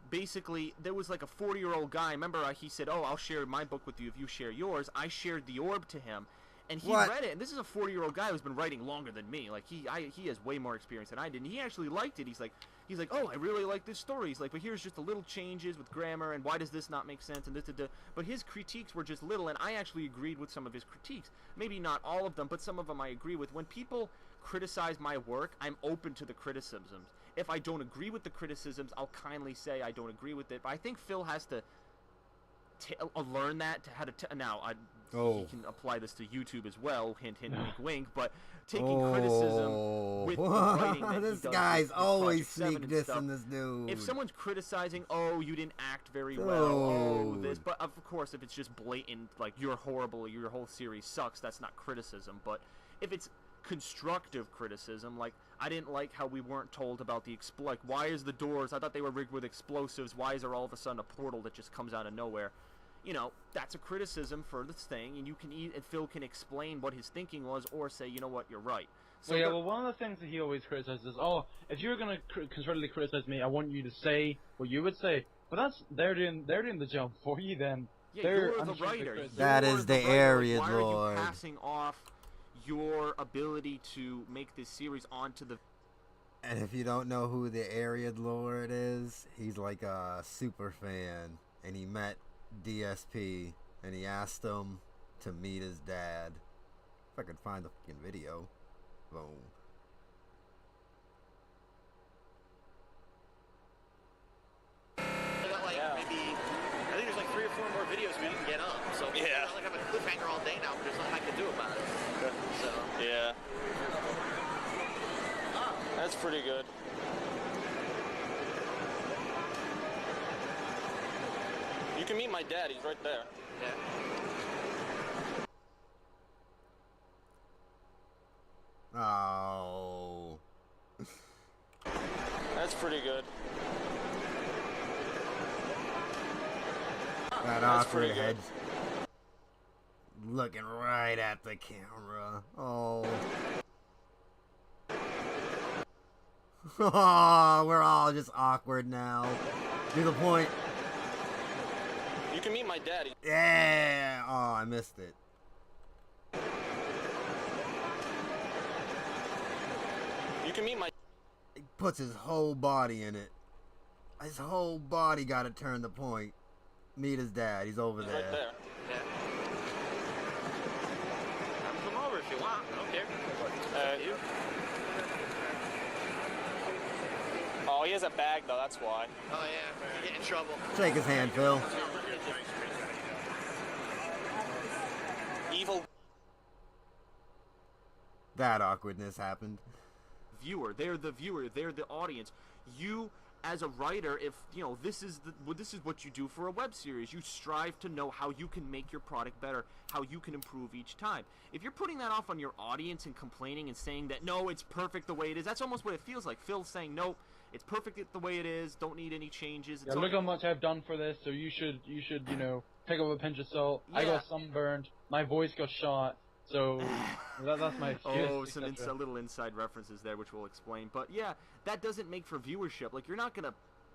basically there was like a 40-year-old guy. Remember, he said, "Oh, I'll share my book with you if you share yours." I shared the orb to him, and he read it. And this is a 40-year-old guy who's been writing longer than me. Like he has way more experience than I did. And he actually liked it. He's like, "Oh, I really like this story." He's like, "But here's just the little changes with grammar, and why does this not make sense?" And this, but his critiques were just little, and I actually agreed with some of his critiques. Maybe not all of them, but some of them I agree with. When people criticize my work, I'm open to the criticisms. If I don't agree with the criticisms, I'll kindly say I don't agree with it. But I think Phil has to learn that, to how to he can apply this to YouTube as well. Hint, hint, wink, wink. But taking criticism with the writing that this he does guy's with always Project 7 sneak and dissing stuff. this dude. If someone's criticizing, "Oh, you didn't act very well," "Oh, this," but of course, if it's just blatant, like, "You're horrible, your whole series sucks," that's not criticism. But if it's constructive criticism, like, "I didn't like how we weren't told about the like, why is the doors, I thought they were rigged with explosives, why is there all of a sudden a portal that just comes out of nowhere?" That's a criticism for this thing, and and Phil can explain what his thinking was, or say, "You know what, you're right." So well, one of the things that he always criticizes is, "Oh, if you're going to constructively criticize me, I want you to say what you would say." But they're doing the job for you then. Yeah, you're the writer. That is the area, Why Lord. are you passing off your ability to make this series onto the... And if you don't know who the Ariad Lord is, he's like a super fan, and he met DSP, and he asked him to meet his dad. If I could find the fucking video. Boom. I think there's like 3 or 4 more videos we didn't get up. So Yeah. I have a cliffhanger all day now, but there's nothing I can do about it. So Yeah. That's pretty good. You can meet my dad, he's right there. yeah. Oh. That's pretty good. That That's awkward pretty head. good. Looking right at the camera. Oh. Oh, we're all just awkward now. To the point. You can meet my daddy. Yeah. Oh, I missed it. You can meet my. He puts his whole body in it. His whole body got to turn the point. Meet his dad. He's over there. Right there. Yeah. Come over if you want. I don't care. You? Oh, he has a bag though. That's why. Oh yeah, you get in trouble. Shake his hand, Phil. Evil. That awkwardness happened. Viewer, they're the viewer, they're the audience. You, as a writer, if you know this is what you do for a web series, you strive to know how you can make your product better, how you can improve each time. If you're putting that off on your audience and complaining and saying that no, it's perfect the way it is, that's almost what it feels like. Phil's saying no, it's perfect the way it is, don't need any changes. Yeah, look how much I've done for this, so you should you know, take it with a pinch of salt. I got sunburned, my voice got shot, so that's my excuse. Oh, some little inside references there, which we'll explain. But yeah, that doesn't make for viewership. Like, you're not gonna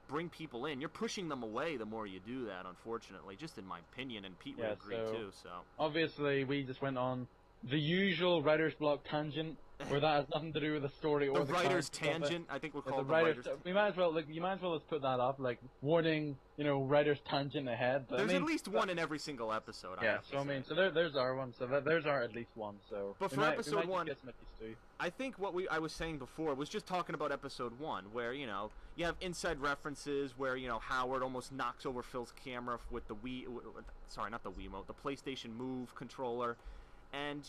bring people in. You're pushing them away the more you do that, unfortunately, just in my opinion, and Pete would agree too. So obviously we just went on the usual writer's block tangent, where that has nothing to do with the story or the writer's content of it. tangent. I think we'll Yeah, call the it the writer's. writer's. You might as well you might as well just put that up, like warning, you know, writer's tangent ahead. But There's I mean, at least one in every single episode. Yeah, so I mean, so there's our one. So there's our at least one. So But we for might episode just one, get some of these two. I think what I was saying before was just talking about episode 1, where, you know, you have inside references where, you know, Howard almost knocks over Phil's camera with the sorry, not the Wiimote, the PlayStation Move controller, and,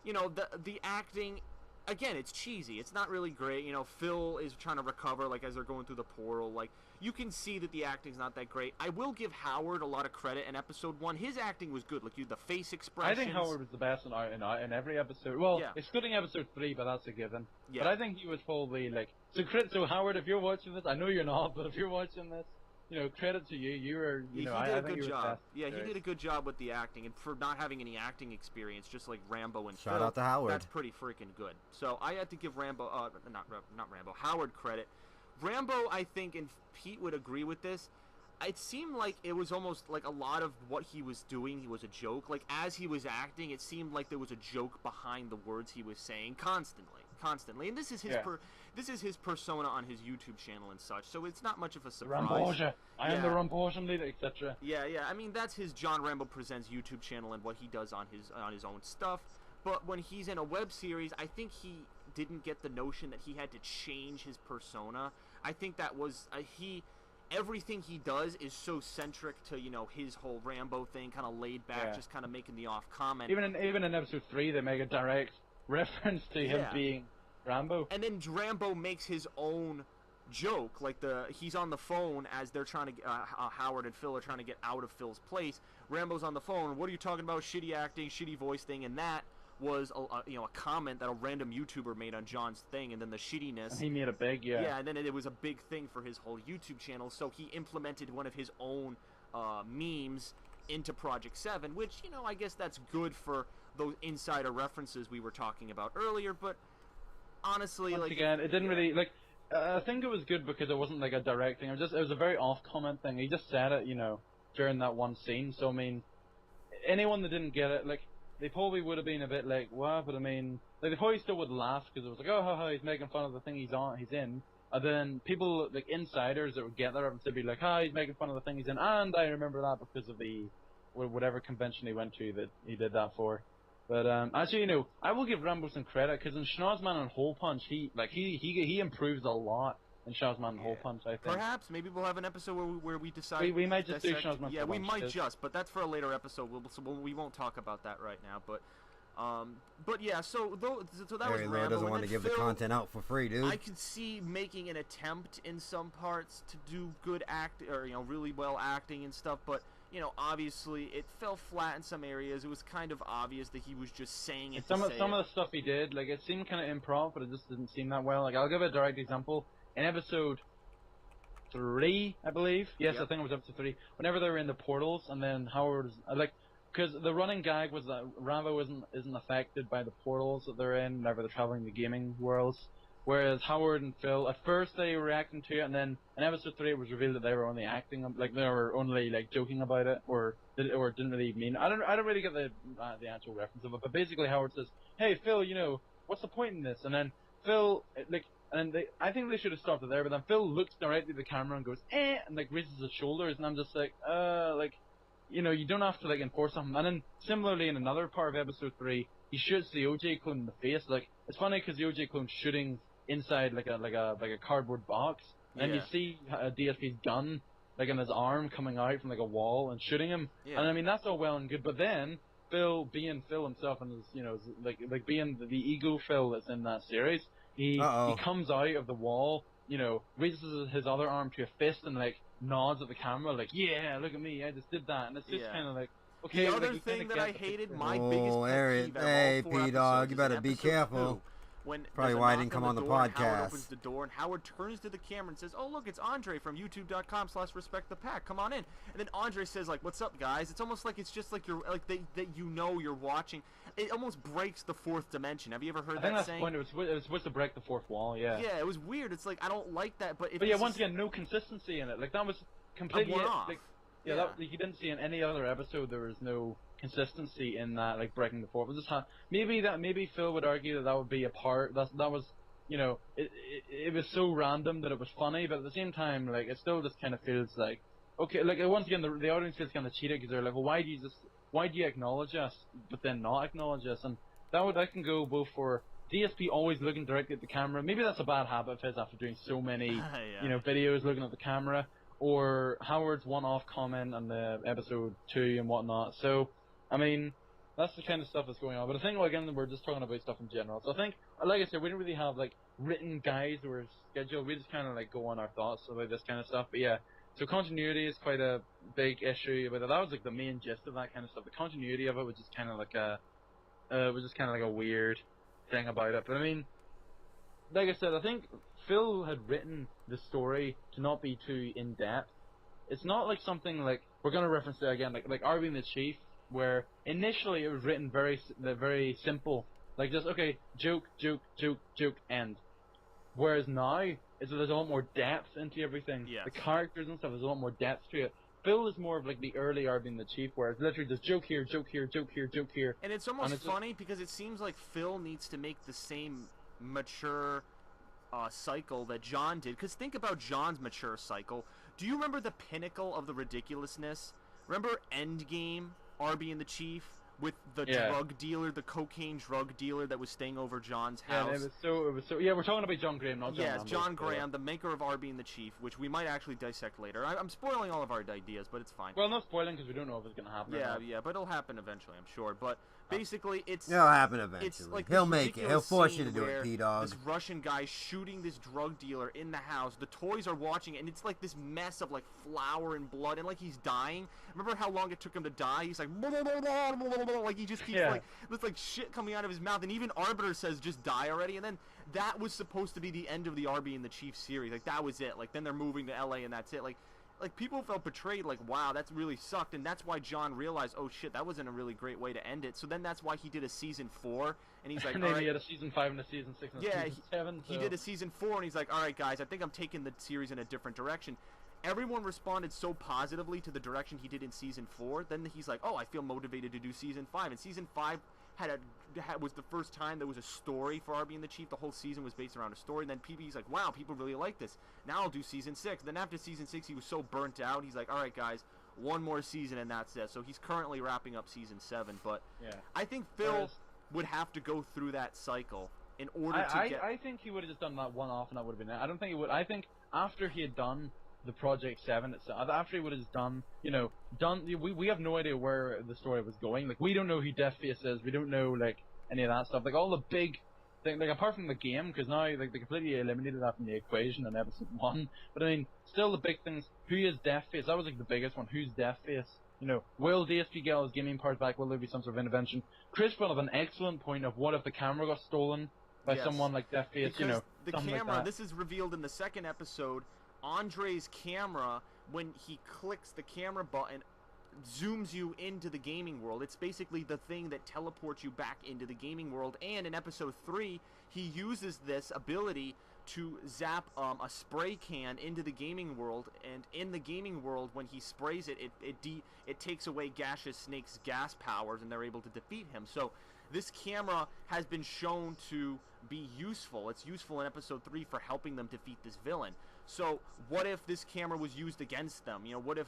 you know, the acting, again, it's cheesy. It's not really great. You know, Phil is trying to recover, like, as they're going through the portal. Like, you can see that the acting's not that great. I will give Howard a lot of credit in episode 1. His acting was good. Like, the face expressions. I think Howard was the best in every episode. Well, excluding episode 3, but that's a given. Yeah. But I think he was probably, like... So Howard, if you're watching this, I know you're not, but if you're watching this, you know, credit to you. You were, you know, he did I a think good you were job. best. Yeah, he did a good job with the acting, and for not having any acting experience, just like Rambo and Shout Phil, out to Howard. That's pretty freaking good. So I had to give Rambo, not Rambo, Howard credit. Rambo, I think, and Pete would agree with this. It seemed like it was almost like a lot of what he was doing, he was a joke. Like, as he was acting, it seemed like there was a joke behind the words he was saying constantly. And this is his this is his persona on his YouTube channel and such. So it's not much of a surprise. Ramboja. I am the Ramboja leader, etc. Yeah. I mean, that's his John Rambo Presents YouTube channel and what he does on his own stuff. But when he's in a web series, I think he didn't get the notion that he had to change his persona. I think that was everything he does is so centric to, you know, his whole Rambo thing, kind of laid back, just kind of making the off comment. Even in episode 3, they make a direct reference to him being Rambo. And then Rambo makes his own joke, like he's on the phone as they're trying to Howard and Phil are trying to get out of Phil's place. Rambo's on the phone. What are you talking about? Shitty acting, shitty voice thing, and that was a comment that a random YouTuber made on John's thing, and then the shittiness. And he made a big and then it was a big thing for his whole YouTube channel. So he implemented one of his own memes into Project 7, which, you know, I guess that's good for those insider references we were talking about earlier. But honestly, once again, it didn't really like. I think it was good because it wasn't like a direct thing. It was a very off comment thing. He just said it, you know, during that one scene. So I mean, anyone that didn't get it, like, they probably would have been a bit like, what? But I mean, like, they probably still would laugh because it was like, oh, haha, he's making fun of the thing he's in. And then people, like, insiders that would get there and be like, he's making fun of the thing he's in. And I remember that because of the whatever convention he went to that he did that for. But actually, you know, I will give Rambo some credit because in Schnauzman and Hole Punch, he improves a lot in Schnauzman and Hole Punch. I think. Perhaps maybe we'll have an episode where we decide. We might just do Schnauzman. Yeah, we might just, but that's for a later episode. We won't talk about that right now. But yeah, so that Barry was Lowe Rambo. doesn't want to give the content out for free, dude. I could see making an attempt in some parts to do good act or, you know, really well acting and stuff, but you know, obviously it fell flat in some areas. It was kind of obvious that he was just saying it Some to of say some it. of the stuff he did, like it seemed kind of improv, but it just didn't seem that well. Like I'll give a direct example. In episode 3, I believe. Yes, Yep. I think it was episode 3. Whenever they were in the portals, and then Howard, like, because the running gag was that Rambo isn't affected by the portals that they're in whenever they're traveling the gaming worlds. Whereas Howard and Phil, at first they were reacting to it, and then in episode 3 it was revealed that they were only acting, like they were only like joking about it, or didn't really mean. I don't really get the actual reference of it, but basically Howard says, "Hey Phil, you know, what's the point in this?" And then Phil, like, and I think they should have stopped it there, but then Phil looks directly at the camera and goes, "Eh," and like raises his shoulders, and I'm just like, like, you know, you don't have to like enforce something. And then similarly in another part of episode 3, he shoots the OJ clone in the face. Like, it's funny because the OJ clone's shooting inside like a cardboard box, and you Yeah. see DSP's gun like in his arm coming out from like a wall and shooting him. Yeah. And I mean that's all well and good, but then Phil, being Phil himself, and his, you know, like being the ego Phil that's in that series, he comes out of the wall, you know, raises his other arm to a fist and like nods at the camera like, "Yeah, look at me, I just did that." And it's just Yeah. kind of like, okay. The other like, you kinda thing that get I the hated, picture. my biggest pet peeve out of hey, all 4 P-Dog, episodes you is better in be episode careful. 2, when Probably there's a why I knock didn't come on on the door and Howard podcast. opens the door, and Howard turns to the camera and says, "Oh, look, it's Andre from youtube.com/respect the pack. Come on in." And then Andre says, like, "What's up, guys?" It's almost like it's just like you're like that you know you're watching. It almost breaks the 4th dimension. Have you ever heard I think that that's saying? the point. It was supposed to break the fourth wall. Yeah. Yeah, it was weird. It's like I don't like that, but if But yeah, this once is again, no consistency in it. Like that was completely a one-off. like, yeah, Yeah. that like, you didn't see in any other episode. There was no consistency in that, like breaking the fourth. It was just maybe Phil would argue that would be a part. That was, you know, it was so random that it was funny, but at the same time, like it still just kind of feels like, okay, like once again the audience feels kind of cheated because they're like, well, why do you acknowledge us but then not acknowledge us? And that can go both for DSP always looking directly at the camera. Maybe that's a bad habit of his after doing so many, Yeah. you know, videos looking at the camera. Or Howard's one-off comment on the episode 2 and whatnot. So, I mean, that's the kind of stuff that's going on. But I think, again, we're just talking about stuff in general. So I think, like I said, we didn't really have like written guides or schedule. We just kind of like go on our thoughts about this kind of stuff. But yeah, so continuity is quite a big issue. But that was like the main gist of that kind of stuff. The continuity of it was just kind of like a weird thing about it. But I mean, like I said, I think Phil had written the story to not be too in depth. It's not like something like we're gonna reference it again, like R.I.P the Chief, where initially it was written very simple, like just okay, joke, end. Whereas now there's a lot more depth into everything. Yes. The characters and stuff, there's a lot more depth to it. Phil is more of like the early R.I.P the Chief, where it's literally just joke here, joke here, joke here, joke here. And it's almost it's funny because it seems like Phil needs to make the same mature cycle that John did. Because think about John's mature cycle. Do you remember the pinnacle of the ridiculousness? Remember Endgame, R.I.P and the Chief, with the drug dealer, the cocaine drug dealer that was staying over John's house? Yeah, it was so. Yeah, we're talking about John Graham, not John. Yes, Rambo. John Graham, the maker of R.I.P and the Chief, which we might actually dissect later. I'm spoiling all of our ideas, but it's fine. Well, not spoiling because we don't know if it's gonna happen. or not. Yeah, but it'll happen eventually, I'm sure. But basically, it's It'll happen It's eventually. like He'll this make it. He'll ridiculous force you scene to do it, where P-Dog. This Russian guy shooting this drug dealer in the house. The toys are watching, and it's like this mess of like flour and blood, and like he's dying. Remember how long it took him to die? He's like, like he just keeps like there's like shit coming out of his mouth, and even Arbiter says just die already. And then that was supposed to be the end of the R.I.P and the Chief series. Like that was it. Like then they're moving to L.A. and that's it. Like people felt betrayed, like, wow, that's really sucked, and that's why John realized, oh shit, that wasn't a really great way to end it. So then that's why he did a season 4, and he's like, and all then right, he had a season 5 and a season 6 and a season 7. he did a season 4, and he's like, all right, guys, I think I'm taking the series in a different direction. Everyone responded so positively to the direction he did in season 4. Then he's like, oh, I feel motivated to do season 5, and season 5 was the first time there was a story for R.I.P and the Chief. The whole season was based around a story. And then he's like, wow, people really like this. Now I'll do season 6. Then after season 6, he was so burnt out. He's like, all right, guys, one more season and that's it. So he's currently wrapping up season 7. But I think Phil would have to go through that cycle in order to get... I think he would have just done that one off and that would have been it. I don't think he would. I think after he had done the Project 7 itself, after he would have just done, we have no idea where the story was going. Like, we don't know who Deathface is. We don't know, like, any of that stuff. Like, all the big things, like, apart from the game, because now, like, they completely eliminated that from the equation in episode 1. But, I mean, still the big things, who is Deathface? That was, like, the biggest one. Who's Deathface? You know, will DSP get all his gaming powers back? Will there be some sort of intervention? Chris brought up an excellent point of what if the camera got stolen by Yes. someone like Deathface, Because you know, the something camera, like that. this is revealed in the second episode, Andre's camera, when he clicks the camera button, zooms you into the gaming world. It's basically the thing that teleports you back into the gaming world. And in episode 3, he uses this ability to zap a spray can into the gaming world, and in the gaming world, when he sprays it, it takes away Gaseous Snake's gas powers, and they're able to defeat him. So this camera has been shown to be useful. It's useful in episode 3 for helping them defeat this villain. So what if this camera was used against them? You know, what if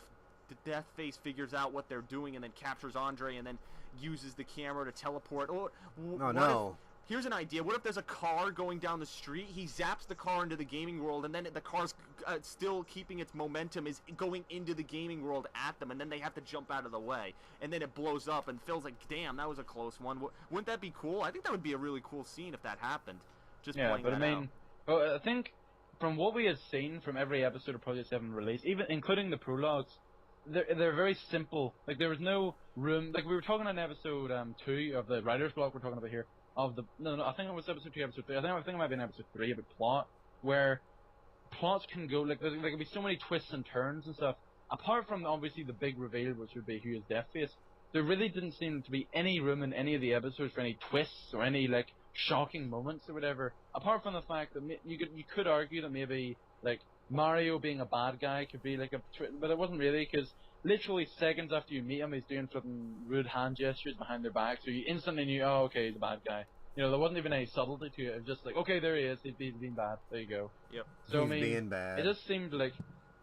the Deathface figures out what they're doing and then captures Andre and then uses the camera to teleport? Or No. here's an idea. What if there's a car going down the street? He zaps the car into the gaming world, and then the car's still keeping its momentum, is going into the gaming world at them, and then they have to jump out of the way. And then it blows up, and Phil's like, damn, that was a close one. Wouldn't that be cool? I think that would be a really cool scene if that happened. Just Yeah, playing but I that mean, well, I think from what we had seen from every episode of Project 7 release, even including the prologues, they're very simple. Like, there was no room. Like, we were talking in episode 2 of the writer's block we're talking about here. No, I think it was episode 2, episode 3. I think it might be in episode 3 about plot, where plots can go, like, there can be so many twists and turns and stuff. Apart from, obviously, the big reveal, which would be who is Deathface, there really didn't seem to be any room in any of the episodes for any twists or any, like, shocking moments or whatever. Apart from the fact that you could argue that maybe, like, Mario being a bad guy could be, like, but it wasn't really, because literally seconds after you meet him, he's doing certain rude hand gestures behind their back, so you instantly knew, oh, okay, he's a bad guy. You know, there wasn't even any subtlety to it. It was just like, okay, there he is. He's being bad. There you go. Yep. So, He's I mean, being bad. it just seemed like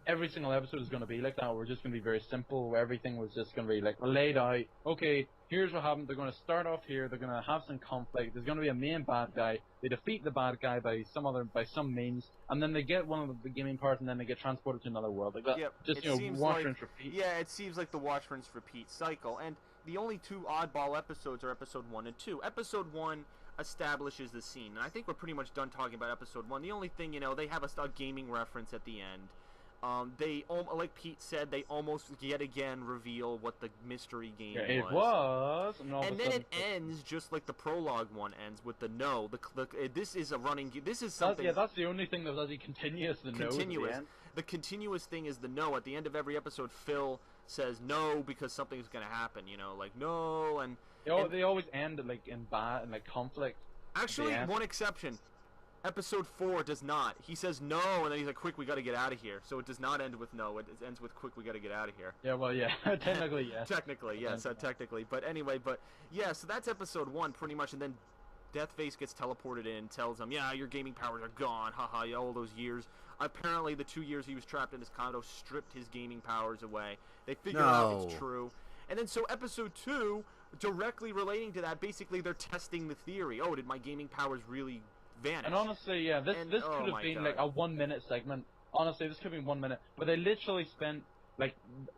every single episode was going to be like that. We're just going to be very simple, where everything was just going to be, like, laid out. Okay, here's what happened. They're going to start off here. They're going to have some conflict. There's going to be a main bad guy. They defeat the bad guy by some means, and then they get one of the gaming parts, and then they get transported to another world. Like that. Yep. Just, It you know, seems watch, like- rinse, repeat. Yeah, it seems like the watch, rinse, repeat cycle. And the only two oddball episodes are episode 1 and 2. Episode 1 establishes the scene, and I think we're pretty much done talking about episode 1. The only thing, you know, they have a gaming reference at the end. They, like Pete said, they almost yet again reveal what the mystery game Yeah, it was. was. And, all of And a then sudden- it ends just like the prologue one ends with the no. This is a running. This is something. That's the only thing that was actually continuous. The no at the continuous. end. The continuous thing is the no. At the end of every episode, Phil says no because something's gonna happen. You know, like no, and They always end like in like conflict. actually, end. one exception. Episode 4 does not. He says no, and then he's like, "Quick, we gotta get out of here." So it does not end with no. It ends with "Quick, we gotta get out of here." Yeah, well, yeah, technically, yes. Technically, yes, technically. But anyway, yeah, so that's episode 1 pretty much, and then Deathface gets teleported in, tells him, yeah, your gaming powers are gone, haha, yeah, all those years. Apparently, the 2 years he was trapped in his condo stripped his gaming powers away. They figure out it's No. true. And then so episode 2, directly relating to that, basically they're testing the theory. Oh, did my gaming powers really vanish? And honestly, yeah, this And- could oh have my been God. like a 1 minute segment. Honestly, this could have been 1 minute, but they literally spent like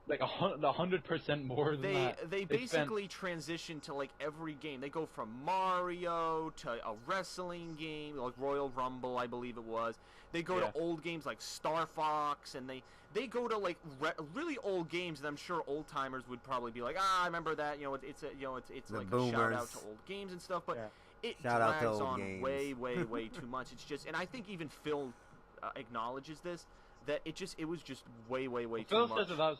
100% more than that. They spent- basically transition to like every game. They go from Mario to a wrestling game, like Royal Rumble, I believe it was. They go Yeah. to old games like Star Fox, and they go to like really old games. And I'm sure old timers would probably be like, I remember that. You know, it's The like a shout out boomers. to old games and stuff. But Yeah. it Shout out to drags old on games. way, way too much. It's just, and I think even Phil acknowledges this. That it was just way too Phil much. says that was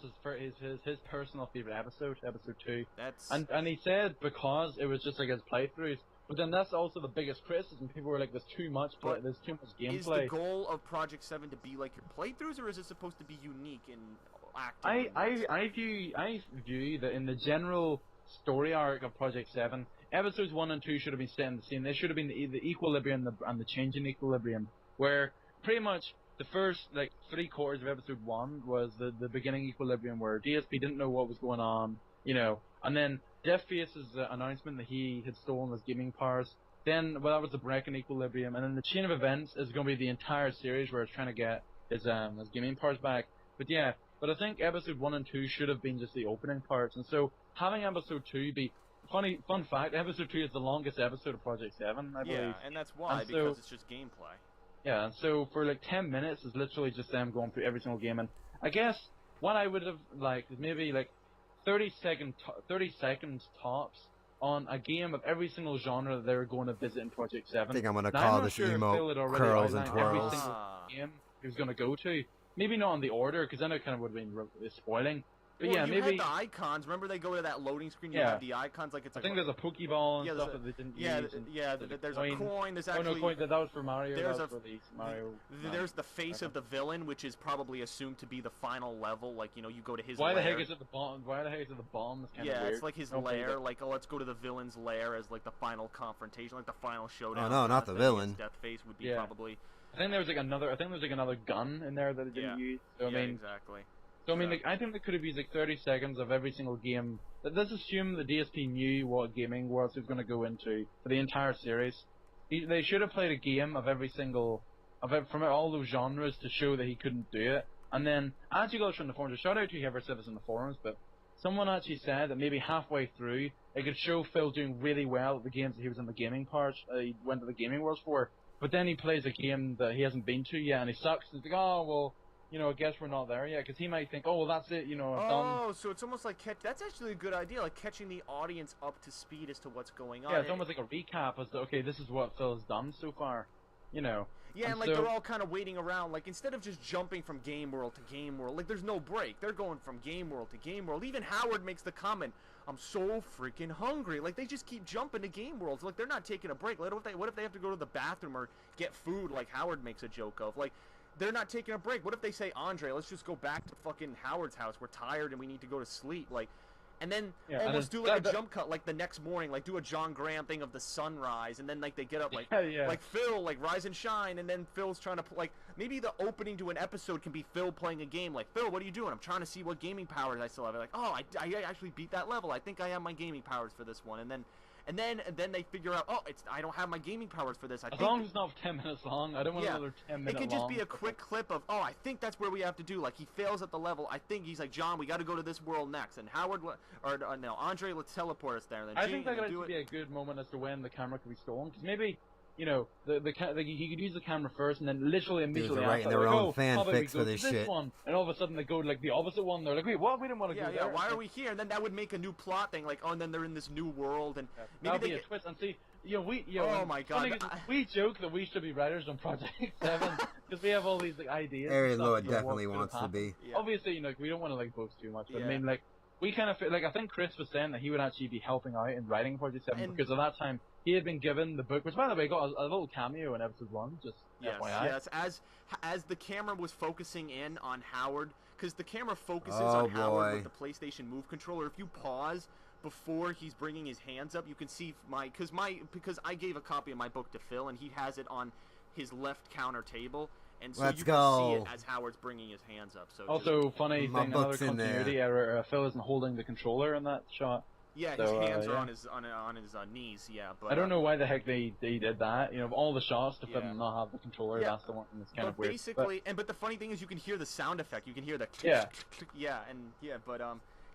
his personal favorite episode 2. That's And he said because it was just like his playthroughs. But then that's also the biggest criticism. People were like, "There's too much But there's too much Is the gameplay." goal of Project 7 to be like your playthroughs, or is it supposed to be unique and active? I view that in the general story arc of Project 7, episodes 1 and 2 should have been set in the scene. They should have been the equilibrium and the change in equilibrium, where pretty much the first like 3/4 of episode 1 was the beginning equilibrium where DSP didn't know what was going on, you know, and then Deathface's announcement that he had stolen his gaming powers. Then, well, that was the break in equilibrium, and then the chain of events is going to be the entire series where it's trying to get his gaming powers back. But yeah, I think episode 1 and 2 should have been just the opening parts, and so having episode 2 be fun fact, episode 2 is the longest episode of Project 7, I believe. Yeah, and that's why, And so- because it's just gameplay. Yeah, and so for like 10 minutes is literally just them going through every single game, and I guess what I would have liked is maybe like 30 seconds tops on a game of every single genre that they're going to visit in Project 7. I think I'm gonna Now, call I'm not this sure if emote Phil had already curls and outlined every twirls. single game he was going to go to. Maybe not in the order, because then it kind of would have been spoiling. But Well, yeah, you maybe. had the icons. Remember, they go to that loading screen. You Yeah. have the icons, like it's I like. think there's a Pokeball and Yeah, stuff there's that they didn't yeah, use. and there's a coin. There's actually. Oh no, coin. That was for Mario. There's That was a for the Mario. There's the face of the villain, which is probably assumed to be the final level. Like, you know, you go to his. Why lair. the heck is it the bomb? Why the heck is it the bomb? It's kind of Yeah, weird. it's like his Don't play lair. that. Like, oh, let's go to the villain's lair as like the final confrontation, like the final showdown. Oh, no, not the His villain. Death face would be Yeah. probably. I think there was like another gun in there that they didn't use. So I yeah, mean, exactly. So I mean, like, I think they could have used like 30 seconds of every single game. Let's assume the DSP knew what gaming world he was going to go into for the entire series. They should have played a game of every single, from all those genres to show that he couldn't do it. And then, I actually got from the forums, a shout out to whoever said this in the forums, but someone actually said that maybe halfway through, it could show Phil doing really well at the games that he was in the gaming part, he went to the gaming worlds for. But then he plays a game that he hasn't been to yet, and he sucks, and he's like, oh, well, you know, I guess we're not there yet, because he might think, oh, well, that's it, you know, I've done. Oh, so it's almost like that's actually a good idea, like catching the audience up to speed as to what's going on. Yeah, it's almost like a recap as to, okay, this is what Phil has done so far, you know. Yeah, and like so, they're all kind of waiting around, like instead of just jumping from game world to game world, like there's no break. They're going from game world to game world. Even Howard makes the comment, "I'm so freaking hungry." Like they just keep jumping to game worlds. Like they're not taking a break. Like, what if they have to go to the bathroom or get food? Like Howard makes a joke of. Like they're not taking a break. What if they say, "Andre, let's just go back to fucking Howard's house. We're tired and we need to go to sleep." Like. And then almost do like a jump cut, like the next morning, like do a John Graham thing of the sunrise, and then like they get up, like like Phil, like rise and shine, and then Phil's trying to like maybe the opening to an episode can be Phil playing a game, like Phil, what are you doing? I'm trying to see what gaming powers I still have. Like, oh, I actually beat that level. I think I have my gaming powers for this one, and then they figure out, oh, I don't have my gaming powers for this. As long as it's not 10 minutes long, I don't want another 10 minutes long. It could just be a quick clip of, oh, I think that's where we have to do. Like, he fails at the level. I think he's like, John, we got to go to this world next. And Howard, no, Andre, let's teleport us there. And then I think that could actually be a good moment as to when the camera could be stolen. Because maybe, you know, he could use the camera first and then literally immediately Dudes are writing their own fanfics for this shit. One, and all of a sudden they go like the opposite one. They're like, wait, what? We didn't want to go there. Yeah, why are we here? And then that would make a new plot thing. Like, oh, and then they're in this new world. And maybe they get a twist. And see, oh my god. We joke that we should be writers on Project 7 because we have all these like ideas. Aaron Lord definitely wants to be. Yeah. Obviously, you know, we don't want to like boast too much, but I mean, like, we kind of feel like I think Chris was saying that he would actually be helping out in writing Project 7 because at that time he had been given the book, which by the way got a little cameo in episode 1. Just FYI. Yes. As the camera was focusing in on Howard, because the camera focuses on Howard with the PlayStation Move controller. If you pause before he's bringing his hands up, you can see because I gave a copy of my book to Phil and he has it on his left counter table. And so you can see it as Howard's bringing his hands up. So also, funny thing, another continuity error. Phil isn't holding the controller in that shot. Yeah, his hands are on his knees. Yeah, but I don't know why the heck they did that. You know, of all the shots to fit and not have the controller, that's the one that's kind of weird. Basically, but the funny thing is, you can hear the sound effect. You can hear the But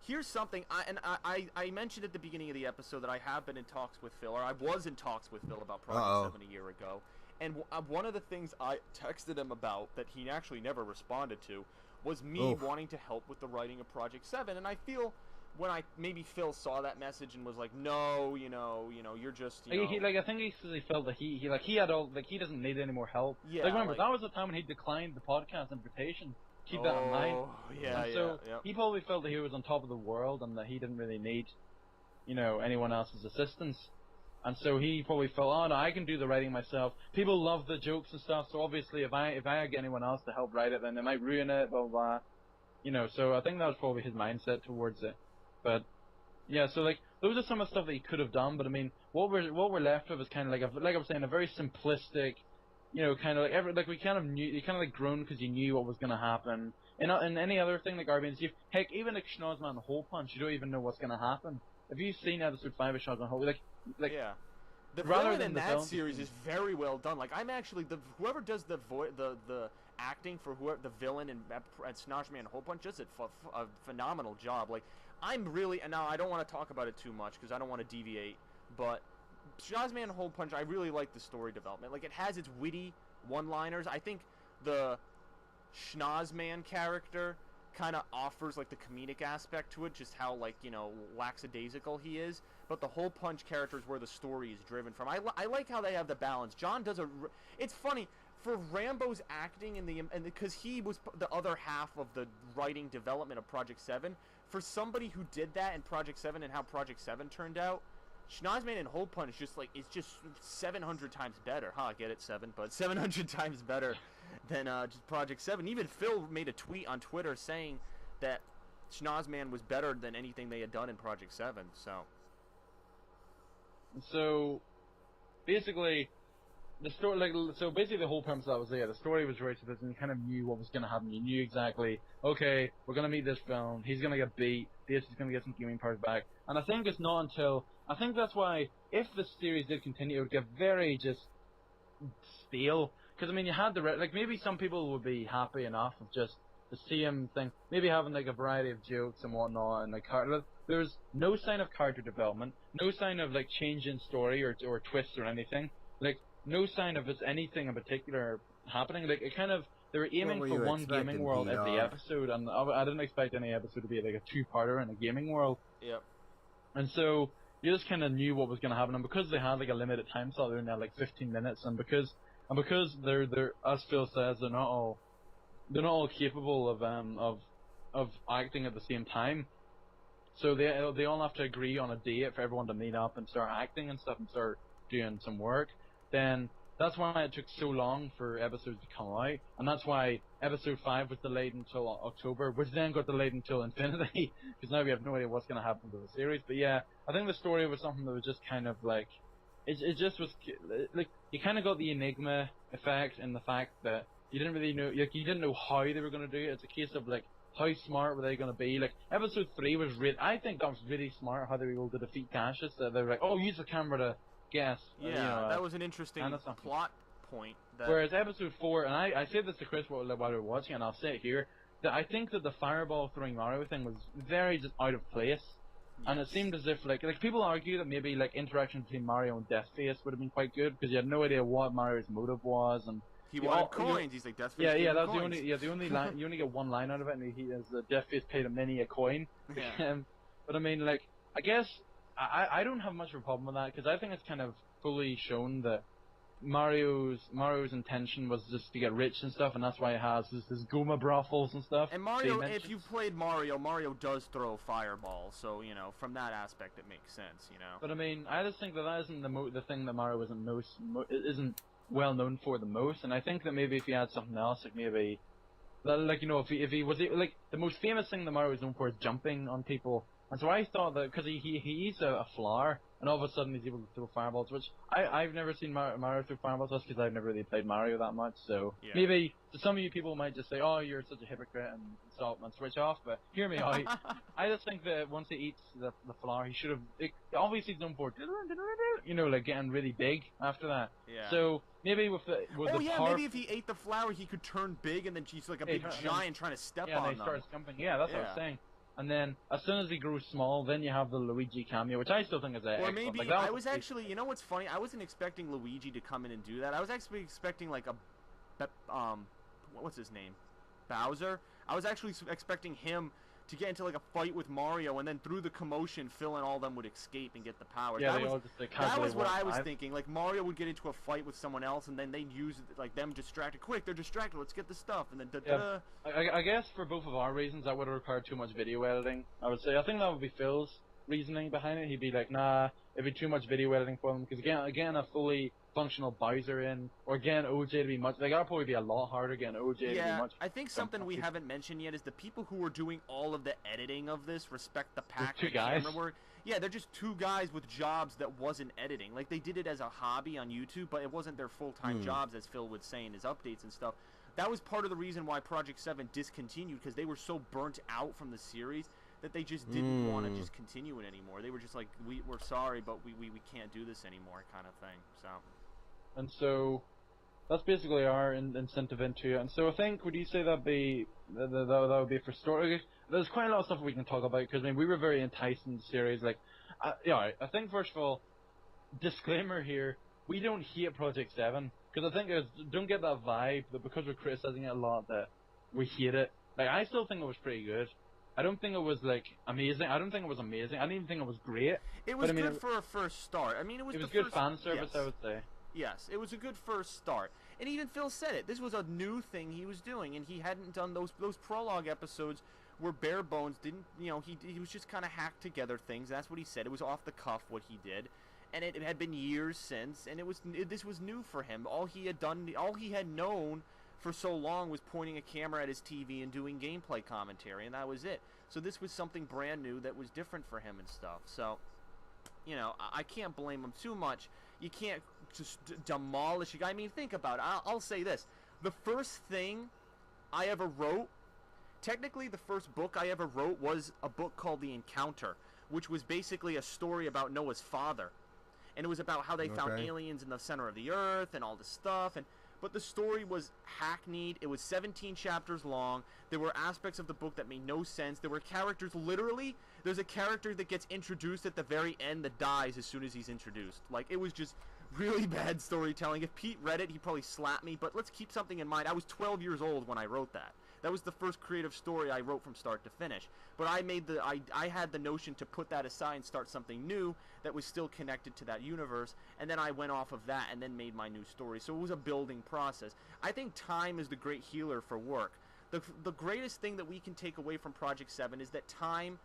here's something. I mentioned at the beginning of the episode that I have been in talks with Phil, or I was in talks with Phil about Project 7 a year ago. And one of the things I texted him about that he actually never responded to was me wanting to help with the writing of Project 7. And I feel when maybe Phil saw that message and was like, no, you know, you're just, I think he felt that he had all, like, he doesn't need any more help. Yeah. Like, remember, that was the time when he declined the podcast invitation. Keep that in mind. Yeah, so he probably felt that he was on top of the world and that he didn't really need, you know, anyone else's assistance. And so he probably felt, oh no, I can do the writing myself. People love the jokes and stuff, so obviously if I get anyone else to help write it, then they might ruin it, blah, blah, blah. You know, so I think that was probably his mindset towards it. But, yeah, so like, those are some of the stuff that he could have done, but I mean, what we're left with is kind of like I was saying, a very simplistic, you know, kind of like, we kind of knew, you kind of like groaned because you knew what was going to happen. And any other thing like RBNC, heck, even like Schnozman Hole Punch, you don't even know what's going to happen. If you've seen episode 5 of Schnozman Hole, yeah. The villain in that series is very well done. Like, I'm actually whoever does the acting for the villain in Snozman Hole Punch does a phenomenal job. Like, I'm really, and now I don't want to talk about it too much because I don't want to deviate, but Snozman Hole Punch, I really like the story development. Like, it has its witty one-liners. I think the Schnozman character kind of offers like the comedic aspect to it, just how like, you know, lackadaisical he is. But the whole Punch character is where the story is driven from. I like how they have the balance. John does it's funny for Rambo's acting and because he was the other half of the writing development of Project 7. For somebody who did that in Project 7 and how Project 7 turned out, Schnozman and Hole Punch it's just 700 times better. Get it, 7, but 700 times better than just Project 7. Even Phil made a tweet on Twitter saying that Schnozman was better than anything they had done in Project 7. So, basically, the story, basically the whole premise of that was the story was right to this, and you kind of knew what was going to happen. You knew exactly, okay, we're going to meet this villain, he's going to get beat, this is going to get some gaming powers back. And I think it's not until, I think that's why, if the series did continue, it would get very just stale. Because, I mean, you had maybe some people would be happy enough with just the same thing, maybe having like a variety of jokes and whatnot, and like there's no sign of character development, no sign of like change in story or twists or anything, like no sign of anything in particular happening. Like it kind of, they were aiming for one gaming world every episode, and I didn't expect any episode to be like a two-parter in a gaming world. Yep. And so you just kind of knew what was going to happen, and because they had like a limited time slot, they only had like 15 minutes, and because they're as Phil says, they're not all capable of acting at the same time. So they all have to agree on a date for everyone to meet up and start acting and stuff and start doing some work. Then that's why it took so long for episodes to come out, and that's why episode 5 was delayed until October, which then got delayed until Infinity, because now we have no idea what's going to happen to the series. But yeah, I think the story was something that was just kind of like, it just was like, you kind of got the Enigma effect in the fact that you didn't really know, like you didn't know how they were going to do it. It's a case of like, how smart were they going to be? Like episode 3 was I think that was really smart how they were able to defeat Cassius. They were like, oh, use the camera to guess. Yeah, that was an interesting plot point. Whereas episode 4, and I said this to Chris while we were watching, and I'll say it here, that I think that the fireball throwing Mario thing was very just out of place. Yes. And it seemed as if like people argue that maybe like interaction between Mario and Deathface would have been quite good because you had no idea what Mario's motive was, and he wanted coins. He's like, Deathface. Yeah, that's the only line. You only get one line out of it, and he is the Deathface paid a mini a coin. Yeah. But I mean, like, I guess I don't have much of a problem with that because I think it's kind of fully shown that Mario's intention was just to get rich and stuff, and that's why he has his Goma brothels and stuff. And Mario, if you played Mario does throw fireballs, so you know from that aspect it makes sense, you know. But I mean, I just think that isn't the thing that Mario isn't well known for the most, and I think that maybe if he had something else, like maybe, like you know, if he was like the most famous thing that Mario is known for is jumping on people, and so I thought that because he eats a flower, and all of a sudden he's able to throw fireballs, which I've never seen Mario throw fireballs, that's because I've never really played Mario that much, so maybe some of you people might just say, oh, you're such a hypocrite and stop and switch off, but hear me out. I just think that once he eats the flower, he should have, obviously he's known for, you know, like getting really big after that. Yeah. So maybe with the maybe if he ate the flower, he could turn big, and then he's like a big giant trying to step on them. Yeah, and he starts jumping. Yeah, that's what I was saying. And then, as soon as he grows small, then you have the Luigi cameo, which I still think is Or maybe, like, I was actually, you know what's funny? I wasn't expecting Luigi to come in and do that. I was actually expecting, like, what's his name? Bowser? I was actually expecting him to get into, like, a fight with Mario, and then through the commotion, Phil and all them would escape and get the power. Yeah, that was what I was thinking. Like, Mario would get into a fight with someone else, and then they'd use, like, them distracted. Quick, they're distracted, let's get the stuff, and then da-da-da. I guess for both of our reasons, that would have required too much video editing, I would say. I think that would be Phil's reasoning behind it. He'd be like, nah, it'd be too much video editing for him, because again, a fully functional Bowser in, or again, OJ to be much, like, that'll probably be a lot harder again, OJ to be much. I think something we haven't mentioned yet is the people who are doing all of the editing of this respect the pack and camera work. Yeah, they're just two guys with jobs that wasn't editing. Like, they did it as a hobby on YouTube, but it wasn't their full-time jobs, as Phil would say in his updates and stuff. That was part of the reason why Project 7 discontinued, because they were so burnt out from the series that they just didn't want to just continue it anymore. They were just like, we're sorry, but we can't do this anymore, kind of thing. So. And so, that's basically our incentive into it. And so I think, would you say that would be for story? There's quite a lot of stuff we can talk about, because I mean, we were very enticed in the series. Like, I think first of all, disclaimer here, we don't hate Project 7, because I think don't get that vibe that because we're criticizing it a lot that we hate it. Like, I still think it was pretty good. I don't think it was, like, amazing. I don't think it was amazing. I didn't even think it was great. It was but, I mean, good for a first start. I mean, it was the good first, fan service, yes. I would say. Yes, it was a good first start. And even Phil said it. This was a new thing he was doing, and he hadn't done those prologue episodes were bare bones. Didn't he was just kind of hacked together things. That's what he said. It was off the cuff what he did, and it had been years since, and this was new for him. All he had known for so long was pointing a camera at his TV and doing gameplay commentary, and that was it. So this was something brand new that was different for him and stuff. So, I can't blame him too much. You can't just demolish a guy. I mean, think about it. I'll say this. The first thing I ever wrote, technically the first book I ever wrote was a book called The Encounter, which was basically a story about Noah's father. And it was about how they found aliens in the center of the earth and all this stuff. But the story was hackneyed. It was 17 chapters long. There were aspects of the book that made no sense. There were characters, literally, there's a character that gets introduced at the very end that dies as soon as he's introduced. Like, it was just really bad storytelling. If Pete read it, he'd probably slap me. But let's keep something in mind. I was 12 years old when I wrote that. That was the first creative story I wrote from start to finish. But I had the notion to put that aside and start something new that was still connected to that universe, and then I went off of that and then made my new story. So it was a building process. I think time is the great healer for work. The greatest thing that we can take away from Project 7 is that time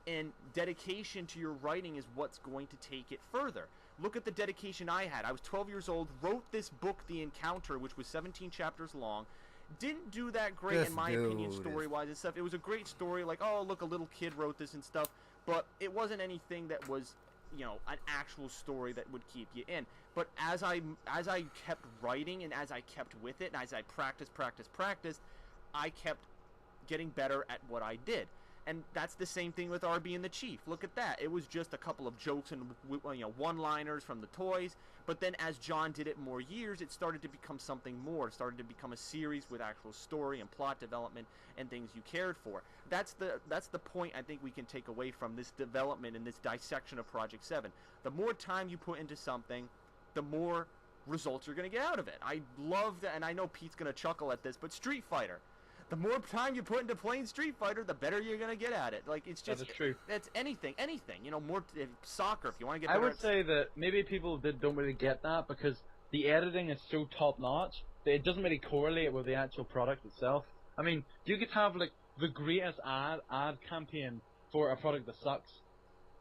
and dedication to your writing is what's going to take it further. Look at the dedication I had. I was 12 years old, wrote this book, The Encounter, which was 17 chapters long. Didn't do that great in my opinion story-wise and stuff. It was a great story, like, oh, look, a little kid wrote this and stuff, but it wasn't anything that was, an actual story that would keep you in. But as I kept writing and as I kept with it and as I practiced, I kept getting better at what I did. And that's the same thing with R.B and the Chief. Look at that. It was just a couple of jokes and one-liners from the toys. But then as John did it more years, it started to become something more. It started to become a series with actual story and plot development and things you cared for. That's the point I think we can take away from this development and this dissection of Project 7. The more time you put into something, the more results you're going to get out of it. I love that, and I know Pete's going to chuckle at this, but Street Fighter. The more time you put into playing Street Fighter, the better you're gonna get at it. Like, it's just, that is true. It's anything. More soccer if you want to get better. I would say that maybe people don't really get that because the editing is so top notch that it doesn't really correlate with the actual product itself. I mean, you could have like the greatest ad campaign for a product that sucks.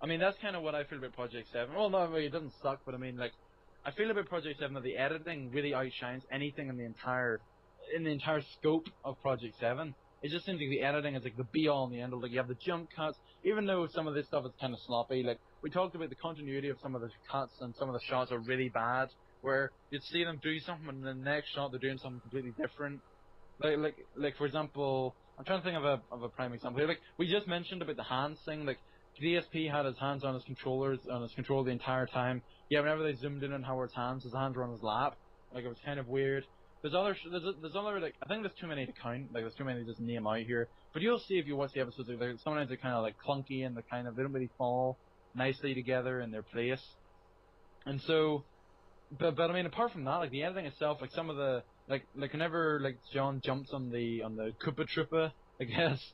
I mean, that's kind of what I feel about Project 7. Well, no, it doesn't suck, but I mean, like, I feel about Project 7 that the editing really outshines anything in the entire scope of Project 7. It just seems like the editing is like the be-all and the end-all. Like, you have the jump cuts, even though some of this stuff is kind of sloppy. Like, we talked about the continuity of some of the cuts, and some of the shots are really bad, where you'd see them do something, and in the next shot they're doing something completely different. Like for example, I'm trying to think of a prime example here. Like, we just mentioned about the hands thing. Like, DSP had his hands on his controller the entire time. Yeah, whenever they zoomed in on Howard's hands were on his lap. Like, it was kind of weird. There's other, like, I think there's too many to count, like, there's too many to just name out here, but you'll see if you watch the episodes, like, sometimes they're kind of, like, clunky, and they don't really fall nicely together in their place, and so, but I mean, apart from that, like, the editing itself, like, some of the, like whenever, like, John jumps on the Koopa Troopa, I guess,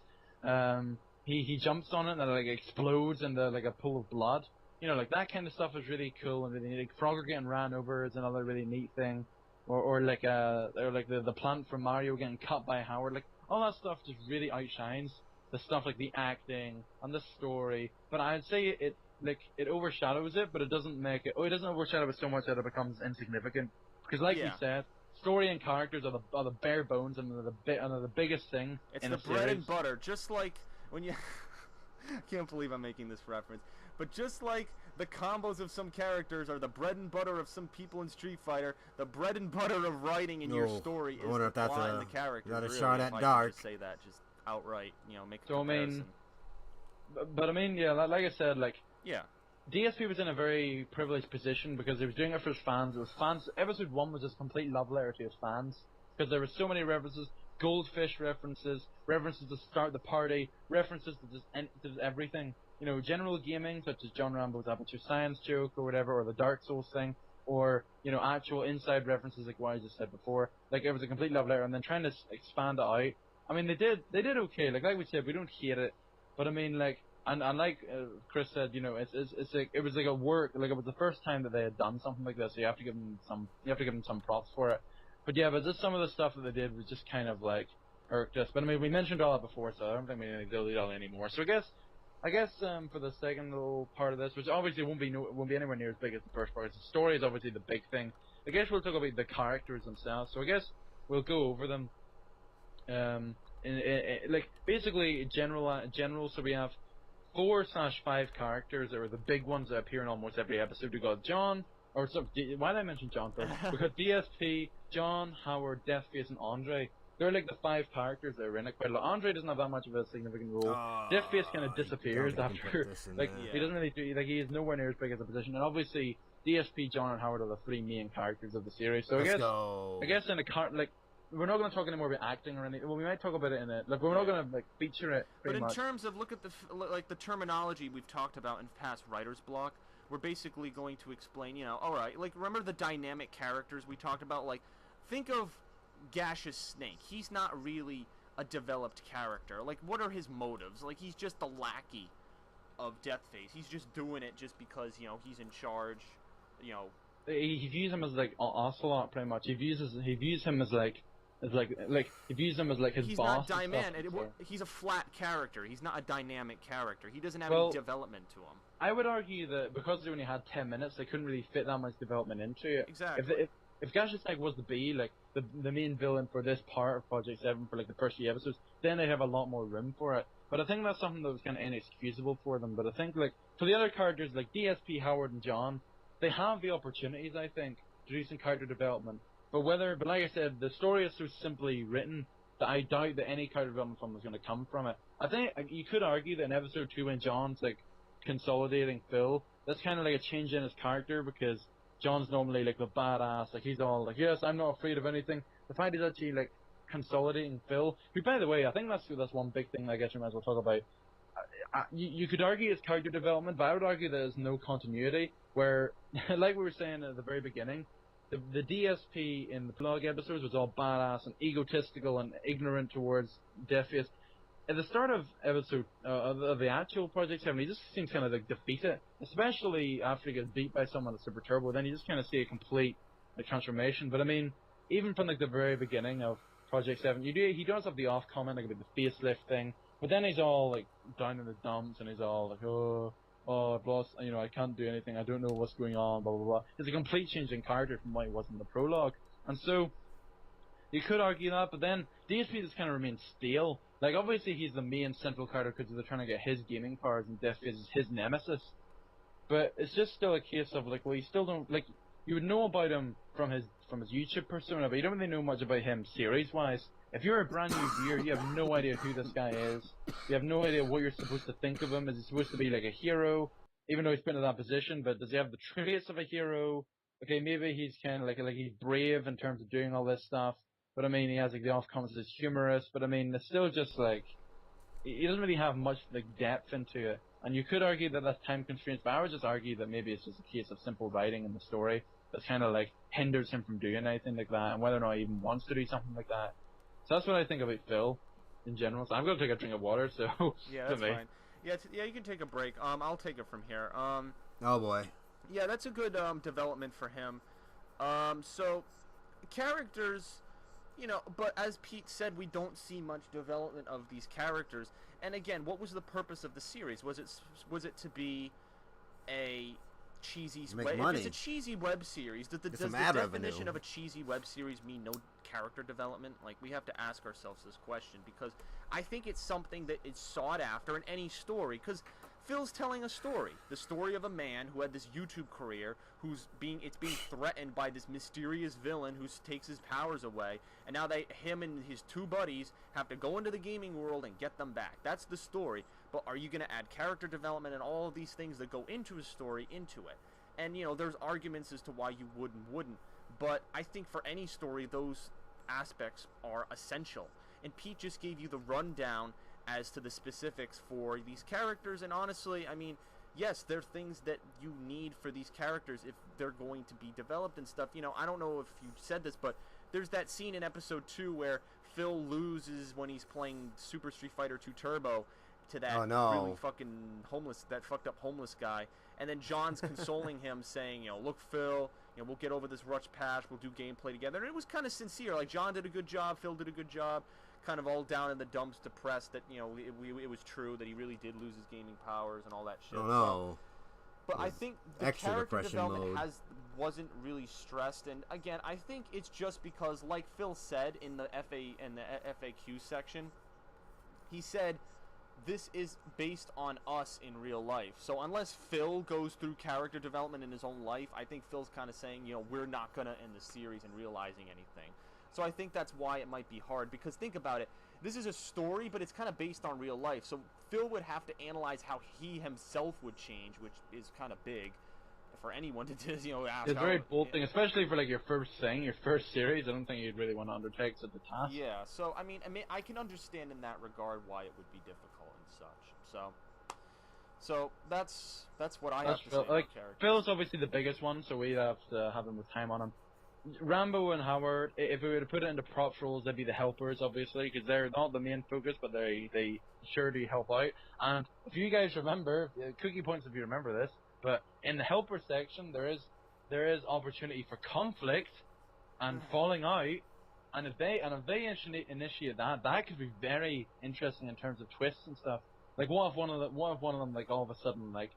he jumps on it, and it, like, explodes into, like, a pool of blood, like, that kind of stuff is really cool, and really neat. Like, Frogger getting ran over is another really neat thing. Or like the plant from Mario getting cut by Howard, like, all that stuff just really outshines the stuff like the acting and the story. But I'd say it overshadows it, but it doesn't make it. Oh, it doesn't overshadow it so much that it becomes insignificant. Because like we said, story and characters are the bare bones and they're the biggest thing. It's in the a bread series. and butter, just like when you. I can't believe I'm making this reference, but just like the combos of some characters are the bread and butter of some people in Street Fighter, the bread and butter of writing in your story is the plot and the characters. Got a really, shot if at I Dark. Can just say that, just outright, make a So comparison. but I mean, yeah, like I said, like, yeah, DSP was in a very privileged position because he was doing it for his fans. It was fans. Episode 1 was just a complete love letter to his fans because there were so many references, goldfish references to start the party, references to just everything. General gaming such as John Rambo's Aperture Science joke or whatever, or the Dark Souls thing, or actual inside references like what I just said before. Like, it was a complete love letter, and then trying to expand it out I mean, they did okay. Like we said, we don't hate it, but I mean, like, and like Chris said, you know, it's like it was like a work, like it was the first time that they had done something like this. So you have to give them some props for it. But yeah, but just some of the stuff that they did was just kind of like irked us. But I mean, we mentioned all that before, so I don't think we need to delete all anymore. So I guess for the second little part of this, which obviously won't be anywhere near as big as the first part. The story is obviously the big thing. I guess we'll talk about the characters themselves. So I guess we'll go over them. Like basically general. So we have 4/5 characters that are the big ones that appear in almost every episode. We got John, or so, why did I mention John first? We got DSP, John, Howard, Deathface, and Andre. They're like the 5 characters that are in it quite a lot. Andre doesn't have that much of a significant role. Deathface kind of disappears after, like, he doesn't really do, like, he is nowhere near as big as a position. And obviously, DSP, John, and Howard are the 3 main characters of the series. So I guess in a like, we're not going to talk anymore about acting or anything. Well, we might talk about it in it. Like, we're not going to like feature it. But in much. terms of look at the terminology we've talked about in past writer's block, we're basically going to explain. You know, all right. Like, remember the dynamic characters we talked about? Like, think of Gaseous Snake. He's not really a developed character. Like, what are his motives? Like, he's just the lackey of Deathface. He's just doing it just because, you know, he's in charge. You know, he views him as like Ocelot pretty much. He views him as like he views him as like his he's boss. He's not he's a flat character. He's not a dynamic character. He doesn't have any development to him. I would argue that because they only had 10 minutes, they couldn't really fit that much development into it. Exactly. If Gaseous Snake was to be like the main villain for this part of Project 7 for like the first few episodes, then they'd have a lot more room for it. But I think that's something that was kind of inexcusable for them. But I think like for the other characters like DSP, Howard, and John, they have the opportunities, I think, to do some character development. But like I said, the story is so simply written that I doubt that any character development from is going to come from it. I think you could argue that in episode 2 when John's like consolidating Phil, that's kind of like a change in his character because John's normally like the badass, like he's all like, yes, I'm not afraid of anything. The fact he's actually like consolidating Phil, who by the way, I think that's one big thing I guess we might as well talk about. You could argue it's character development, but I would argue there's no continuity. Where, like we were saying at the very beginning, the DSP in the vlog episodes was all badass and egotistical and ignorant towards Deathface. At the start of episode of the actual Project 7, he just seems kind of like defeated, especially after he gets beat by someone that's super turbo. Then you just kind of see a complete transformation. But I mean, even from like the very beginning of Project 7, he does have the off comment like about the facelift thing, but then he's all like down in the dumps and he's all like, oh, I've lost, you know, I can't do anything, I don't know what's going on, blah, blah, blah. It's a complete change in character from what he was in the prologue. And so, you could argue that, but then DSP just kind of remains stale. Like, obviously he's the main central character because they're trying to get his gaming powers and Deathface is his nemesis. But it's just still a case of, like, well, you still don't, like, you would know about him from his YouTube persona, but you don't really know much about him series-wise. If you're a brand new viewer, you have no idea who this guy is. You have no idea what you're supposed to think of him. Is he supposed to be like a hero, even though he's been in that position? But does he have the traits of a hero? Okay, maybe he's kind of like he's brave in terms of doing all this stuff. But I mean, he has like the off comments as humorous. But I mean, it's still just like he doesn't really have much like depth into it. And you could argue that that's time constraints, but I would just argue that maybe it's just a case of simple writing in the story that's kind of like hinders him from doing anything like that, and whether or not he even wants to do something like that. So that's what I think about Phil in general. So I'm going to take a drink of water, so... Yeah, that's fine. Yeah, you can take a break. I'll take it from here. Oh, boy. Yeah, that's a good development for him. So, characters, you know, but as Pete said, we don't see much development of these characters. And again, what was the purpose of the series? Was it to be a cheesy make money. If it's a cheesy web series, does the definition of a cheesy web series mean no character development? Like, we have to ask ourselves this question, because I think it's something that is sought after in any story, because Phil's telling a story, the story of a man who had this YouTube career, who's being threatened by this mysterious villain who takes his powers away, and now him and his 2 buddies have to go into the gaming world and get them back. That's the story. But are you going to add character development and all of these things that go into a story into it? And, you know, there's arguments as to why you would and wouldn't, but I think for any story, those aspects are essential. And Pete just gave you the rundown as to the specifics for these characters, and honestly, I mean, yes, there are things that you need for these characters if they're going to be developed and stuff. You know, I don't know if you said this, but there's that scene in episode 2 where Phil loses when he's playing Super Street Fighter 2 Turbo to that Oh, no. really fucking that fucked up homeless guy, and then John's consoling him, saying, look, Phil, we'll get over this rush patch, we'll do gameplay together. And it was kind of sincere. Like, John did a good job, Phil did a good job, kind of all down in the dumps, depressed that it was true that he really did lose his gaming powers and all that shit. Oh no. But I think the extra character depression development mode. wasn't really stressed, and again, I think it's just because, like Phil said in the FAQ section, he said this is based on us in real life. So unless Phil goes through character development in his own life, I think Phil's kind of saying, we're not gonna end the series and realizing anything. So I think that's why it might be hard, because think about it. This is a story, but it's kind of based on real life. So Phil would have to analyze how he himself would change, which is kind of big for anyone to just, ask. It's a very bold thing, especially for like your first series. I don't think you'd really want to undertake such a task. Yeah. So I mean, I can understand in that regard why it would be difficult and such. So that's what I have to say about characters. Phil's obviously the biggest one, so we have to have him with time on him. Rambo and Howard, if we were to put it into props roles, they'd be the helpers, obviously, because they're not the main focus, but they sure do help out. And if you guys remember, cookie points if you remember this, but in the helper section, there is opportunity for conflict and falling out, and if they initiate that could be very interesting in terms of twists and stuff. Like, what if one of them like all of a sudden like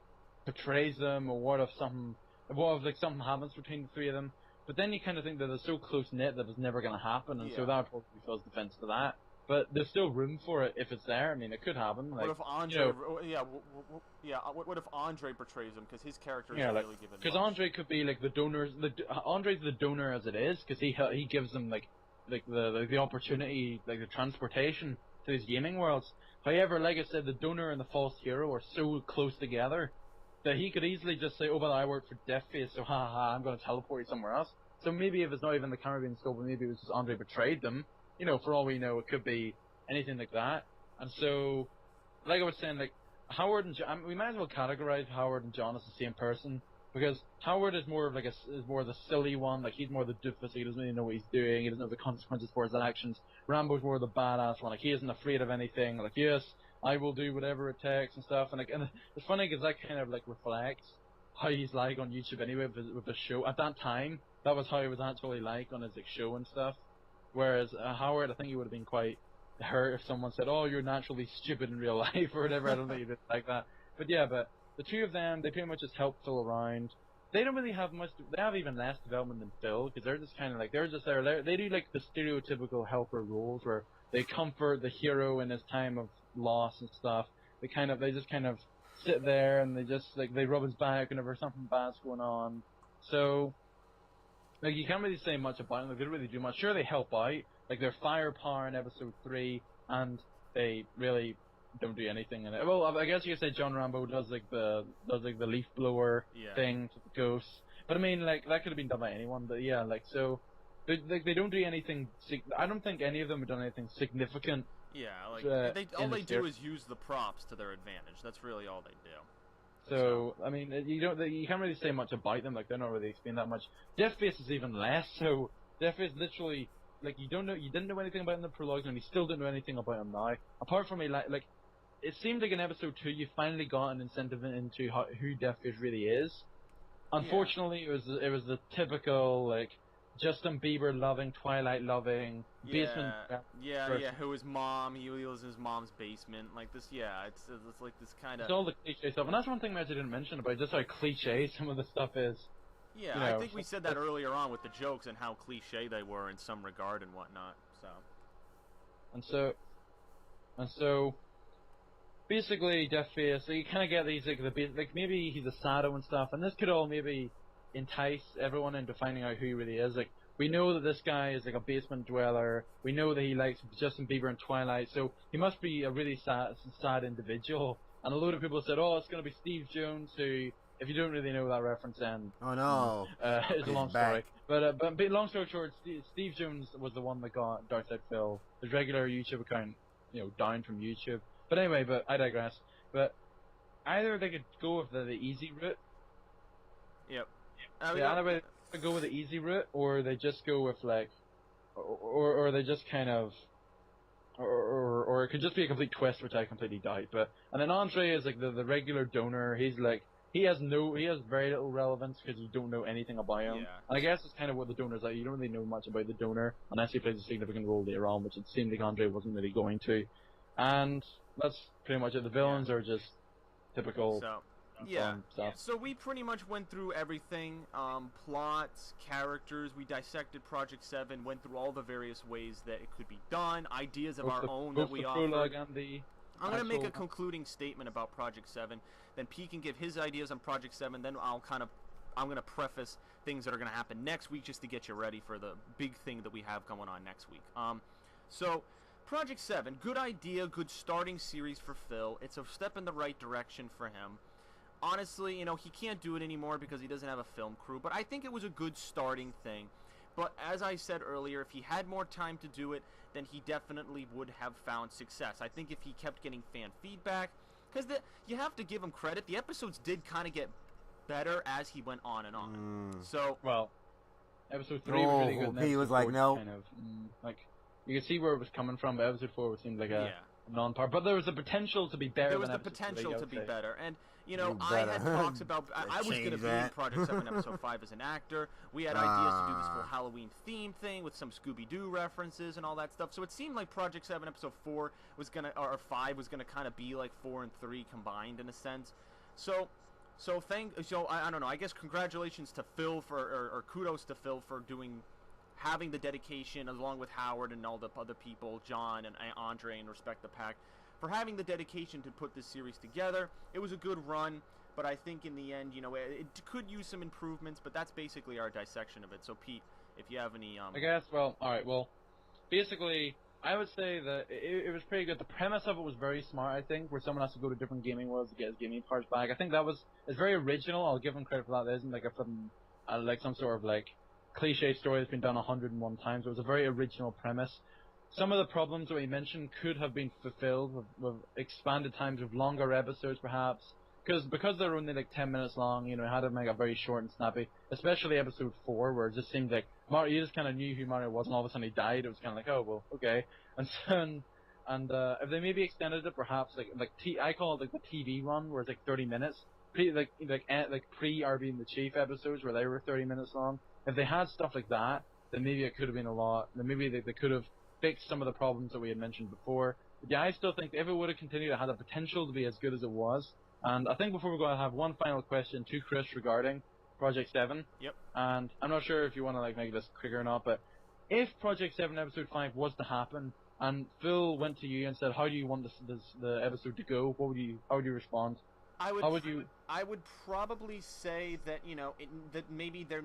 betrays them, or what if something happens between the three of them? But then you kind of think that they're so close-knit that it's never going to happen, and so that would probably be Phil's defense to that. But there's still room for it if it's there. I mean, it could happen. Like, what if Andre? What if Andre betrays him because his character is really given? Because Andre could be like the donor. Andre's the donor as it is, because he gives them like the opportunity, like the transportation to these gaming worlds. However, like I said, the donor and the false hero are so close together that he could easily just say, "Oh, but I work for Deathface, so I'm going to teleport you somewhere else." So maybe if it's not even the Caribbean scope, maybe it was just Andre betrayed them. For all we know, it could be anything like that. And so, like I was saying, like Howard and John, we might as well categorize Howard and John as the same person, because Howard is more of the silly one. Like, he's more the doofus. He doesn't really know what he's doing. He doesn't know the consequences for his actions. Rambo's more the badass one. Like, he isn't afraid of anything. Like, yes, I will do whatever it takes and stuff. And it's funny because that kind of like reflects how he's like on YouTube anyway with the show. At that time, that was how he was actually like on his like show and stuff. Whereas Howard, I think he would have been quite hurt if someone said, "Oh, you're naturally stupid in real life" or whatever. I don't think he did like that. But the two of them, they pretty much just help Phil around. They don't really have much. They have even less development than Phil, because they're just kind of like they're just there. They do like the stereotypical helper roles where they comfort the hero in his time of loss and stuff. They just kind of sit there and they rub his back whenever something bad's going on. So, like, you can't really say much about them. Like, they don't really do much. Sure, they help out. Like, they're firepower in episode 3, and they really don't do anything in it. Well, I guess you could say John Rambo does the leaf blower thing to the ghosts. But I mean, like, that could have been done by anyone. But yeah, like, so they don't do anything. I don't think any of them have done anything significant. Yeah, like all they do is use the props to their advantage. That's really all they do. So I mean, you can't really say much about them. Like, they're not really explained that much. Deathface is even less. So Deathface literally, like, you didn't know anything about him in the prologues, and you still don't know anything about him now. Apart from like it seemed like in episode 2 you finally got an incentive into who Deathface really is. Unfortunately, it was the typical like Justin Bieber loving, Twilight loving, basement. Who his mom? He lives in his mom's basement. Like this, it's like this kind of. It's all the cliche stuff, and that's one thing I didn't mention about just how cliche some of the stuff is. Yeah, I think we said that earlier on with the jokes and how cliche they were in some regard and whatnot. So. And so. Basically, Deathface, so you kind of get these like maybe he's a sado and stuff, and this could all maybe entice everyone into finding out who he really is. Like, we know that this guy is like a basement dweller. We know that he likes Justin Bieber and Twilight, so he must be a really sad individual. And a load of people said, "Oh, it's going to be Steve Jones," who, if you don't really know that reference, then oh no, it's a long story. But long story short, Steve Jones was the one that got Darkside Phil, his regular YouTube account, down from YouTube. But anyway, I digress. But either they could go with the easy route. Yep. Either way they go with the easy route, or they just go with like, or they just kind of or it could just be a complete twist, which I completely doubt. But and then Andre is like the regular donor. He's like he has very little relevance because you don't know anything about him. Yeah. And I guess it's kind of what the donor's like. You don't really know much about the donor unless he plays a significant role later on, which it seemed like Andre wasn't really going to. And that's pretty much it. The villains are just typical. So, yeah. Stuff. So we pretty much went through everything, plots, characters. We dissected Project 7, went through all the various ways that it could be done, ideas of our own that we offered. I'm going to make a concluding statement about Project 7. Then P can give his ideas on Project 7. Then I'm going to preface things that are going to happen next week just to get you ready for the big thing that we have going on next week. So Project 7, good idea, good starting series for Phil. It's a step in the right direction for him. Honestly, you know, he can't do it anymore because he doesn't have a film crew, but I think it was a good starting thing. But as I said earlier, if he had more time to do it, then he definitely would have found success. I think if he kept getting fan feedback, because you have to give him credit, the episodes did kind of get better as he went on and on. So, well, episode 3 was really good. He was like, no. Kind of, like, you could see where it was coming from, but episode 4 seemed like a non-part. But there was the potential to be better. There was the potential to be better, and you know, I had talks about I was going to be in Project 7 Episode 5 as an actor. We had ideas to do this full Halloween theme thing with some Scooby-Doo references and all that stuff. So it seemed like Project 7 Episode 4 was going to, or 5 was going to kind of be like 4 and 3 combined in a sense. So I don't know. I guess congratulations to Phil or kudos to Phil for having the dedication along with Howard and all the other people, John and Andre and Respect the Pack, for having the dedication to put this series together. It was a good run, but I think in the end, you know, it could use some improvements, but that's basically our dissection of it. So Pete, if you have any I guess, well, alright, well, basically, I would say that it was pretty good. The premise of it was very smart, I think, where someone has to go to different gaming worlds to get his gaming parts back. I think it's very original. I'll give him credit for that. It isn't like like some sort of like cliche story that's been done 101 times. It was a very original premise. Some of the problems that we mentioned could have been fulfilled with expanded times, with longer episodes perhaps, because they're only like 10 minutes long, you know, it had to make it very short and snappy, especially episode 4, where it just seemed like Mario, you just kind of knew who Mario was, and all of a sudden he died. It was kind of like, oh, well, okay. And if they maybe extended it, perhaps, I call it like the TV one, where it's like 30 minutes, pre R being the Chief episodes, where they were 30 minutes long. If they had stuff like that, then maybe it could have been a lot, then maybe they could have fixed some of the problems that we had mentioned before. But yeah, I still think if it would have continued, it had the potential to be as good as it was. And I think before we're going to have one final question to Chris regarding Project 7. Yep. And I'm not sure if you want to like make this quicker or not, but if Project 7 Episode 5 was to happen, and Phil went to you and said, how do you want the episode to go, how would you respond? I would probably say that, you know, that maybe there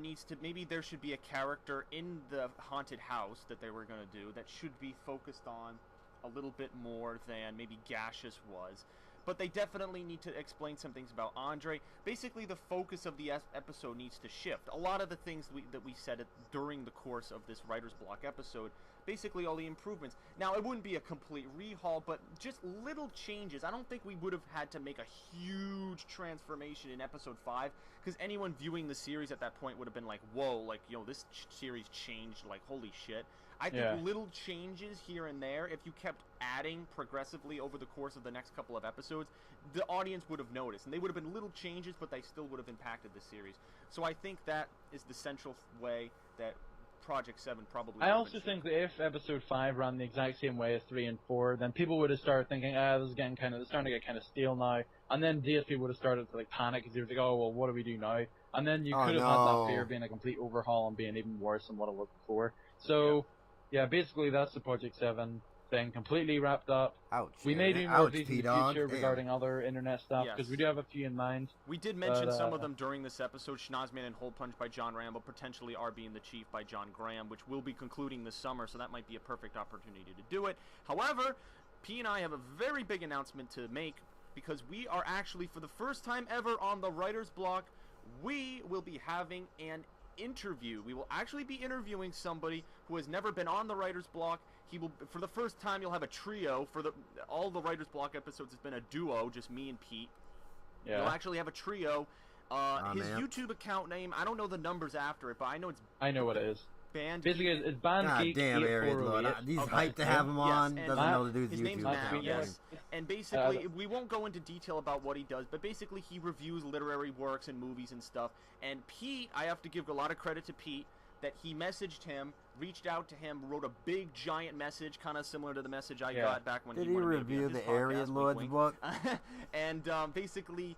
should be a character in the haunted house that they were going to do that should be focused on a little bit more than maybe Gaseous was. But they definitely need to explain some things about Andre. Basically, the focus of the episode needs to shift. A lot of the things that we said during the course of this writer's block episode, basically all the improvements. Now, it wouldn't be a complete rehaul, but just little changes. I don't think we would have had to make a huge transformation in episode 5, because anyone viewing the series at that point would have been like, whoa, like, you know, this series changed, like, holy shit. I think little changes here and there, if you kept adding progressively over the course of the next couple of episodes, the audience would have noticed. And they would have been little changes, but they still would have impacted the series. So I think that is the central way that Project 7 probably... I also think that if Episode 5 ran the exact same way as 3 and 4, then people would have started thinking, this is getting it's starting to get kind of stale now. And then DSP would have started to like panic, because they were like, oh, well, what do we do now? And then you could have had that fear being a complete overhaul and being even worse than what it was before. So... yeah, basically that's the Project 7 thing completely wrapped up. Ouch. We may do more of these in the future regarding other internet stuff, because we do have a few in mind. We did mention some of them during this episode. Schnozman and Hole Punch by John Rambo, potentially R.B and the Chief by John Graham, which will be concluding this summer, so that might be a perfect opportunity to do it. However, P and I have a very big announcement to make, because we are actually, for the first time ever on the Writer's Block, we will be having an interview. We will actually be interviewing somebody who has never been on the Writer's Block. He will, for the first time, you'll have a trio. For all the Writer's Block episodes, it's been a duo, just me and Pete. Yeah. You'll actually have a trio. His YouTube account name, I don't know the numbers after it, but I know it's... I know what it is. Band Basically, it's Band God Geek damn, Arid Lord. 8408. He's Okay. hyped to have him Yes, on. and Doesn't know the dude's his YouTube name's account. Matt. yet. Yes, and basically, we won't go into detail about what he does, but basically, he reviews literary works and movies and stuff. And Pete, I have to give a lot of credit to Pete that he messaged him, reached out to him, wrote a big giant message, kind of similar to the message I got back when Did he he wanted me to be on review his the podcast, Arid wink, Lord's wink. book? And basically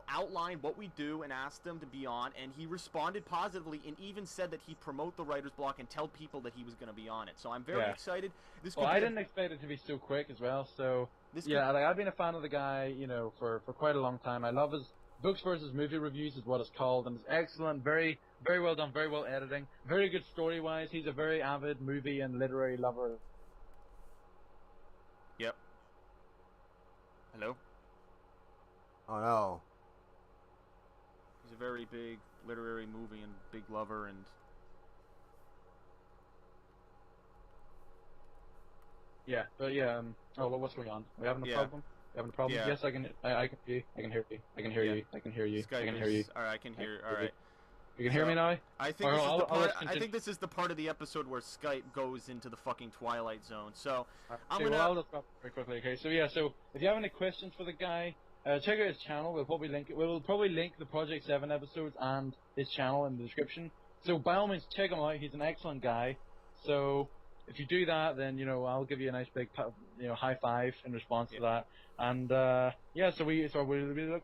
outlined what we do and asked him to be on, and he responded positively and even said that he'd promote the writer's block and tell people that he was going to be on it. So I'm very excited. This Well, could I be didn't expect it to be so quick as well. So This yeah, like I've been a fan of the guy, you know, for quite a long time. I love his books versus movie reviews is what it's called, and it's excellent, very very well done, very well editing, very good story wise. He's a very avid movie and literary lover. Yep. Hello? Oh no. He's a very big literary movie and big lover and... Yeah, but yeah. Oh, well, what's going on? We having a problem? We having a problem? Yeah. Yes, I can. I can hear you. I can hear you. I can hear you. I can hear you. Skype I can hear you. Alright, I can hear. Alright. You can hear me now? I think Alright, this is the I'll part. let I continue. think this is the part of the episode where Skype goes into the fucking Twilight Zone. So I'm Okay, gonna. well, I'll just stop very quickly. Okay, so yeah, so if you have any questions for the guy, check out his channel. We'll probably link it. We'll probably link the Project 7 episodes and his channel in the description. So by all means, check him out. He's an excellent guy. So if you do that, then I'll give you a nice big high five in response to that. And yeah, so we look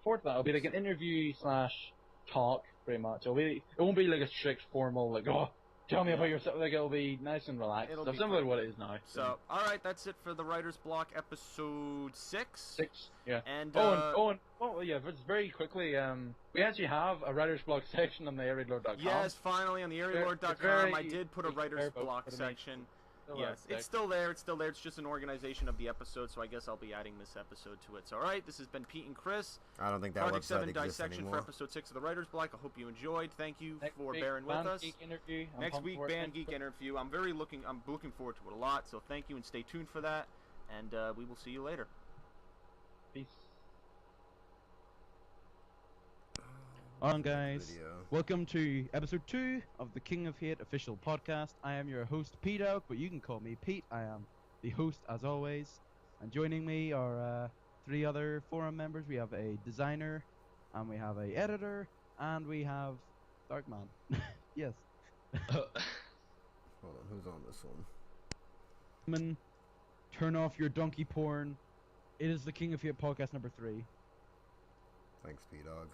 forward to that. It'll be like an interview slash talk, pretty much. It won't be like a strict formal like, oh, tell me about yourself. Like, it'll be nice and relaxed. It'll So be similar to great. what it is now. So alright, that's it for the Writer's Block episode 6. Yeah. And Oh, yeah, just very quickly, we actually have a writer's block section on the AridLord.com. yes, finally on the It's AreaLord.com, very- I did put a it's Writer's very Block but I mean, section. still Yes, a it's sec. still there. It's still there. It's just an organization of the episode, so I guess I'll be adding this episode to it. So, all right, this has been Pete and Chris. I don't think that Project website 7 exists dissection anymore. for episode 6 of the Writer's Block. I hope you enjoyed. Thank you Next for week, bearing with Band us. Geek interview. I'm Next pumped week, for it. Band Geek interview. I'm looking forward to it a lot. So thank you and stay tuned for that. And we will see you later. Peace. On guys, Video. welcome to episode 2 of the King of Hate official podcast. I am your host Pete Out, but you can call me Pete. I am the host as always, and joining me are 3 other forum members. We have a designer, and we have a editor, and we have Darkman. Yes. Hold on, who's on this one? Man, turn off your donkey porn. It is the King of Hate podcast number 3. Thanks, P-Dog.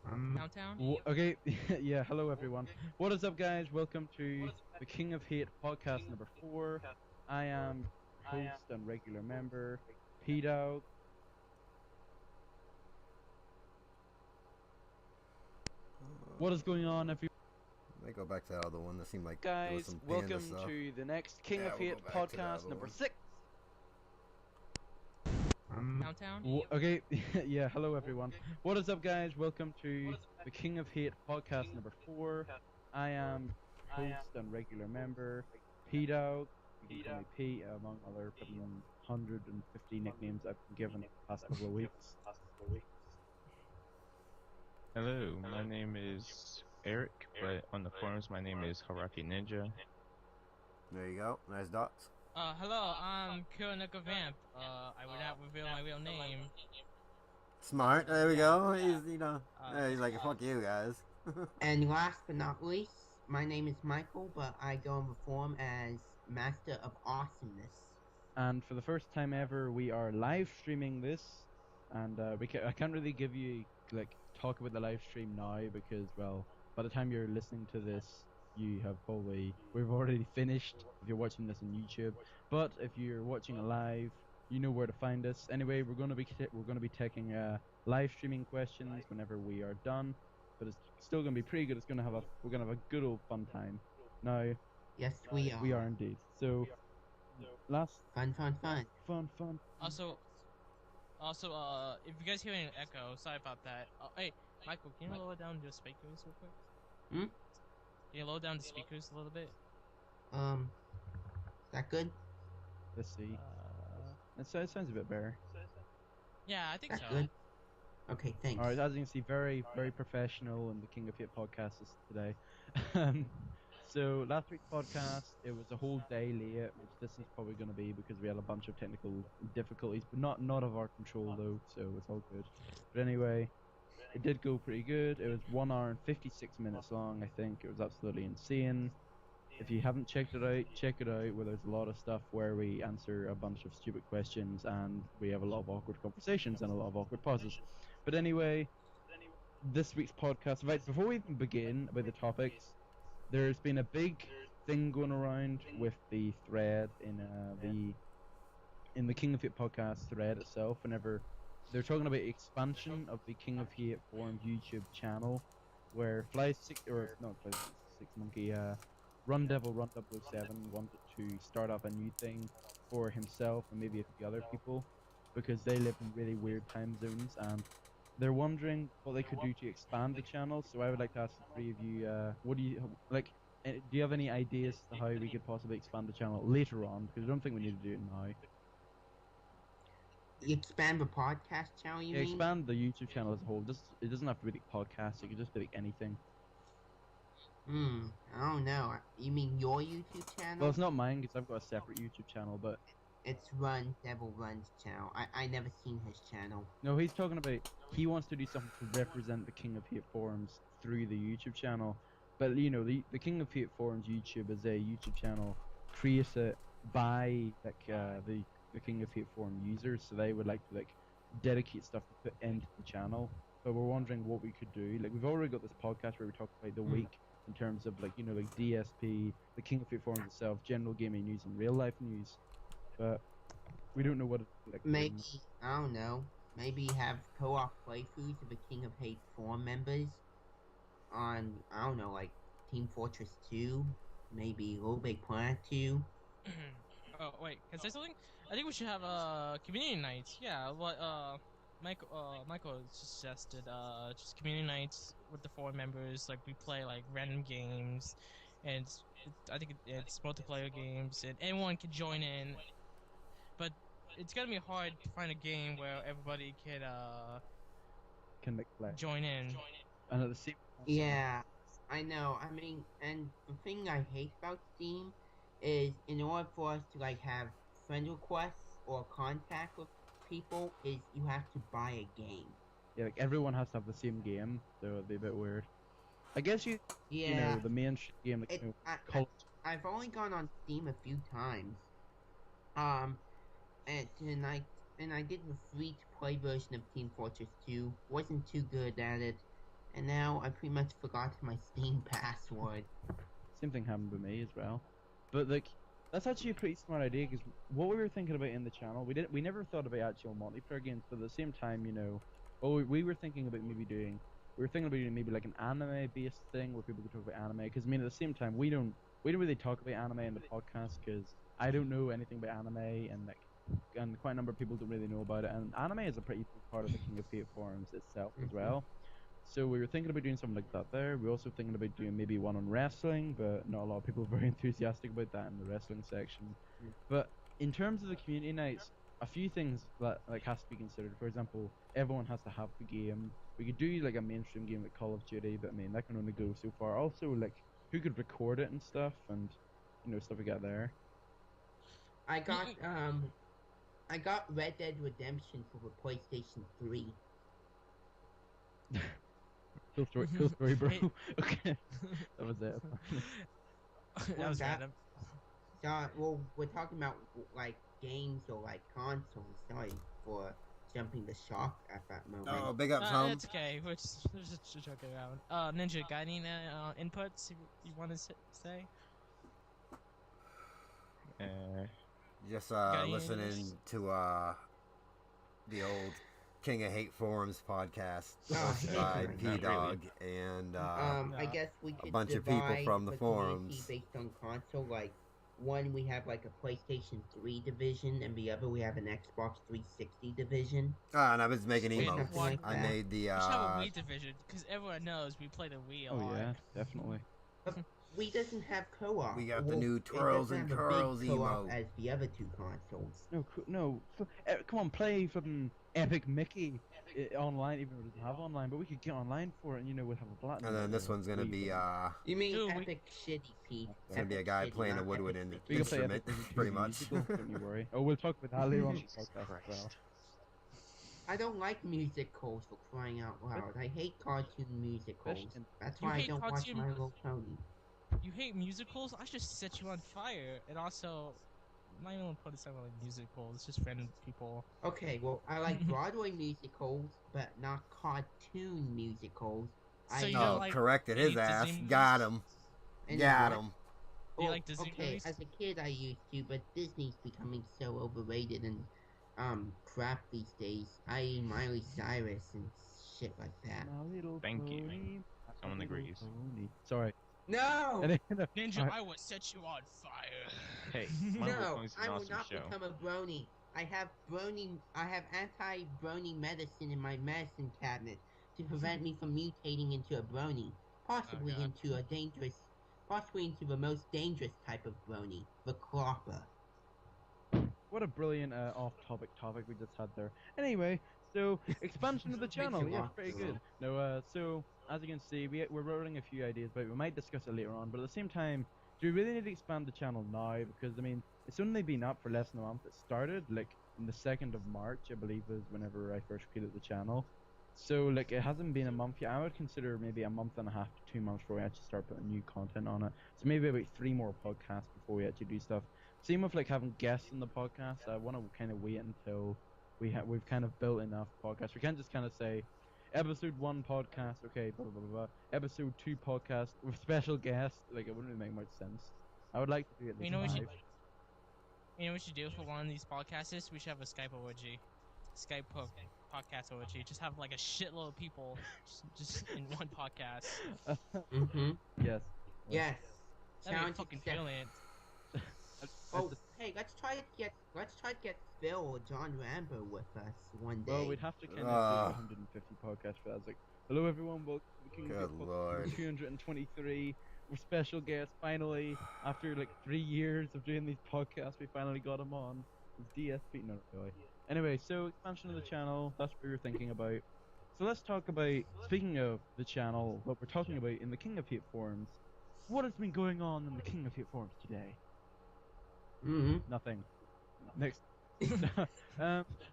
Downtown? Okay, yeah, hello everyone. What is up, guys? Welcome to the King of Hate podcast number 4. I am host and regular member, P-Dog. What is going on, everyone? Let me go back to that other one. That seemed like there was Guys, some panda welcome stuff. to the next King Yeah, of we'll Hate go back to that podcast other number one. 6. Downtown? Okay, yeah, hello everyone. What is up, guys? Welcome to the King of Hate podcast number 4. I am host and regular member, P-Dog. You can call me P, among other 150 nicknames I've been given the past couple of weeks. Hello, my name is Eric, but on the forums my name is Haraki Ninja. There you go. Nice dots. Hello, I'm Kironiko Vamp. I would not reveal my real name. Smart. There we go. He's, he's like, fuck you guys. And last but not least, my name is Michael, but I go on the forum as Master of Awesomeness. And for the first time ever, we are live streaming this, and I can't really give you talk about the live stream now because, well, by the time you're listening to this, we've already finished. If you're watching this on YouTube, but if you're watching it live, you know where to find us. Anyway, we're gonna be taking live streaming questions whenever we are done, but it's still gonna be pretty good. We're gonna have a good old fun time. Now, yes, we are. We are indeed. So, fun. Also, if you guys hear an echo, sorry about that. Hey, Michael, can you lower down your speakers real quick? Hmm? Can you lower down the speakers a little bit? Is that good? Let's see. It sounds a bit better. Yeah, I think That's so. good. Okay, thanks. Alright, as you can see, very, very professional in the King of Hit podcast today. Um, so, last week's podcast, it was a whole day late, which this is probably going to be because we had a bunch of technical difficulties, but not of our control though, so it's all good. But anyway, it did go pretty good. It was 1 hour and 56 minutes long, I think. It was absolutely insane. If you haven't checked it out, check it out, where there's a lot of stuff where we answer a bunch of stupid questions and we have a lot of awkward conversations and a lot of awkward pauses. But anyway, this week's podcast, right, before we even begin with the topics, there's been a big thing going around with the thread in the King of Hate podcast thread itself. Whenever they're talking about expansion of the King of Hate forum YouTube channel, where Six Monkey, Run Devil Run 007 wanted to start up a new thing for himself and maybe a few other people, because they live in really weird time zones and they're wondering what they could do to expand the channel. So I would like to ask the three of you, what do you like? Do you have any ideas to how we could possibly expand the channel later on? Because I don't think we need to do it now. Expand the podcast channel, you Yeah, mean? expand the YouTube channel as a whole. It doesn't have to be like podcast. It could just be like anything. I don't know. You mean your YouTube channel? Well, it's not mine because I've got a separate YouTube channel, but It's Run Devil Run's channel. I never seen his channel. no, he's talking about he wants to do something to represent the King of Hate forums through the YouTube channel. But you know, the King of Hate forums YouTube is a YouTube channel created by the King of Hate forum users, so they would like to dedicate stuff to put into the channel. But we're wondering what we could do. Like, we've already got this podcast where we talk about the week in terms of like DSP, the King of Hate forums itself, general gaming news and real life news. But we don't know what Maybe, I don't know, maybe have co-op playthroughs of the King of Hate forum members on, I don't know, like Team Fortress 2, maybe Little Big Planet 2. Oh wait, can I say something? I think we should have community nights. Yeah, what Michael suggested just community nights with the forum members. Like, we play like random games, and I think it's multiplayer games, and anyone can join in. But it's gonna be hard to find a game where everybody can join in. And at the same Yeah, I know. I mean, and the thing I hate about Steam is, in order for us to like have friend requests or contact with people, is you have to buy a game. Yeah, like everyone has to have the same game, so it'd be a bit weird. I guess you know, the main game, like, I've only gone on Steam a few times. And I did the free-to-play version of Team Fortress 2. Wasn't too good at it, and now I pretty much forgot my Steam password. Same thing happened with me as well. But like, that's actually a pretty smart idea, because what we were thinking about in the channel, we never thought about actual multiplayer games, but at the same time, you know, we were thinking about doing maybe like an anime-based thing where people could talk about anime. Because I mean, at the same time, we don't really talk about anime in the podcast, because I don't know anything about anime, and quite a number of people don't really know about it. And anime is a pretty big part of the King of Hate forums itself as well. So we were thinking about doing something like that there. We were also thinking about doing maybe one on wrestling, but not a lot of people are very enthusiastic about that in the wrestling section. But in terms of the community nights, a few things that like has to be considered. For example, everyone has to have the game. We could do like a mainstream game like Call of Duty, but I mean that can only go so far. Also, like, who could record it and stuff, and stuff we got there. I got Red Dead Redemption for the PlayStation 3. Cool story, bro. Okay, that was it. That was random. Well, we're talking about like games or like consoles. Sorry for jumping the shark at that moment. Oh, big up, Tom. It's okay. We're just joking around. Ninja, got any inputs you want to say? Just listening to the old King of Hate Forums podcast by P-Dog and I guess we could a bunch of people from the forums. Based on console, like one we have like a PlayStation 3 division, and the other we have an Xbox 360 division. And I was making emotes. Like I made the We should have a Wii division, because everyone knows we play the Wii a lot. Oh yeah, definitely. Wii doesn't have co-op. We got the new twirls and curls co-op emote. as the other two consoles. No. Come on, play from Epic Mickey online, even though it doesn't have online, but we could get online for it, and we'll have a platinum. And then this one's gonna be You mean Dude, Epic Shitty Pete? it's gonna be a guy playing a woodwind We can play instrument, Epic Mickey pretty 2, much. musical, don't you worry. Oh, we'll talk about that later on the Jesus podcast as well. I don't like musicals, for crying out loud. I hate cartoon musicals. That's You why I hate don't watch cartoon- My Little Pony. You hate musicals? I should set you on fire. And also, not even gonna put this on like musicals. It's just random people. Okay, well, I like Broadway musicals, but not cartoon musicals. So you Oh, don't like corrected his any ass. Disney Got him. Any Got what? him. Do you like Disney okay, movies? as a kid I used to, but Disney's becoming so overrated and crap these days. I.e. Miley Cyrus and shit like that. Thank you. Someone agrees. Sorry. No! Ninja, I will set you on fire. Hey, my No, Pony's an I will awesome not show. become a brony. I have anti-brony medicine in my medicine cabinet to prevent me from mutating into a brony. Possibly God. possibly into the most dangerous type of brony, the clopper. What a brilliant off-topic topic we just had there. Anyway, so expansion of the channel, you yeah, laugh, pretty Jerome. good. No, so as you can see, we're rolling a few ideas, but we might discuss it later on. But at the same time, do we really need to expand the channel now? Because I mean, it's only been up for less than a month. It started like in the 2nd of March, I believe, was whenever I first created the channel. So like it hasn't been a month yet. I would consider maybe a month and a half to 2 months before we actually start putting new content on it. So maybe about 3 more podcasts before we actually do stuff. Same with like having guests in the podcast. I want to kind of wait until we've kind of built enough podcasts. We can't just kind of say, episode 1 podcast, okay, blah blah blah blah. Episode 2 podcast with special guests. Like it wouldn't really make much sense. I would like to do it. You know what 5. You know what we should do for one of these podcasts is we should have a Skype OG. Skype podcast OG. Just have like a shitload of people just in one podcast. Mm-hmm. Yes. Yes. That'd be Challenge fucking accepted. brilliant. Oh, hey, let's try to get Phil or John Rambo with us one day. Well, we'd have to kind of do 150 podcasts for that. It's like, hello everyone, welcome to the King Good of Hip Hop lord. 223. We're special guests. Finally, after like 3 years of doing these podcasts, we finally got him on. It's DSP, no, really. Anyway, so expansion of the channel. That's what we were thinking about. So let's talk about. Speaking of the channel, what we're talking about in the King of Hate forums. What has been going on in the King of Hate forums today? Mm-hmm. Nothing. Next.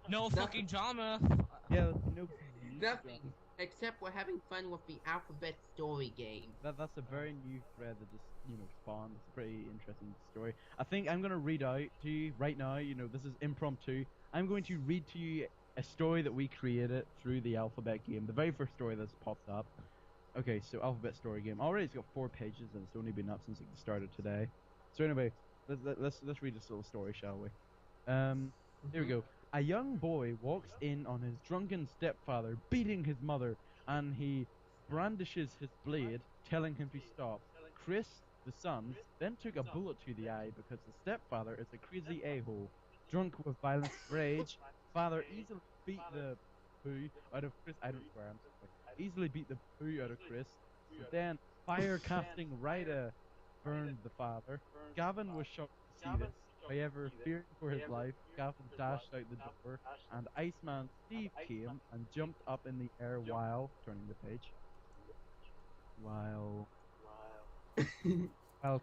No fucking drama. Yeah, no. Nothing. Except we're having fun with the alphabet story game. That's a very new thread that just spawned. It's a pretty interesting story. I think I'm gonna read out to you right now. This is impromptu. I'm going to read to you a story that we created through the alphabet game. The very first story that's popped up. Okay, so alphabet story game. Already it's got 4 pages and it's only been up since it started today. So anyway, let's read this little story, shall we? Here we go. A young boy walks in on his drunken stepfather beating his mother, and he brandishes his blade, telling him to stop. Chris, the son, then took a bullet to the eye because the stepfather is a crazy a-hole. Drunk with violent rage, father easily beat the poo out of Chris. I don't swear, I'm sorry. Easily beat the poo out of Chris. But then fire casting Ryder burned the father. Gavin was shocked to see this. However, fearing for his life, Gavin dashed out the door, and Iceman Steve came and jumped up in the air while turning the page. While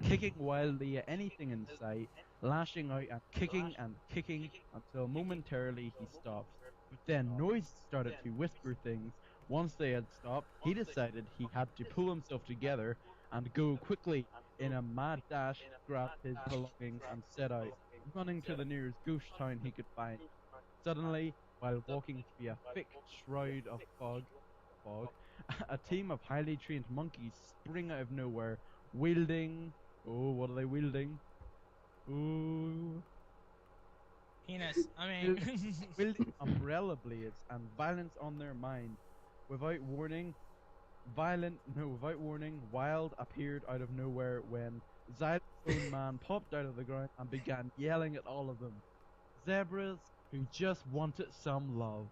kicking wildly at anything in sight, lashing out and kicking until momentarily he stopped. But then noise started to whisper things. Once they had stopped, he decided he had to pull himself together and go quickly in a mad dash, grab his belongings and set out, running to the nearest ghost town he could find. Suddenly, while walking through a thick shroud of fog, a team of highly trained monkeys spring out of nowhere, wielding... Oh, what are they wielding? Ooh... Penis. I mean... wielding umbrella blades and violence on their mind. Without warning, Wild appeared out of nowhere when Xylophone Man popped out of the ground and began yelling at all of them. Zebras who just wanted some love.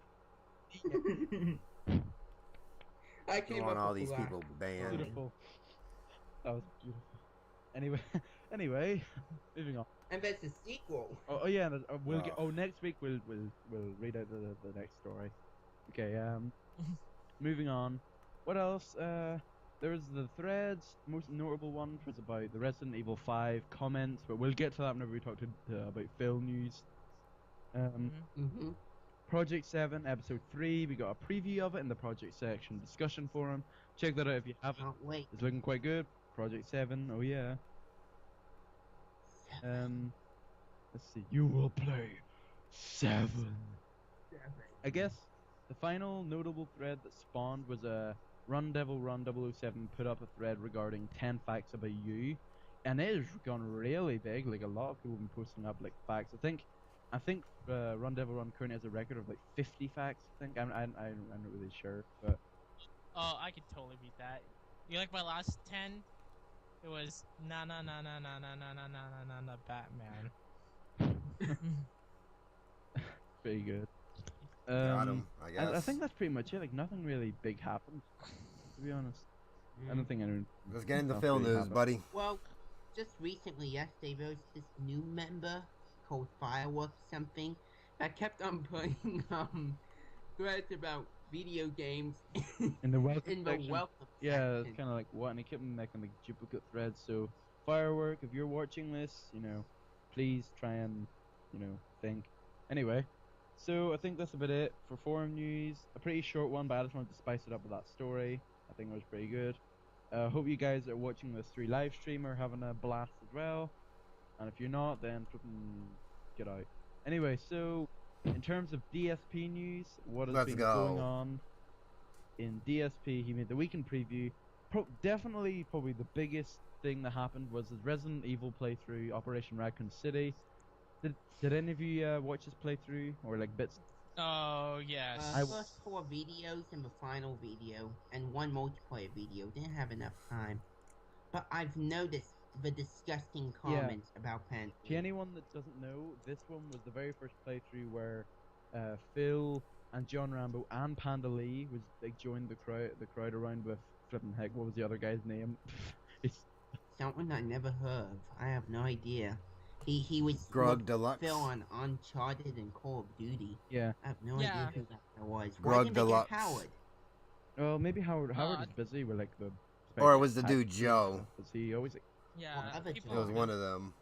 I Don't came want up all with these black. people banned. Beautiful. That was beautiful. Anyway, Anyway, moving on. And there's a sequel. Oh yeah, we'll get. Oh. Oh, next week we'll read out the next story. Okay. Moving on. What else? There was the threads. Most notable one was about the Resident Evil 5 comments, but we'll get to that whenever we talk about Phil news. Project 7 Episode 3. We got a preview of it in the Project Section discussion forum. Check that out if you haven't. Can't wait. It's looking quite good. Project 7. Oh yeah. Let's see. You will play 7. I guess the final notable thread that spawned was a Run Devil Run 007 put up a thread regarding 10 facts about you, and it has gone really big. Like a lot of people have been posting up like facts. I think Run Devil Run currently has a record of like 50 facts. I think I'm not really sure, but Oh, I could totally beat that. You like my last 10? It was na na na na na na na na na na Batman. pretty good. Got him, I guess. I think that's pretty much it. Like nothing really big happened, to be honest. I don't think anyone. Let's get into else Phil really news, happened. buddy. Well, just recently, yesterday, there was this new member called Fireworks something that kept on putting threads about video games In the welcome in the section. welcome Yeah, section. it's kind of like what, and he kept making like duplicate threads. So, Firework, if you're watching this, please try and, think. Anyway, so I think that's about it for forum news. A pretty short one, but I just wanted to spice it up with that story. I think it was pretty good. Hope you guys are watching this through live stream or having a blast as well. And if you're not, then flipping get out. Anyway, so in terms of DSP news, what has Let's been go. going on in DSP? He made the weekend preview. Probably the biggest thing that happened was his Resident Evil playthrough, Operation Raccoon City. Did any of you watch his playthrough or like bits? Oh yes. First 4 videos and the final video, and 1 multiplayer video. Didn't have enough time. But I've noticed the disgusting comments about Pan. To anyone that doesn't know, this one was the very first playthrough where Phil and John Rambo and Panda Lee was like joined the crowd around with flipping heck. What was the other guy's name? It's Something I never heard of. I have no idea. He was Grog with Deluxe. Phil on Uncharted and Call of Duty. Yeah. I have no idea who that was. Grog Why didn't they Deluxe. get Howard? Well, maybe Howard is busy with like the. Or it was the dude Joe. Was he always? Yeah. It was one of them.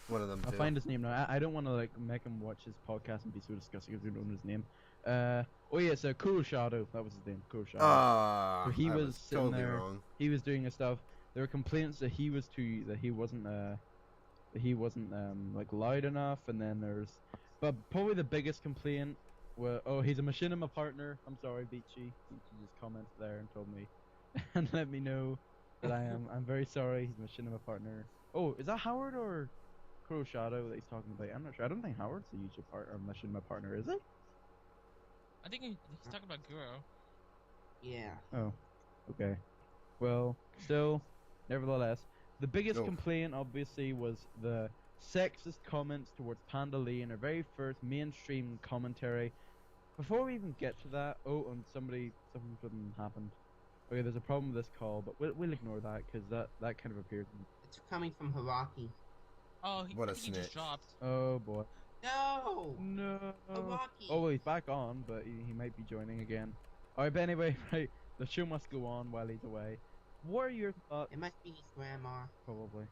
One of them I'll too. find his name now. I don't want to like make him watch his podcast and be so disgusting if we don't know his name. Oh yeah, so Cool Shadow. That was his name. Cool Shadow. So he I was was sitting totally there. wrong. He was doing his stuff. There were complaints that he wasn't like loud enough, and then but probably the biggest complaint was, oh, he's a machinima partner. I'm sorry, Beachy. Beachy just commented there and told me and let me know that I'm very sorry. He's a machinima partner. Oh, is that Howard or Crow Shadow that he's talking about? I'm not sure. I don't think Howard's a YouTube partner or machinima partner, is it? I think he's talking about Guro. Yeah. Oh, okay. Well, still, nevertheless, the biggest Oh. complaint obviously was the sexist comments towards Panda Lee in her very first mainstream commentary. Before we even get to that, and something happened. Okay, there's a problem with this call, but we'll ignore that because that kind of appears. It's coming from Haraki. Oh, What I a think he just snitch. dropped. Oh boy. No! No. Haraki! Oh well, he's back on, but he might be joining again. Alright, but anyway, right, the show must go on while he's away. What are your thoughts? It must be his grandma. Probably.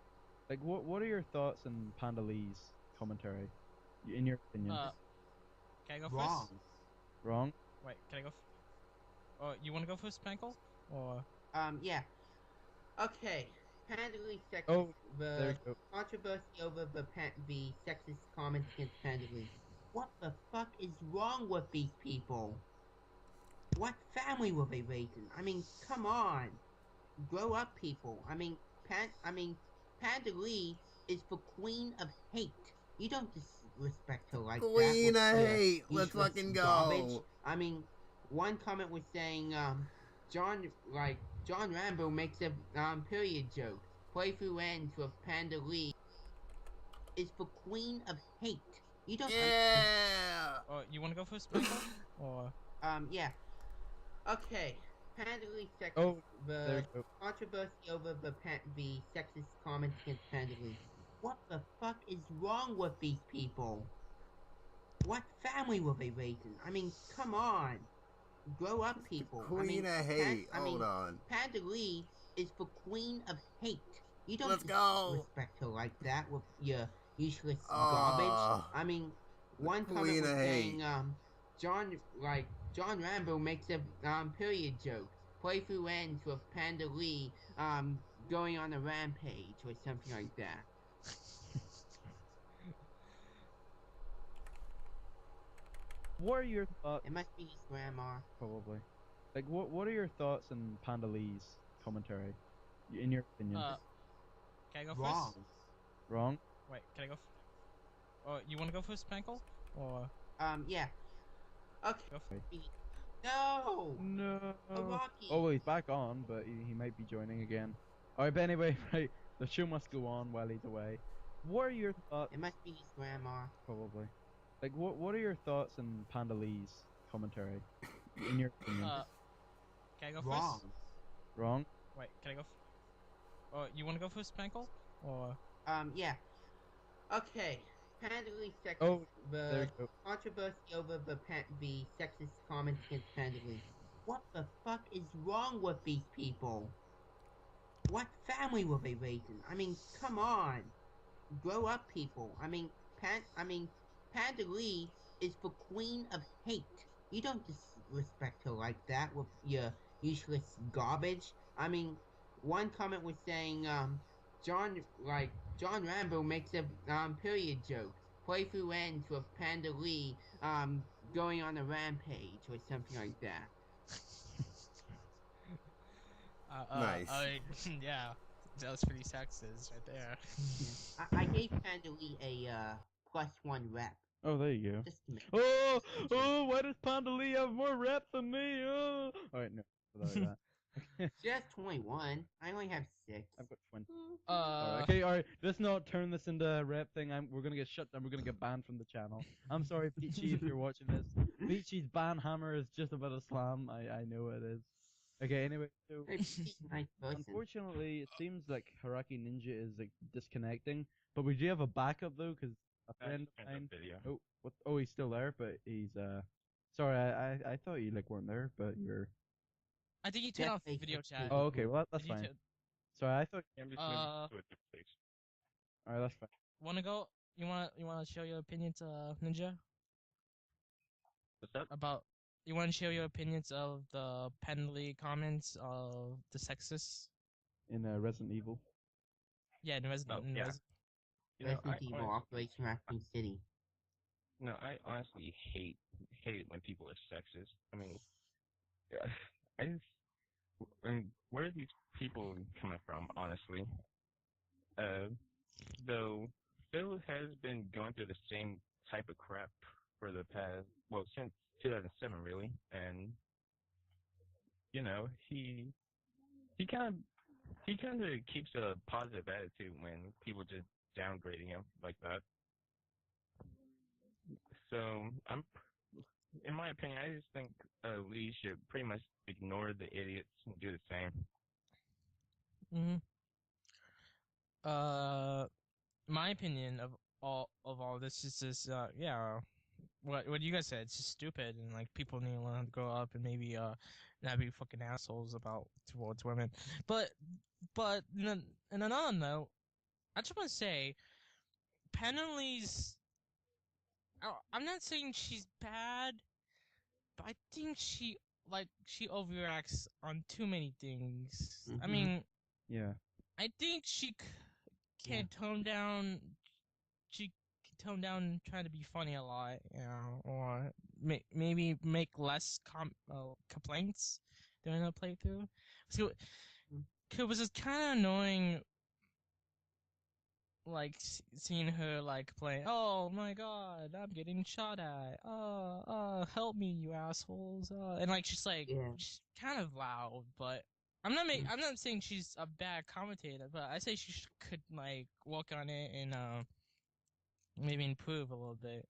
Like, what are your thoughts on Panda Lee's commentary? In your opinion? Can I go Wrong. first? Wrong? Wait, can I go? Oh, you want to go first, Spankle? Or Yeah. Okay. Panda Lee sexist. Oh, there the you go. controversy over the sexist comments against Panda Lee. What the fuck is wrong with these people? What family were they raised in? I mean, come on. Grow up, people. I mean, Panda Lee is the queen of hate. You don't disrespect her like that. Queen with of your hate. Let's useless fucking garbage. go. I mean, one comment was saying, John Rambo makes a period joke. Playthrough ends with Panda Lee is the queen of hate. You don't. Yeah. Oh, you want to go first, Spankle? Or Yeah. Okay. Panda Lee sexist. Oh, there the you go. controversy over the sexist comments against Panda Lee. What the fuck is wrong with these people? What family were they raising? I mean, come on. Grow up, people. Queen of hate. Hold on. Panda Lee is the queen of hate. You don't Let's go. respect her like that with your useless Oh, garbage. I mean, one comment queen was of saying, hate. John Rambo makes a period joke. Playthrough ends with Panda Lee going on a rampage or something like that. What are your thoughts? It must be his grandma. Probably. Like, what are your thoughts on Panda Lee's commentary? In your opinion? Can I go Wrong. first? Wrong? Wait, can I go? Oh, you want to go first, Spankle? Or Yeah. Okay. go for it. No. No. Rocky. Oh, he's back on, but he might be joining again. Alright, but anyway, right, the show must go on while he's away. What are your thoughts? It must be his grandma. Probably. Like, what are your thoughts on Panda Lee's commentary? In your opinion? Can I go Wrong. first? Wrong? Wait, can I go? Oh, you want to go first, Spankle? Or Yeah. Okay. Panda Lee sexist. Oh, there the you go. controversy over the sexist comments against Panda Lee. What the fuck is wrong with these people? What family were they raising? I mean, come on. Grow up, people. I mean, Panda Lee is the queen of hate. You don't disrespect her like that with your useless garbage. I mean, one comment was saying, John Rambo makes a period joke. Playthrough ends with Panda Lee going on a rampage or something like that. Nice. Yeah, that was pretty sexist right there. I gave Panda Lee a +1 rep. Oh, there you go. Just to make Oh, why does Panda Lee have more reps than me? Oh. Alright, no, without that. She has 21. I only have 6. I've got 20. Alright, let's not turn this into a rep thing. We're gonna get shut down. We're gonna get banned from the channel. I'm sorry, Peachy, if you're watching this. Peachy's ban hammer is just about to slam. I know it is. Okay, anyway, so unfortunately, it seems like Haraki Ninja is like disconnecting, but we do have a backup though, because a friend of mine. Oh, what? Oh, he's still there, but he's Sorry, I thought you like weren't there, but you're. I think you turned off video chat. Oh, okay, well that's Did you fine. turn- Sorry, I thought. Uh, Alright, that's fine. wanna go? You wanna share your opinions, Ninja? What's up? About you wanna share your opinions of the Penley comments of the sexist? In Resident Evil. Yeah, in Resident. Oh, yeah. Resident Evil Operation Raccoon City. No, I honestly hate it when people are sexist. I mean, where are these people coming from? Honestly, though Phil has been going through the same type of crap for the past, well, since 2007 really, and he kind of keeps a positive attitude when people just downgrading him like that. So in my opinion, I just think Lee should pretty much ignore the idiots and do the same. My opinion of all this is just yeah, what you guys said, it's just stupid, and like people need to learn to grow up and maybe not be fucking assholes towards women. But in another note, I just want to say, Penally's. I'm not saying she's bad, but I think she overreacts on too many things. I mean, yeah, I think she can tone down. She can tone down trying to be funny a lot, or maybe make less complaints during the playthrough. So it was just kind of annoying, like seeing her like playing. Oh my god, I'm getting shot at. Help me, you assholes. And like she's like she's kind of loud, but I'm not saying she's a bad commentator, but I say she could like work on it and maybe improve a little bit.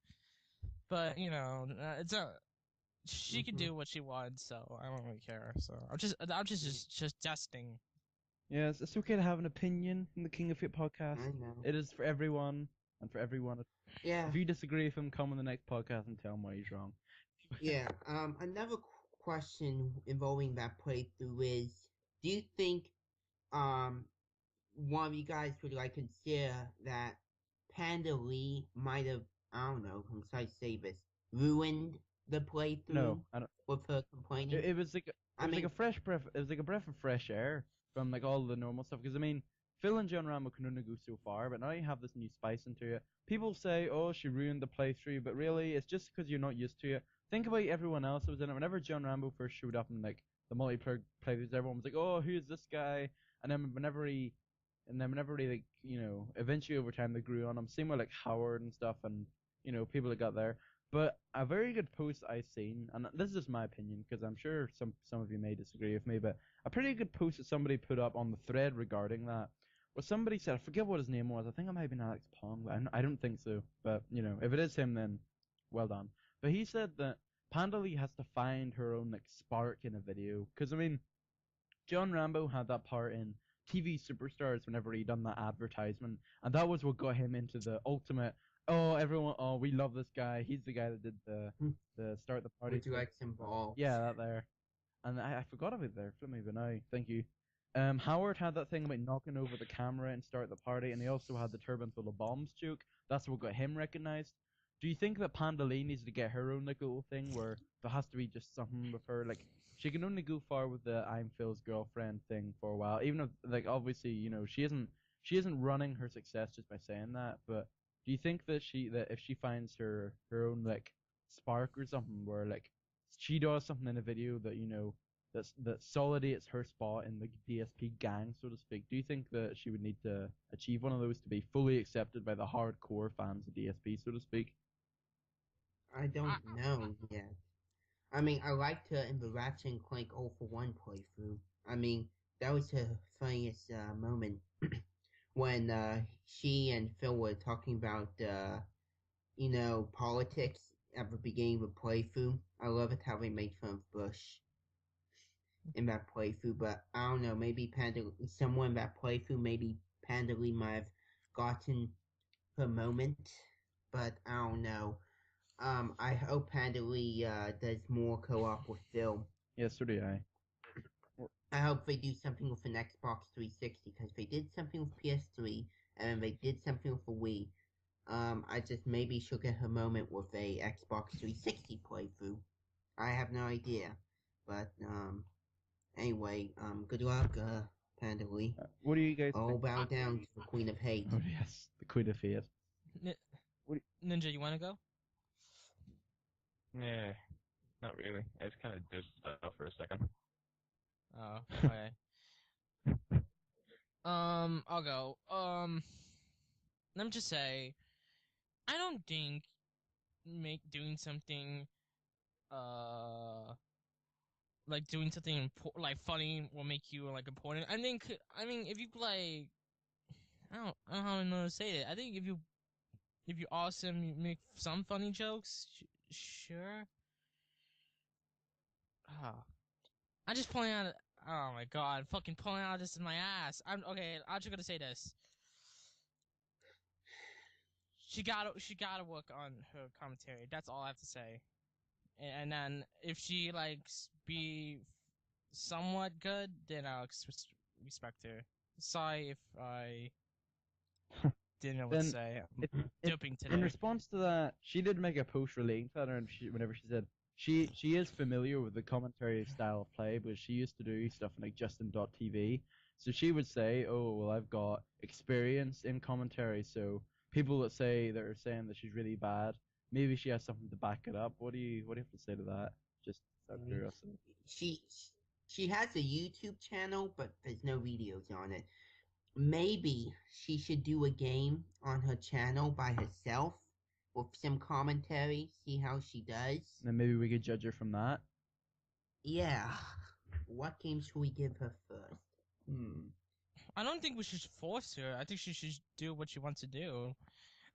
But it's a she can do what she wants, so I don't really care. So I'm just testing. Yes, it's okay to have an opinion in the King of Fit podcast. I know. It is for everyone, and for everyone. Yeah. If you disagree with him, come on the next podcast and tell him why he's wrong. Yeah. Another question involving that playthrough is: do you think one of you guys would like consider that Panda Lee might have, I don't know, I'm sorry to say this, ruined the playthrough No, I don't. with her complaining? It was like like a fresh breath. It was like a breath of fresh air from like all the normal stuff. Because I mean, Phil and John Rambo can only go so far, but now you have this new spice into it. People say, "Oh, she ruined the playthrough," but really, it's just because you're not used to it. Think about everyone else that was in it. Whenever John Rambo first showed up in like the multiplayer playthroughs, everyone was like, "Oh, who's this guy?" And then whenever he like eventually over time they grew on him. Same with like Howard and stuff, and people that got there. But a very good post I've seen, and this is just my opinion because I'm sure some of you may disagree with me, but a pretty good post that somebody put up on the thread regarding that, where somebody said, I forget what his name was. I think it might have been Alex Pong, but I don't think so. But if it is him, then well done. But he said that Panda Lee has to find her own like spark in a video, because I mean, John Rambo had that part in TV Superstars whenever he done that advertisement, and that was what got him into the ultimate. Oh, everyone! Oh, we love this guy. He's the guy that did the start the party. Would you like some balls? Yeah, that there. And I forgot about there. Flip me, but now thank you. Howard had that thing about knocking over the camera and start the party, and he also had the turbine full of bombs joke. That's what got him recognized. Do you think that Panda Lee needs to get her own like little thing where there has to be just something with her? Like she can only go far with the I'm Phil's girlfriend thing for a while, even if like obviously she isn't running her success just by saying that. But do you think that if she finds her own like spark or something where like she does something in a video that that solidates her spot in the DSP gang, so to speak. Do you think that she would need to achieve one of those to be fully accepted by the hardcore fans of DSP, so to speak? I don't know yet. I mean, I liked her in the Ratchet and Clank 0 for 1 playthrough. I mean, that was the funniest moment when she and Phil were talking about, politics at the beginning of the playthrough. I love it how they made fun of Bush in that playthrough, but I don't know, maybe someone in that playthrough, maybe Panda Lee might have gotten her moment, but I don't know. I hope Panda Lee does more co-op with Phil. Yeah, so do I. I hope they do something with an Xbox 360, because they did something with PS3, and they did something with the Wii. I just maybe she'll get her moment with a Xbox 360 playthrough. I have no idea, but anyway, good luck, Panda Lee. What do you guys All think? bow down to the Queen of Hate. Oh yes, the Queen of Hate. Ninja, you want to go? Yeah, not really. I just kind of dozed off for a second. Oh, okay. I'll go. Let me just say, I don't think doing something, like doing something like funny will make you like important. I mean, if you like, I don't know how to say it. I think if you're awesome, you make some funny jokes, sure. Oh. I'm just pulling out. Oh my god, fucking pulling out this in my ass. I'm okay. I'm just gonna say this. She gotta work on her commentary. That's all I have to say. And then if she be somewhat good, then I'll respect her. Sorry if I didn't know what to say. I'm doping today. In response to that, she did make a post relating to that, and whenever she said she is familiar with the commentary style of play, but she used to do stuff like Justin.tv. So she would say, "Oh, well, I've got experience in commentary." So people that are saying that she's really bad, maybe she has something to back it up. What do you have to say to that? Just out of curiosity. She has a YouTube channel, but there's no videos on it. Maybe she should do a game on her channel by herself with some commentary, see how she does. Then maybe we could judge her from that. Yeah. What game should we give her first? I don't think we should force her. I think she should do what she wants to do.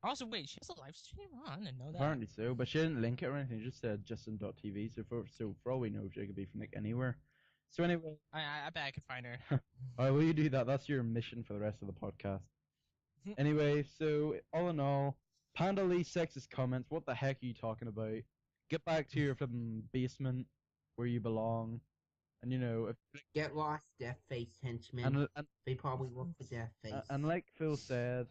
Also, wait, she has a live stream? Oh, I didn't know that. Apparently so, but she didn't link it or anything. She just said Justin.tv. So for all we know, she could be from anywhere. So anyway, I bet I can find her. alright, will you do that? That's your mission for the rest of the podcast. Anyway, so all in all, Panda Lee sexist comments. What the heck are you talking about? Get back to your flipping basement where you belong, and you know if Get lost, Death Face henchmen. and They probably look for Death Face. and like Phil said,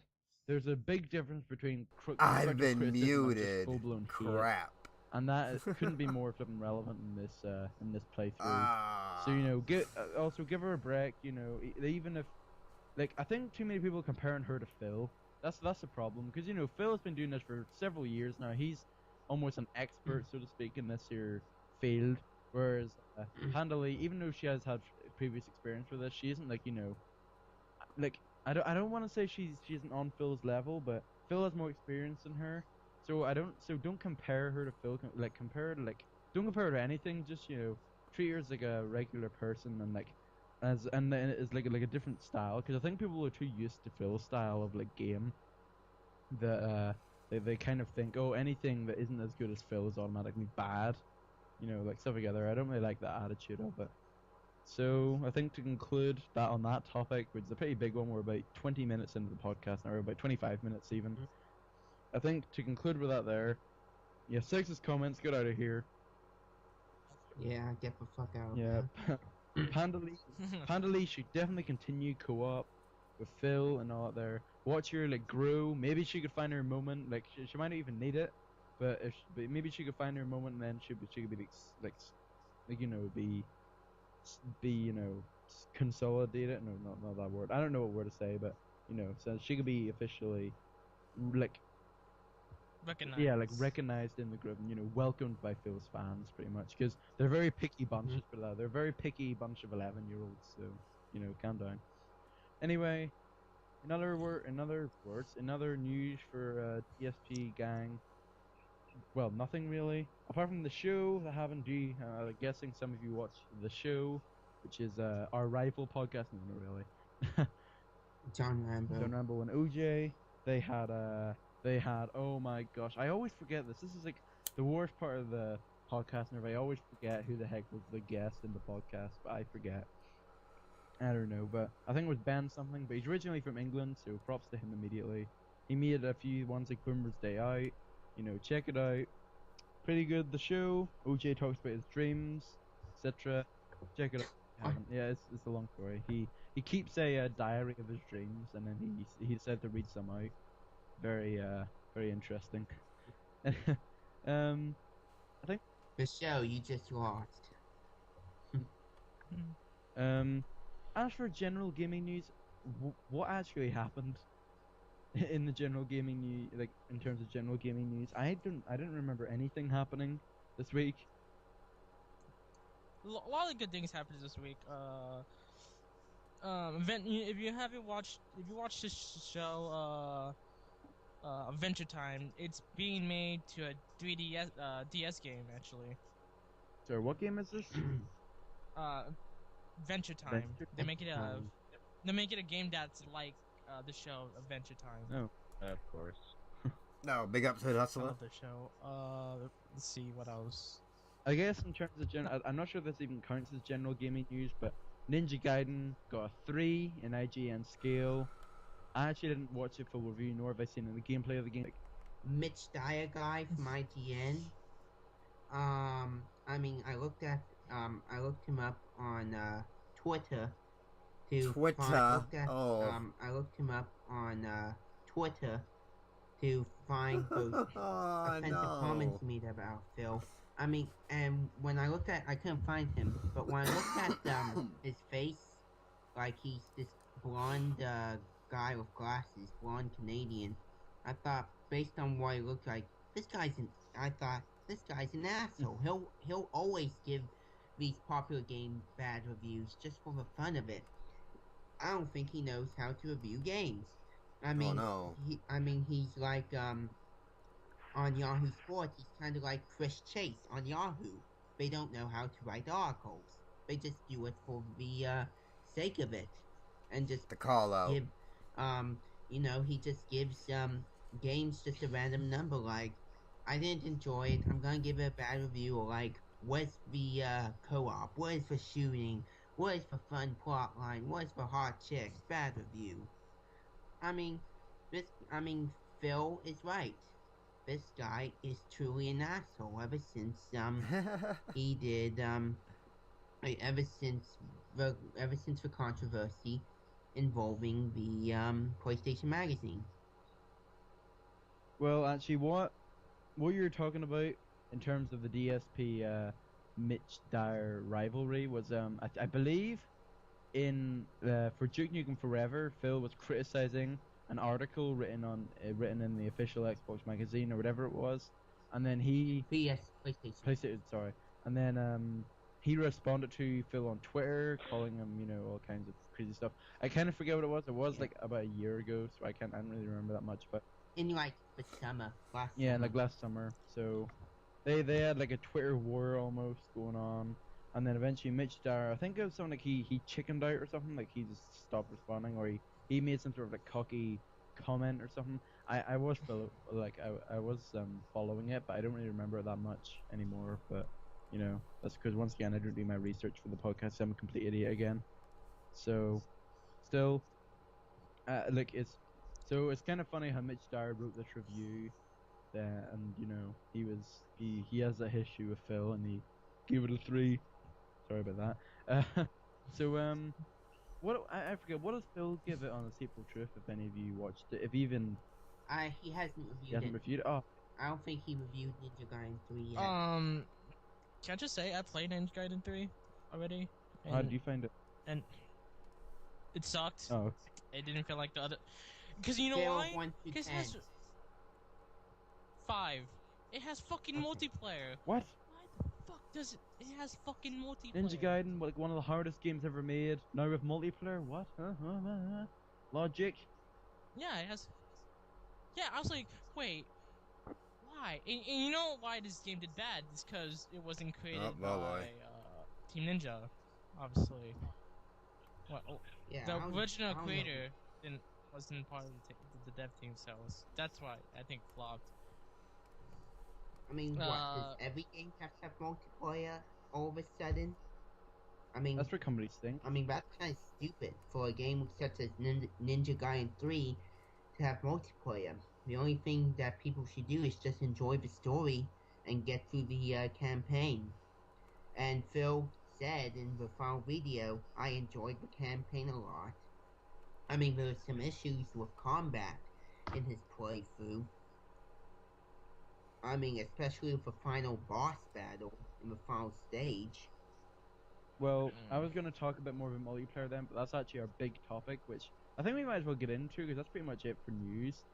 there's a big difference between I've constructive been criticism and just muted. full-blown hate. Crap. And that couldn't be more flipping relevant in this playthrough. Ah. So you know, also give her a break. You know, even if like I think too many people comparing her to Phil. That's the problem because you know Phil has been doing this for several years now. He's almost an expert, so to speak, in this here field. Whereas Panda Lee, even though she has had previous experience with this, she isn't like you know, like I don't want to say she isn't on Phil's level, but Phil has more experience than her. So don't compare her to Phil. Like don't compare her to anything. Just you know, treat her as like a regular person and like then it's like a different style. Because I think people are too used to Phil's style of like game that they kind of think anything that isn't as good as Phil is automatically bad. You know, like stuff together. I don't really like that attitude of it. So I think to conclude that on that topic, which is a pretty big one, we're about 20 minutes into the podcast now, or about 25 minutes even. I think to conclude with that there, yeah, sexist comments, get out of here. Yeah, get the fuck out. Yeah, Panda Lee should definitely continue co-op with Phil and all that there. Watch her like grow. Maybe she could find her moment. Like she might not even need it, but maybe she could find her moment, and then she could be like you know be you know consolidated. No, not that word. I don't know what word to say, but you know, so she could be officially like. Recognized. Yeah, like recognized in the group, and you know, welcomed by Phil's fans, pretty much, because they're very picky bunches for that. They're a very picky bunch of 11-year-olds, so you know, calm down. Anyway, another news for DSP gang. Well, nothing really, apart from the show. I haven't I'm guessing some of you watch the show, which is our rival podcast. No, not really. John Rambo and OJ. They had oh my gosh, I always forget this. This is like the worst part of the podcast whenever I always forget who the heck was the guest in the podcast, but I forget. I don't know, but I think it was Ben something, but he's originally from England, so props to him immediately. He made a few ones like Boomer's Day Out, you know, check it out. Pretty good, the show. OJ talks about his dreams, etc. Check it out. Yeah, it's a long story. He keeps a diary of his dreams, and then he decided to read some out. Very interesting. I think the show you just lost. As for general gaming news, what actually happened in the general gaming news, like in terms of general gaming news? I didn't remember anything happening this week. A lot of good things happened this week. If you watched this show, Adventure Time, it's being made to a 3DS DS game actually. Sorry, what game is this? Adventure Time. They make it a game that's like the show Adventure Time. Oh, of course. No, big up to the hustler. I love the show. Let's see what else. I guess in terms of I'm not sure if this even counts as general gaming news, but Ninja Gaiden got a 3 in IGN scale. I actually didn't watch it for review, nor have I seen any gameplay of the game. Mitch Dyer guy from IGN. I mean, I looked him up on Twitter. I looked him up on Twitter to find those offensive comments he made about Phil. I mean, and when I looked at, I couldn't find him, but when I looked at his face, like he's this blonde guy with glasses, blonde Canadian, I thought, based on what he looked like, this guy's an asshole. He'll always give these popular games bad reviews just for the fun of it. I don't think he knows how to review games. I mean, he's like on Yahoo Sports, he's kind of like Chris Chase on Yahoo. They don't know how to write articles. They just do it for the sake of it, and just the call out. Give, you know, he just gives games just a random number. Like, I didn't enjoy it, I'm gonna give it a bad review. Or like, What's the co-op? What is for shooting? What is for fun plotline? What is for hot chicks? Bad review. I mean, Phil is right. This guy is truly an asshole ever since he did ever since the controversy involving the PlayStation Magazine. Well, actually, what you're talking about in terms of the DSP Mitch Dyer rivalry was I believe in for Duke Nukem Forever, Phil was criticizing an article written in the official Xbox magazine or whatever it was, and then PlayStation, sorry, and then he responded to Phil on Twitter, calling him, you know, all kinds of crazy stuff. I kind of forget what it was. It was like about a year ago, so I don't really remember that much. But in like the summer, yeah, like last summer. So they had like a Twitter war almost going on, and then eventually Mitch Dyer, I think it was something like he chickened out or something, like he just stopped responding, or he made some sort of like cocky comment or something. I was I was following it, but I don't really remember it that much anymore. But you know, that's because once again I don't do my research for the podcast. I'm a complete idiot again. So still, it's kind of funny how Mitch Dyer wrote this review, and you know he has that issue with Phil, and he gave it a 3. Sorry about that. What I forget, what does Phil give it on the Sequel Truth? If any of you watched it, if even he hasn't reviewed he hasn't reviewed it. Oh, I don't think he reviewed Ninja Gaiden 3 yet. Can I just say I played Ninja Gaiden 3 already? How did you find it? And it sucked. Oh, it didn't feel like the other. Because you know Scale why? of 1 to Because 10. it has 5. It has fucking multiplayer. what? Why the fuck does it? It has fucking multiplayer. Ninja Gaiden, like one of the hardest games ever made. Now with multiplayer, what? Logic. Yeah, it has. Yeah, I was like, wait, why? And you know why this game did bad? It's because it wasn't created by Team Ninja, obviously. Yeah, the original creator wasn't part of the dev team, so that's why I think flopped. I mean, what, does every game have to have multiplayer all of a sudden? I mean, that's where companies think. I mean, that's kind of stupid for a game such as Ninja Gaiden 3 to have multiplayer. The only thing that people should do is just enjoy the story and get through the campaign. And Phil said in the final video, I enjoyed the campaign a lot. I mean, there were some issues with combat in his playthrough. I mean, especially with the final boss battle in the final stage. Well, I was going to talk a bit more about multiplayer then, but that's actually our big topic, which I think we might as well get into, because that's pretty much it for news,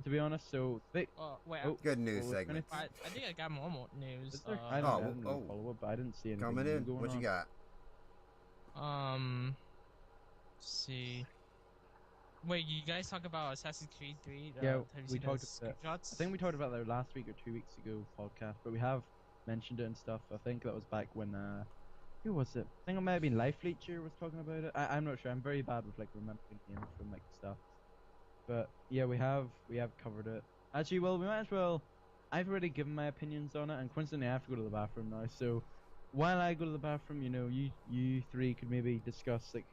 to be honest. So, good news segment. I think I got more news. I didn't really follow it, but I didn't see anything coming in. Going what on. You got? Let's see. Wait, you guys talk about Assassin's Creed 3? Yeah, we talked about it. I think we talked about that last week or 2 weeks ago podcast, but we have mentioned it and stuff. I think that was back when who was it? I think it might have been Life Leecher was talking about it. I'm not sure. I'm very bad with like remembering names from like stuff. But yeah, we have covered it. Actually, well, we might as well. I've already given my opinions on it, and coincidentally, I have to go to the bathroom now. So while I go to the bathroom, you know, you three could maybe discuss like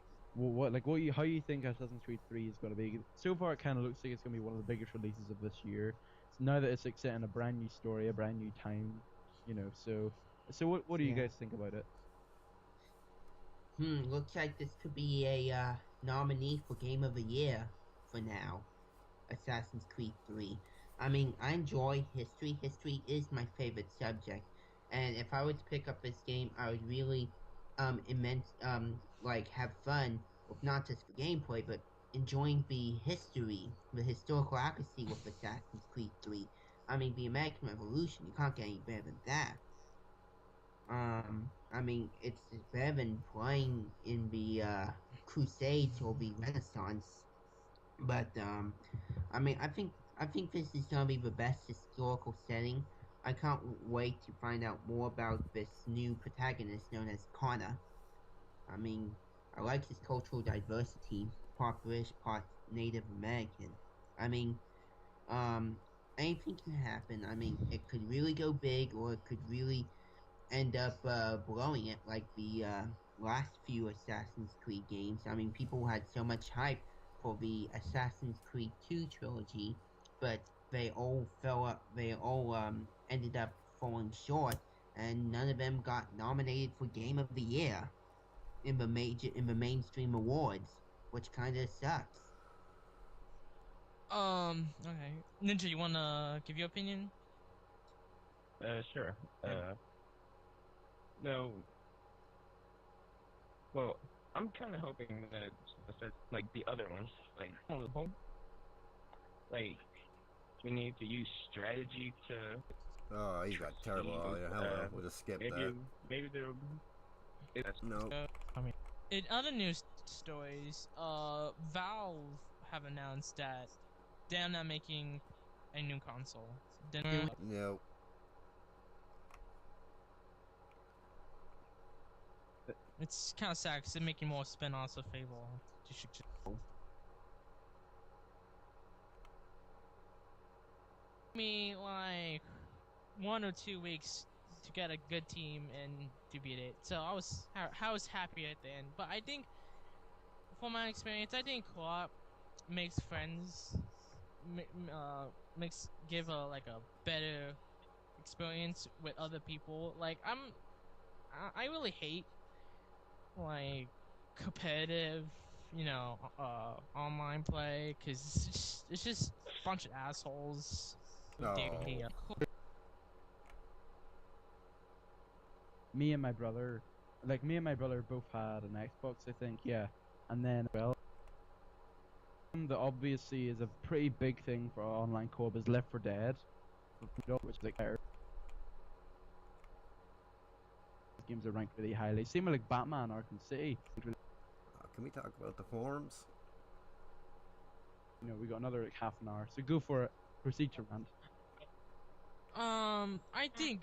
how you think Assassin's Creed 3 is going to be. So far, it kind of looks like it's going to be one of the biggest releases of this year. So now that it's like set in a brand new story, a brand new time, you know. So what do you guys think about it? Looks like this could be a nominee for Game of the Year for now. Assassin's Creed 3. I mean, I enjoy history. History is my favorite subject. And if I were to pick up this game, I would really have fun with not just the gameplay, but enjoying the history, the historical accuracy with Assassin's Creed 3. I mean, the American Revolution, you can't get any better than that. I mean, it's better than playing in the Crusades or the Renaissance. But I mean, I think this is gonna be the best historical setting. I can't wait to find out more about this new protagonist known as Connor. I mean, I like his cultural diversity, part British, part Native American. I mean, anything can happen. I mean, it could really go big, or it could really end up blowing it like the last few Assassin's Creed games. I mean, people had so much hype for the Assassin's Creed 2 trilogy, but they all ended up falling short, and none of them got nominated for Game of the Year in the mainstream awards, which kind of sucks. Okay. Ninja, you wanna give your opinion? Sure. No. Well, I'm kind of hoping that like the other ones, like like we need to use strategy to. Oh, he's got terrible audio. Hello, we'll just skip that. Maybe there'll. No. I mean, in other news stories, Valve have announced that they're not making a new console. No. It's kind of sad because they're making more spin-offs of Fable. Me like 1 or 2 weeks to get a good team and to beat it. So I was happy at the end. But I think, from my experience, I think co-op makes friends, give a better experience with other people. Like I really hate like competitive, online play, because it's just a bunch of assholes. Oh. Me and my brother both had an Xbox, I think, yeah. And then, well, that obviously is a pretty big thing for online co-op is Left 4 Dead, which is like games are ranked really highly. Same with like Batman Arkham City. Can we talk about the forums? We got another like half an hour, so go for it. Proceed to rant. I think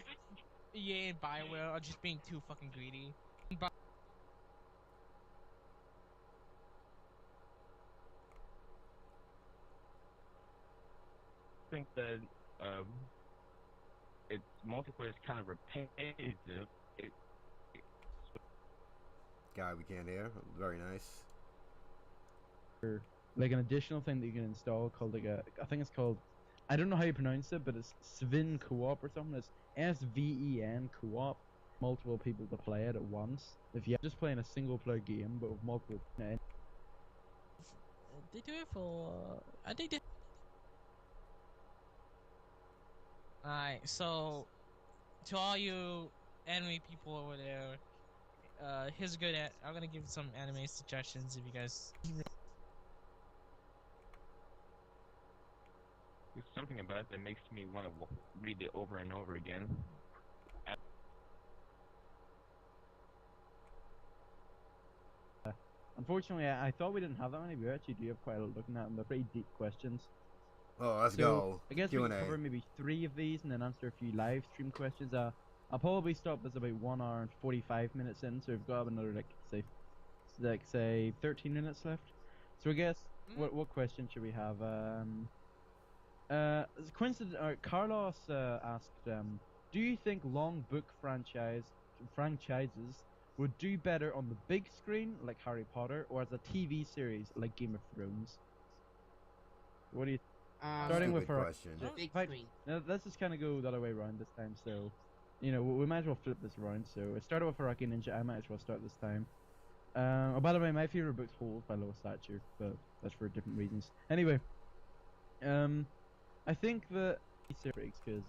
EA and BioWare are just being too fucking greedy. I think that its multiplayer is kind of repetitive. Guy we can't hear. Very nice. Like an additional thing that you can install called I think it's called, I don't know how you pronounce it, but it's Sven Co-op or something. It's SVEN Co-op. Multiple people to play it at once. If you're just playing a single player game but with multiple. They do it for. I think they. Alright, so to all you anime people over there, here's a good. I'm gonna give some anime suggestions if you guys. There's something about it that makes me want to read it over and over again. Unfortunately, I thought we didn't have that many. We actually do have quite a lot looking at them. They're pretty deep questions. Oh, let's go. I guess we Q&A. can cover maybe 3 of these and then answer a few live stream questions. I'll probably stop this about 1 hour and 45 minutes in, so we've got another say 13 minutes left. So I guess what question should we have? Carlos asked, do you think long book franchises would do better on the big screen like Harry Potter or as a TV series like Game of Thrones? What do you? Starting with her question. Big screen. Now, let's just kind of go the other way around this time. So, we might as well flip this around. So it started with R.I.P. Ninja. I might as well start this time. Oh, by the way, my favorite book's Holes by Lois Thatcher, but that's for different reasons. Anyway, I think that because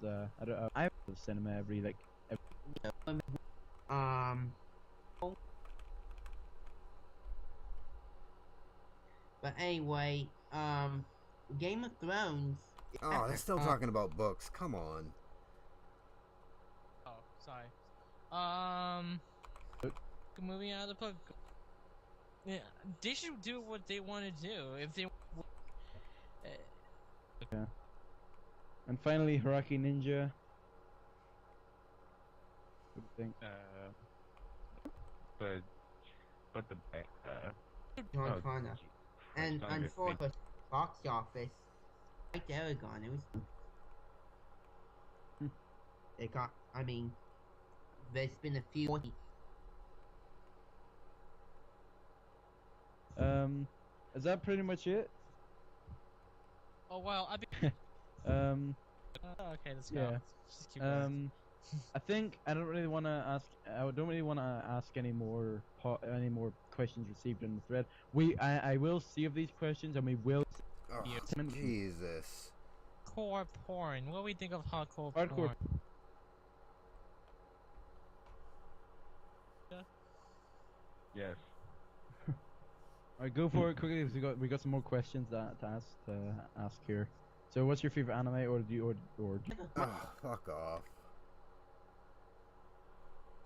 I have cinema every. But anyway, Game of Thrones. Oh, they're still talking about books. Come on. Oh, sorry. Moving out of the book. Yeah, they should do what they want to do. If they. Yeah. And finally, Haraki Ninja. What do you think? But the John Connor. And unfortunately, box office, like Aragon, it got. I mean, there's been a few. Is that pretty much it? Oh well, I okay, let's go. Yeah. Just keep going. I think I don't really want to ask. I don't really want to ask any more questions received in the thread. I will save these questions and we will. Oh, Jesus. Hardcore porn. What do we think of hardcore Hardcore. porn? Yes. Alright, go for it quickly because we got some more questions to ask here. So, what's your favorite anime, or do you or? Oh, fuck off.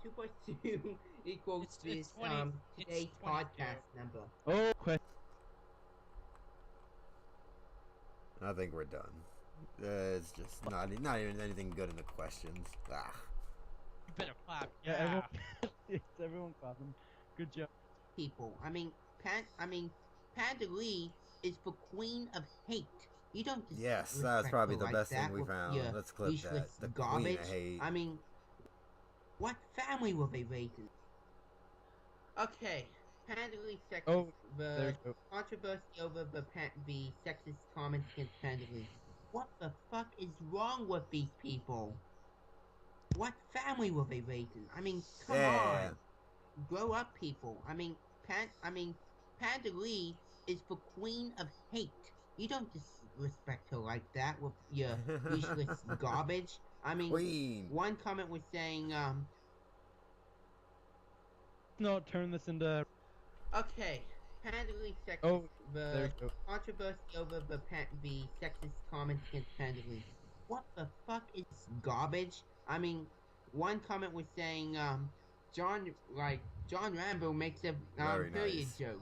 2+2 equals It's 20, today's it's 22. podcast number. Oh, question. I think we're done. It's just not even anything good in the questions. Ah. You better clap. Yeah, everyone, it's everyone clapping. Good job. People. Panda Lee is the queen of hate. You don't just Yes, that's respect probably her the like best that thing we with found. your Let's clip useless that. The garbage. queen of hate. I mean, what family were they raised in? Okay, Panda Lee sexist. Oh, there The we go. controversy over the sexist comments against Panda Lee. What the fuck is wrong with these people? What family were they raised in? I mean, come on. Grow up, people. Panda Lee is the queen of hate. You don't disrespect her like that with your useless garbage. I mean, Queen. one comment was saying, Not turn this into. okay, Panda Lee sexist. Oh, the there we go. controversy over the sexist comments against Panda Lee. What the fuck is garbage? I mean, one comment was saying, John Rambo makes a Very period nice. joke.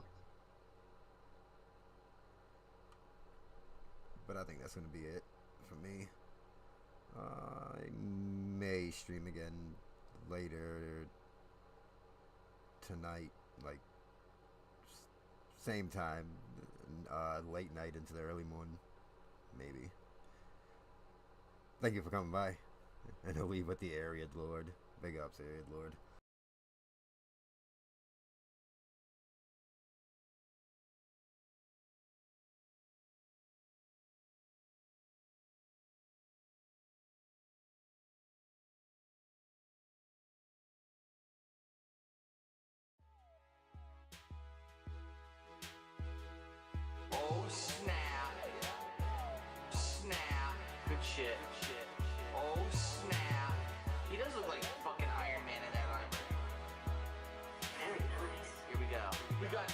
But I think that's gonna be it for me. I may stream again later tonight, like same time, late night into the early morning, maybe. Thank you for coming by, and I'll leave with the Ariad Lord. Big ups, Ariad Lord. Oh snap. Snap. Good shit. Oh snap. He does look like fucking Iron Man in that armor. Very nice. Here we go. We got